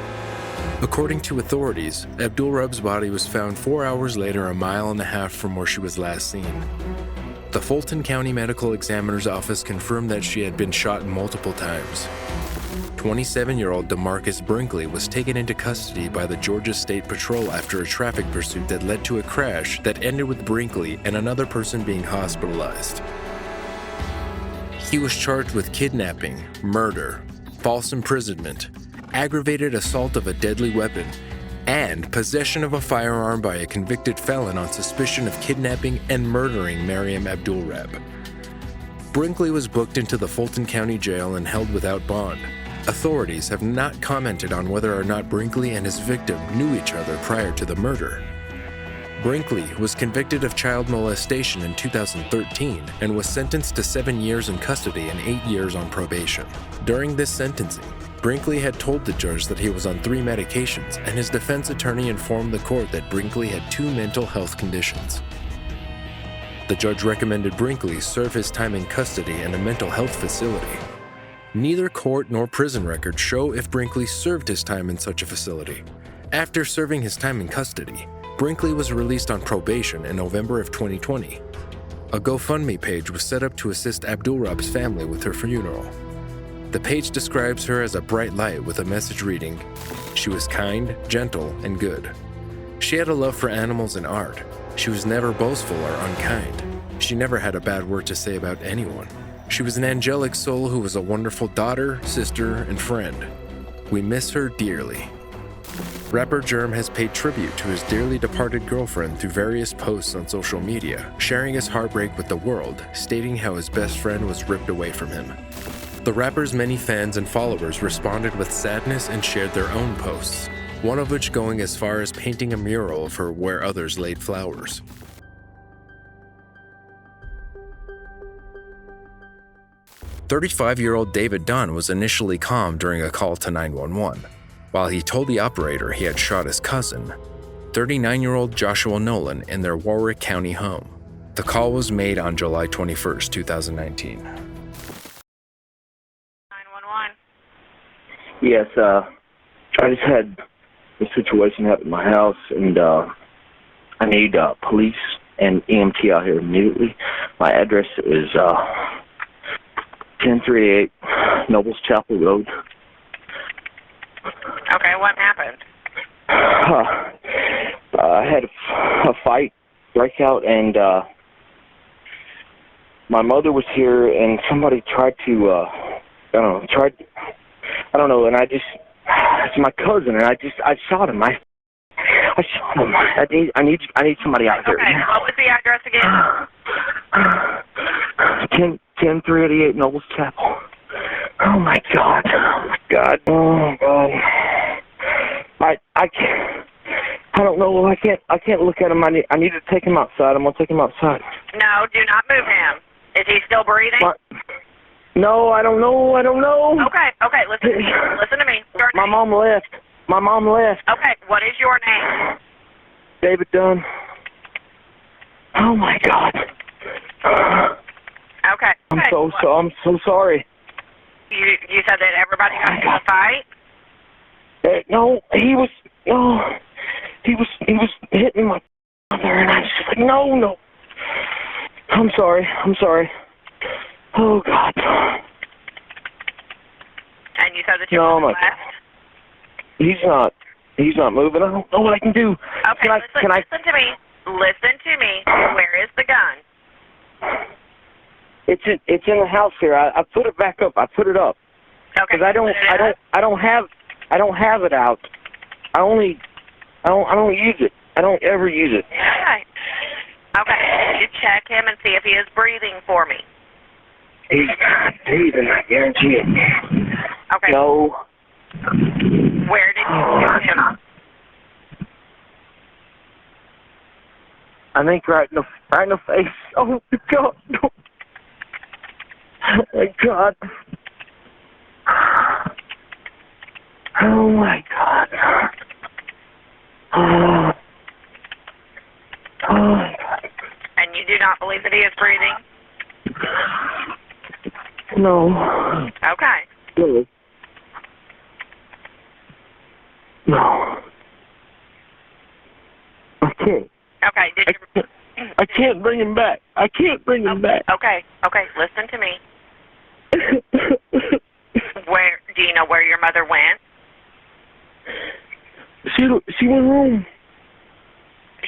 According to authorities, Abdulrab's body was found 4 hours later, a mile and a half from where she was last seen. The Fulton County Medical Examiner's Office confirmed that she had been shot multiple times. 27-year-old DeMarcus Brinkley was taken into custody by the Georgia State Patrol after a traffic pursuit that led to a crash that ended with Brinkley and another person being hospitalized. He was charged with kidnapping, murder, false imprisonment, aggravated assault of a deadly weapon, and possession of a firearm by a convicted felon on suspicion of kidnapping and murdering Mariam Abdulrab. Brinkley was booked into the Fulton County Jail and held without bond. Authorities have not commented on whether or not Brinkley and his victim knew each other prior to the murder. Brinkley was convicted of child molestation in 2013 and was sentenced to 7 years in custody and 8 years on probation. During this sentencing, Brinkley had told the judge that he was on 3 medications, and his defense attorney informed the court that Brinkley had 2 mental health conditions. The judge recommended Brinkley serve his time in custody in a mental health facility. Neither court nor prison records show if Brinkley served his time in such a facility. After serving his time in custody, Brinkley was released on probation in November of 2020. A GoFundMe page was set up to assist Abdulrab's family with her funeral. The page describes her as a bright light with a message reading, "She was kind, gentle, and good. She had a love for animals and art. She was never boastful or unkind. She never had a bad word to say about anyone. She was an angelic soul who was a wonderful daughter, sister, and friend. We miss her dearly." Rapper Germ has paid tribute to his dearly departed girlfriend through various posts on social media, sharing his heartbreak with the world, stating how his best friend was ripped away from him. The rapper's many fans and followers responded with sadness and shared their own posts, one of which going as far as painting a mural of her where others laid flowers. "35-year-old David Dunn was initially calm during a call to 911. While he told the operator he had shot his cousin, 39-year-old Joshua Nolan in their Warwick County home. The call was made on July 21st, 2019. 911. Yes, I just had a situation happen in my house, and I need police and EMT out here immediately. My address is 1038 Nobles Chapel Road. Okay, what happened? I had a fight breakout, and my mother was here, and somebody tried to, and it's my cousin, and I shot him. I shot him. I need somebody out here. Okay, what was the address again? 10388 Nobles Chapel. Oh my God. Oh my God. Oh God. I don't know. I can't look at him. I need to take him outside. I'm gonna take him outside. No, do not move him. Is he still breathing? No, I don't know. Okay, listen to me. My mom left. Okay, what is your name? David Dunn. Oh my God. Okay. I'm so sorry. You said that everybody got into a fight? No, he was hitting my mother, and I was just like, no. I'm sorry. Oh God. And you said that your mother left? He's not moving. I don't know what I can do. Okay, listen to me. Where is the gun? It's in the house here. I put it back up. I put it up. Okay. Because I don't have it out. I don't use it. I don't ever use it. Okay. You check him and see if he is breathing for me. He's not breathing, I guarantee it. Okay. No. Where did you shoot him? I think right in the face. Oh my God. No. Oh my God. Oh my God. Oh my God. And you do not believe that he is breathing? No. Okay. No. I can't. Okay, I can't bring him back. Okay, listen to me. Do you know where your mother went? She went home.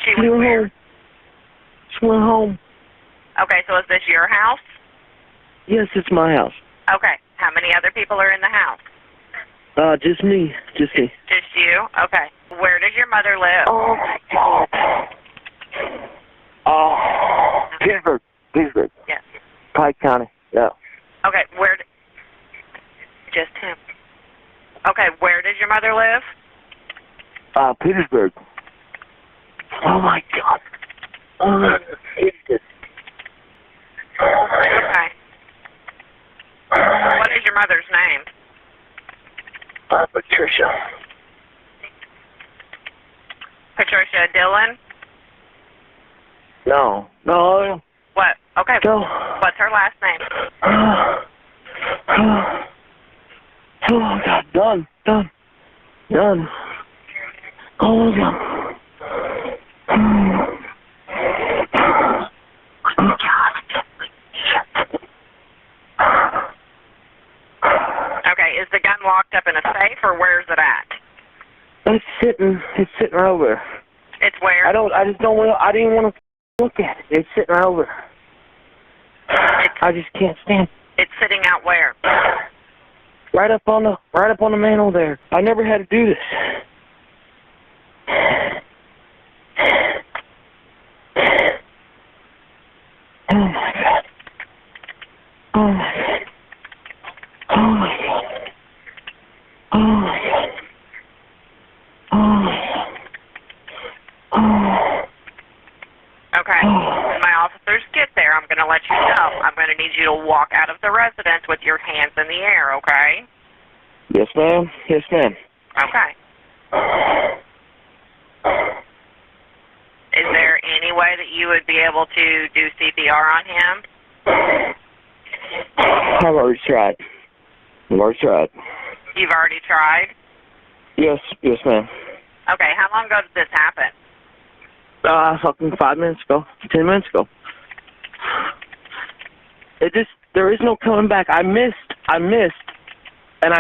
She went where? She went home. Okay, so is this your house? Yes, it's my house. Okay, how many other people are in the house? Just me. Just you? Okay. Where does your mother live? Oh my God. Pittsburgh. Yes. Pike County. Yeah. Okay, just him. Okay, where does your mother live? Petersburg. Oh my God. Okay. What is your mother's name? Patricia. Patricia Dillon? No. What? Okay. No. What's her last name? Oh God, done. Oh God. gun locked up in a safe, or where's it at? It's sitting right over there. It's where? I didn't want to look at it. It's sitting right over there. I just can't stand it. It's sitting out where? Right up on the mantle there. I never had to do this. Oh my God. Oh my God. Oh my God. Oh my God. Oh my God. Oh. Okay. When my officers get there, I'm going to let you know. I'm going to need you to walk out of the residence with your hands in the air, okay? Yes, ma'am. Yes, ma'am. Okay. Is there any way that you would be able to do CPR on him? I've already tried. You've already tried? Yes, ma'am. Okay, how long ago did this happen? Fucking 5 minutes ago, 10 minutes ago. There is no coming back. I missed, and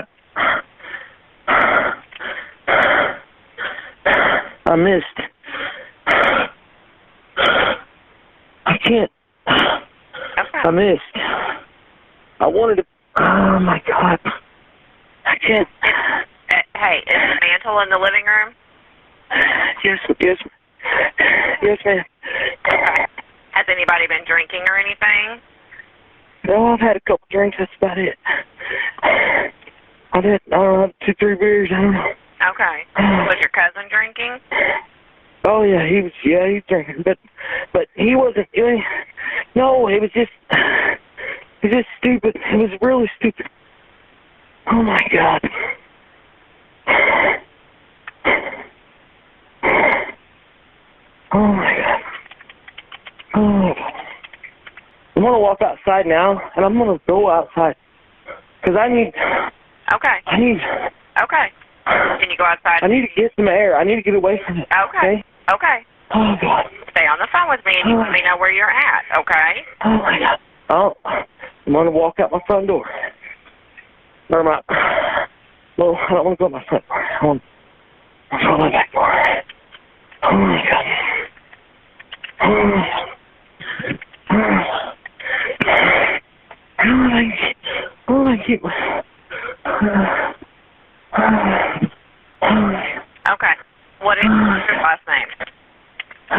I missed. I can't. Okay. I missed. I wanted to. Oh my God. I can't. Hey, is the mantle in the living room? Yes, ma'am. Okay. Has anybody been drinking or anything? No, I've had a couple drinks. That's about it. I don't know, 2-3 beers. I don't know. Okay. Was your cousin drinking? Oh yeah, he was drinking, but he wasn't. No, it was just stupid. It was really stupid. Oh my God. Oh my God. Oh my God. I'm gonna walk outside now, and I'm gonna go outside, cause I need. Okay. Okay. Can you go outside? I need to get some air. I need to get away from it. Okay. Okay. Oh God. Stay on the phone with me, and you let me know where you're at. Okay. Oh my God. Oh, I'm gonna walk out my front door. Or my. Well, I don't want to go out my front door. I want to go out my back door. Oh my God. Oh my God. How do I keep my... Okay. What is your last name? Oh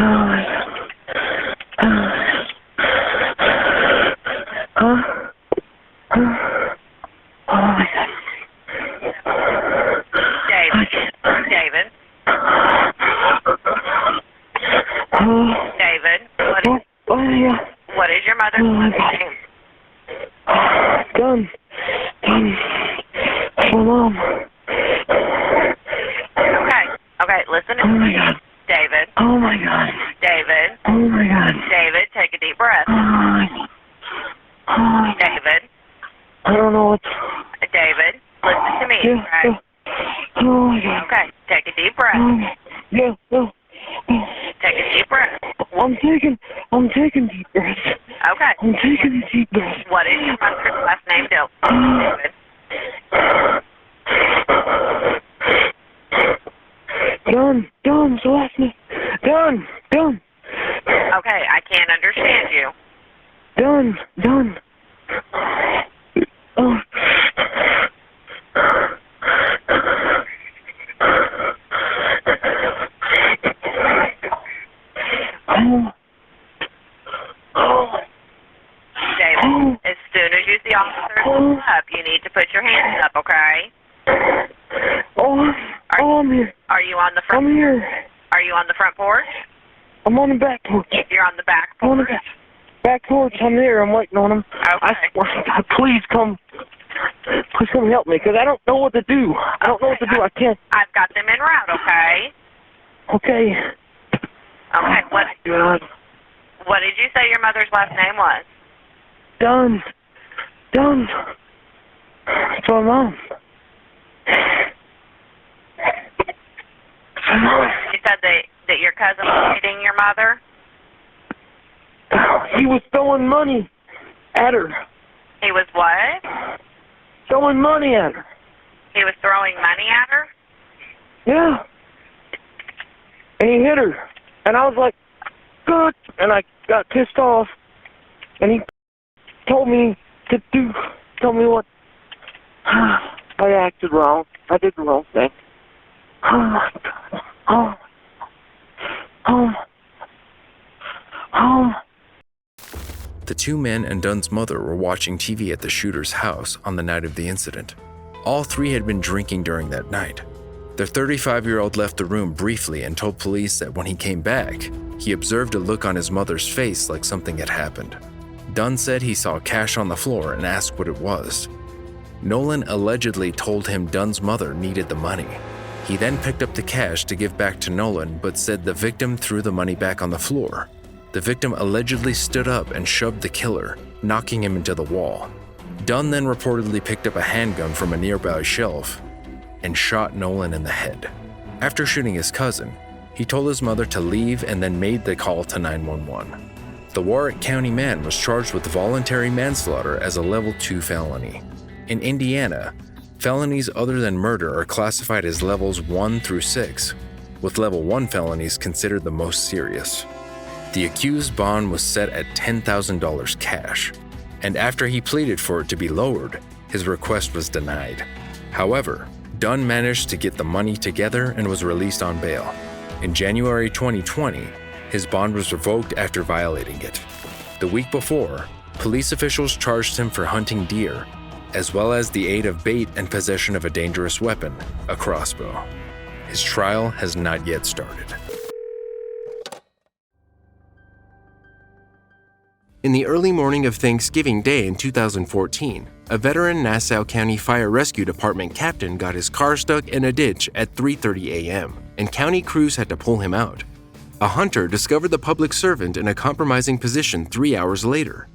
my God. David. David, what is your mother's last name? Done. That's my mom. Okay, listen to me. David. Oh my God. David. Oh my God. David, take a deep breath. David. I don't know what. David, listen to me. Yeah. Oh my God. Okay, take a deep breath. Yeah. Take a deep breath. I'm taking deep breaths. Okay. I'm taking deep breaths. What is your mother's last name, David? Done, so last name. Done. Okay, I can't understand you. Done. Oh. David, as soon as you see officers pull up, you need to put your hands up, okay? I'm here. Are you on the front? I'm here. Are you on the front porch? I'm on the back porch. You're on the back porch? On the back porch. I'm there. I'm waiting on him. Okay. I swear to God, please come help me, because I don't know what to do. I don't know what to do. I can't. I've got them en route, okay? Okay. Okay, Oh, God. What did you say your mother's last name was? Done. It's my mom. You said that your cousin was hitting your mother? He was throwing money at her. He was what? Throwing money at her. He was throwing money at her? Yeah. And he hit her. And I was like, good. And I got pissed off. And he told me what. I acted wrong. I did the wrong thing. The two men and Dunn's mother were watching TV at the shooter's house on the night of the incident. All three had been drinking during that night. Their 35-year-old left the room briefly and told police that when he came back, he observed a look on his mother's face like something had happened. Dunn said he saw cash on the floor and asked what it was. Nolan allegedly told him Dunn's mother needed the money. He then picked up the cash to give back to Nolan, but said the victim threw the money back on the floor. The victim allegedly stood up and shoved the killer, knocking him into the wall. Dunn then reportedly picked up a handgun from a nearby shelf and shot Nolan in the head. After shooting his cousin, he told his mother to leave and then made the call to 911. The Warwick County man was charged with voluntary manslaughter as a level 2 felony. In Indiana, felonies other than murder are classified as levels 1 through 6, with level 1 felonies considered the most serious. The accused's bond was set at $10,000 cash, and after he pleaded for it to be lowered, his request was denied. However, Dunn managed to get the money together and was released on bail. In January 2020, his bond was revoked after violating it. The week before, police officials charged him for hunting deer, as well as the aid of bait and possession of a dangerous weapon, a crossbow. His trial has not yet started. In the early morning of Thanksgiving Day in 2014, a veteran Nassau County Fire Rescue Department captain got his car stuck in a ditch at 3:30 a.m., and county crews had to pull him out. A hunter discovered the public servant in a compromising position 3 hours later.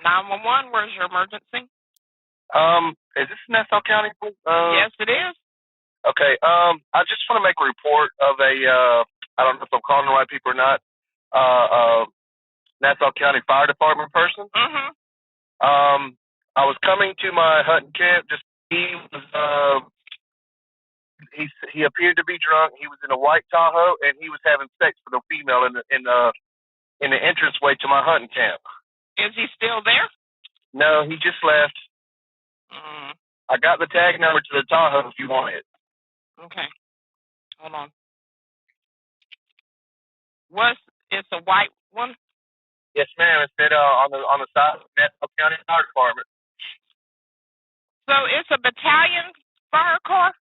911, where's your emergency? Is this Nassau County? Yes, it is. Okay, I just want to make a report of I don't know if I'm calling the right people or not, Nassau County Fire Department person. Mm-hmm. I was coming to my hunting camp. He appeared to be drunk. He was in a white Tahoe, and he was having sex with a female in the entranceway to my hunting camp. Is he still there? No, he just left. I got the tag number to the Tahoe if you want it. Okay. Hold on. It's a white one? Yes, ma'am. It said on the side of the Nassau County Fire Department. So it's a battalion fire car?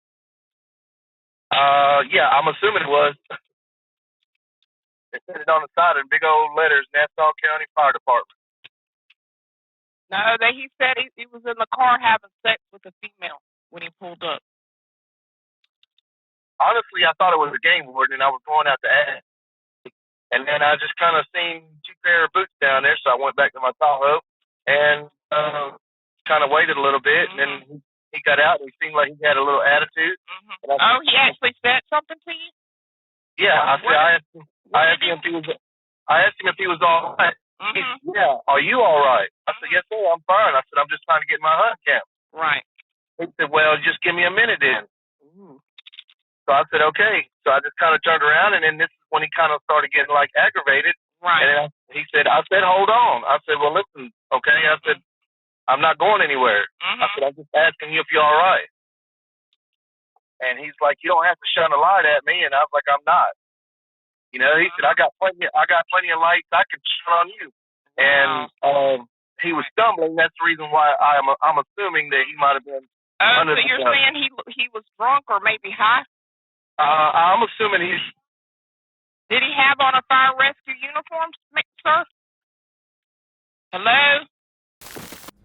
Yeah, I'm assuming it was. It said it on the side in big old letters, Nassau County Fire Department. No, he said he was in the car having sex with a female when he pulled up. Honestly, I thought it was a game warden, and I was going out to ask. And then I just kind of seen 2 pair of boots down there, so I went back to my Tahoe and kind of waited a little bit, and then he got out, and he seemed like he had a little attitude. Mm-hmm. He actually said something to you? Yeah, I asked him if he was all right. Mm-hmm. He said, yeah, are you all right? I said, yes, sir, I'm fine. I said, I'm just trying to get my hunt camp. Right. He said, well, just give me a minute then. So I said, okay. So I just kind of turned around, and then this is when he kind of started getting, like, aggravated. Right. And then I said, hold on. I said, well, listen, okay. I said, I'm not going anywhere. I said, I'm just asking you if you're all right. And he's like, you don't have to shine a light at me. And I was like, I'm not. You know, he said, I got plenty of lights I could shine on you. And he was stumbling. That's the reason why I'm assuming that he might have been under so you're saying he was drunk or maybe high? I'm assuming he's... Did he have on a fire rescue uniform, sir? Hello?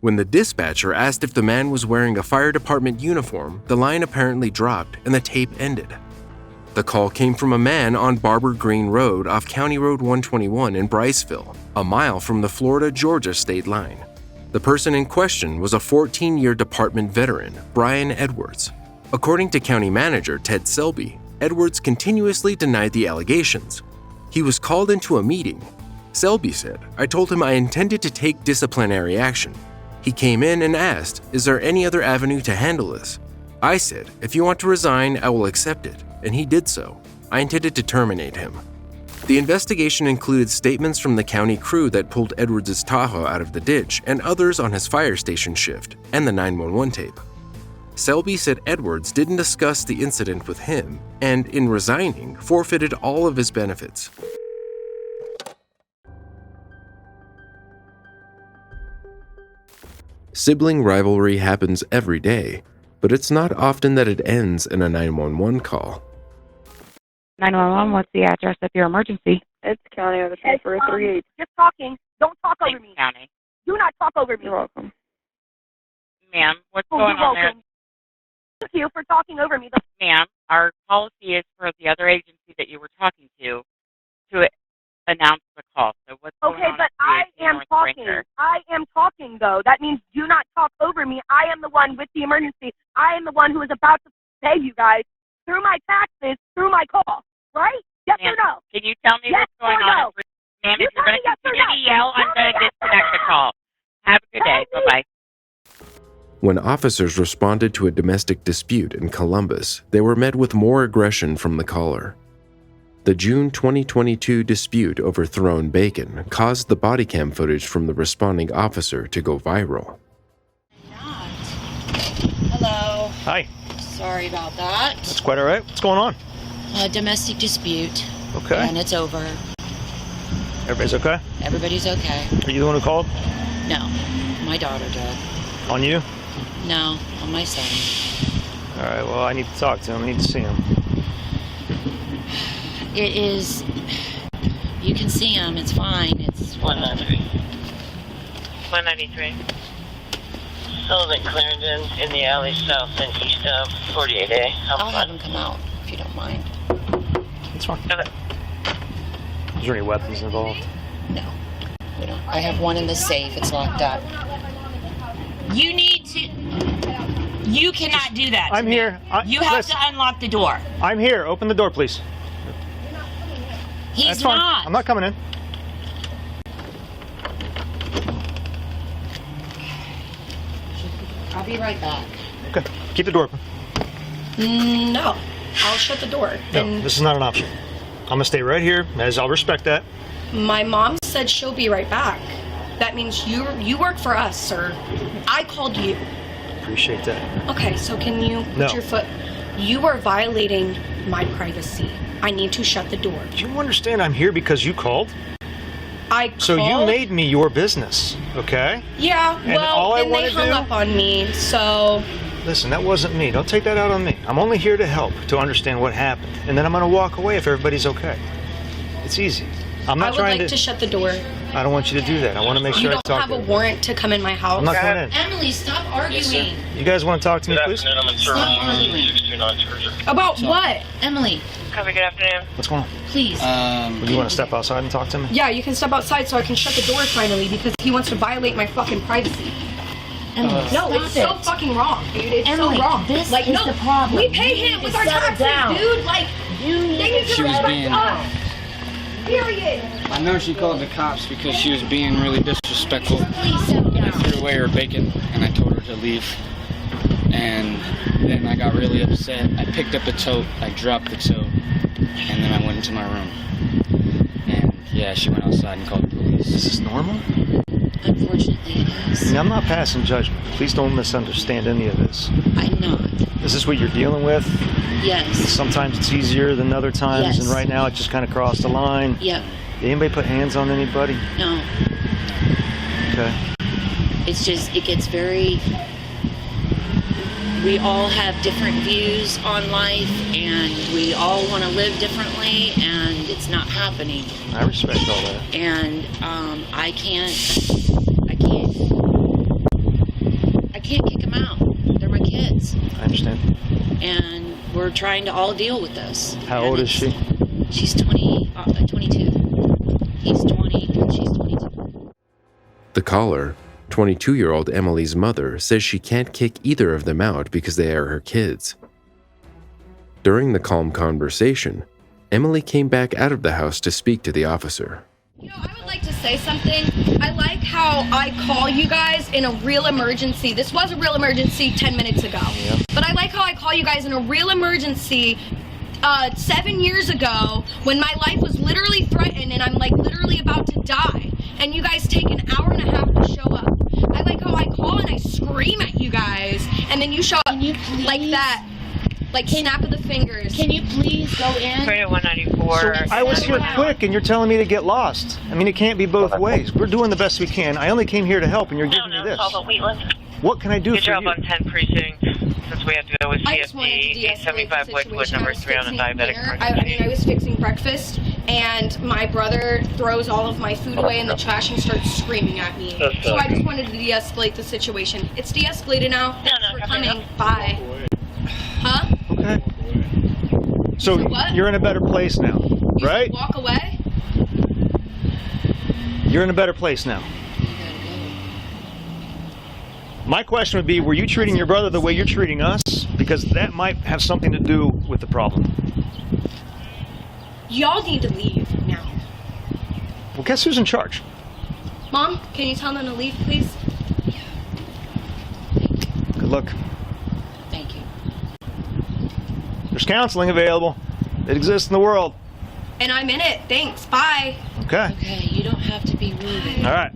When the dispatcher asked if the man was wearing a fire department uniform, the line apparently dropped and the tape ended. The call came from a man on Barber Green Road off County Road 121 in Bryceville, a mile from the Florida-Georgia state line. The person in question was a 14-year department veteran, Brian Edwards. According to County Manager Ted Selby, Edwards continuously denied the allegations. He was called into a meeting. Selby said, I told him I intended to take disciplinary action. He came in and asked, "Is there any other avenue to handle this?" I said, "If you want to resign, I will accept it," and he did so. I intended to terminate him. The investigation included statements from the county crew that pulled Edwards' Tahoe out of the ditch and others on his fire station shift, and the 911 tape. Selby said Edwards didn't discuss the incident with him, and in resigning, forfeited all of his benefits. Sibling rivalry happens every day, but it's not often that it ends in a 911 call. 911, what's the address of your emergency? It's county of the 438. Just talking. Don't talk over me. County. Do not talk over me. You're welcome. Ma'am, what's Oh, going you're on there? welcome. Thank you for talking over me. Ma'am, our policy is for the other agency that you were talking to announce the call. So what's going Okay, on? but I am talking. I am talking, though. That means do not talk over me. I am the one with the emergency. I am the one who is about to pay you guys through my taxes, through my call. Right? Yes or no? Can you tell me Yes what's going or no? on? Ma'am, if you're going to continue to yell, I'm going to disconnect the call. Have a good day. Bye-bye. When officers responded to a domestic dispute in Columbus, they were met with more aggression from the caller. The June 2022 dispute over thrown bacon caused the body cam footage from the responding officer to go viral. Hello. Hi. Sorry about that. That's quite all right. What's going on? A domestic dispute. Okay. And it's over. Everybody's okay? Everybody's okay. Are you the one who called? No, my daughter did. On you? No, on my son. All right, well, I need to talk to him. I need to see him. It is, you can see him, it's fine, it's 193. 193. Sullivan Clarendon in the alley south and east of 48A. I'll have him come out, if you don't mind. That's fine. Okay. Is there any weapons involved? No, we don't. I have one in the safe, it's locked up. You need to, you cannot do that. I'm here. You have to unlock the door. I'm here. Open the door, please. He's That's fine. not. I'm not coming in. I'll be right back. Okay. Keep the door open. No, I'll shut the door. No, this is not an option. I'm going to stay right here, as I'll respect that. My mom said she'll be right back. That means you work for us, sir. I called you. Appreciate that. Okay, so can you put your foot... You are violating my privacy. I need to shut the door. Do you understand I'm here because you called? I called... So you made me your business, okay? Yeah, And well, all I then they wanna hung do- up on me, so... Listen, that wasn't me. Don't take that out on me. I'm only here to help, to understand what happened. And then I'm going to walk away if everybody's okay. It's easy. I'm not I would trying like to shut the door. I don't want you to do that. I want to make You sure I don't talk have to a you. warrant to come in my house. I'm not going in. Emily, stop arguing. You guys want to talk to me, please? I'm in Stop arguing. About what? Emily. Copy, good afternoon. What's going on? Please. Would you want to step outside and talk to me? Yeah, you can step outside so I can shut the door finally because he wants to violate my fucking privacy. Emily, No, stop it's so it. fucking wrong, dude. It's Emily, so wrong. this like, is no, the problem. We pay You him need with to our settle taxes, down. dude. Like, they need to She was respect being- us. Period. I know she called the cops because she was being really disrespectful. I threw away her bacon and I told her to leave. And then I got really upset. I picked up the tote, I dropped the tote, and then I went into my room. And yeah, she went outside and called the police. Is this normal? Unfortunately, it is. I'm not passing judgment. Please don't misunderstand any of this. I'm not. Is this what you're dealing with? Yes. Sometimes it's easier than other times, Yes. and right now it just kind of crossed the line. Yep. Did anybody put hands on anybody? No. Okay. It's just, it gets very... We all have different views on life, and we all want to live differently, and it's not happening. I respect all that. And I can't kick them out. They're my kids. I understand. And we're trying to all deal with this. How old is she? She's 22. He's 20, and she's 22. The caller, 22-year-old Emily's mother, says she can't kick either of them out because they are her kids. During the calm conversation, Emily came back out of the house to speak to the officer. I would like to say something. I like how I call you guys in a real emergency. This was a real emergency 10 minutes ago. Yep. But I like how I call you guys in a real emergency 7 years ago when my life was literally threatened and I'm like literally about to die. And you guys take an hour and a half to show up. I like how I call and I scream at you guys and then you show up like that. Like snap of the fingers. Can you please go in? 194. So I was here quick, and you're telling me to get lost. I mean, it can't be both ways. We're doing the best we can. I only came here to help, and you're giving me this. What can I do Good for job you? on 10 precinct. Since we have to go with CFD, 875 Wickwood, number 3 on a diabetic. I was fixing breakfast, and my brother throws all of my food away in the trash and starts screaming at me. So I just wanted to de-escalate the situation. It's de-escalated now. We're coming. Bye. Huh? Okay. So you're in a better place now, right? Walk away? You're in a better place now. My question would be, were you treating your brother the way you're treating us? Because that might have something to do with the problem. Y'all need to leave now. Well, guess who's in charge? Mom, can you tell them to leave, please? Good luck. Thank you. There's counseling available. It exists in the world. And I'm in it. Thanks. Bye. Okay. Okay, you don't have to be rude. All right.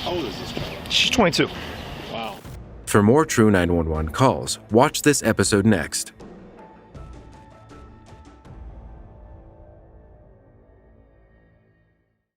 How old is this child? She's 22. Wow. For more True 911 calls, watch this episode next.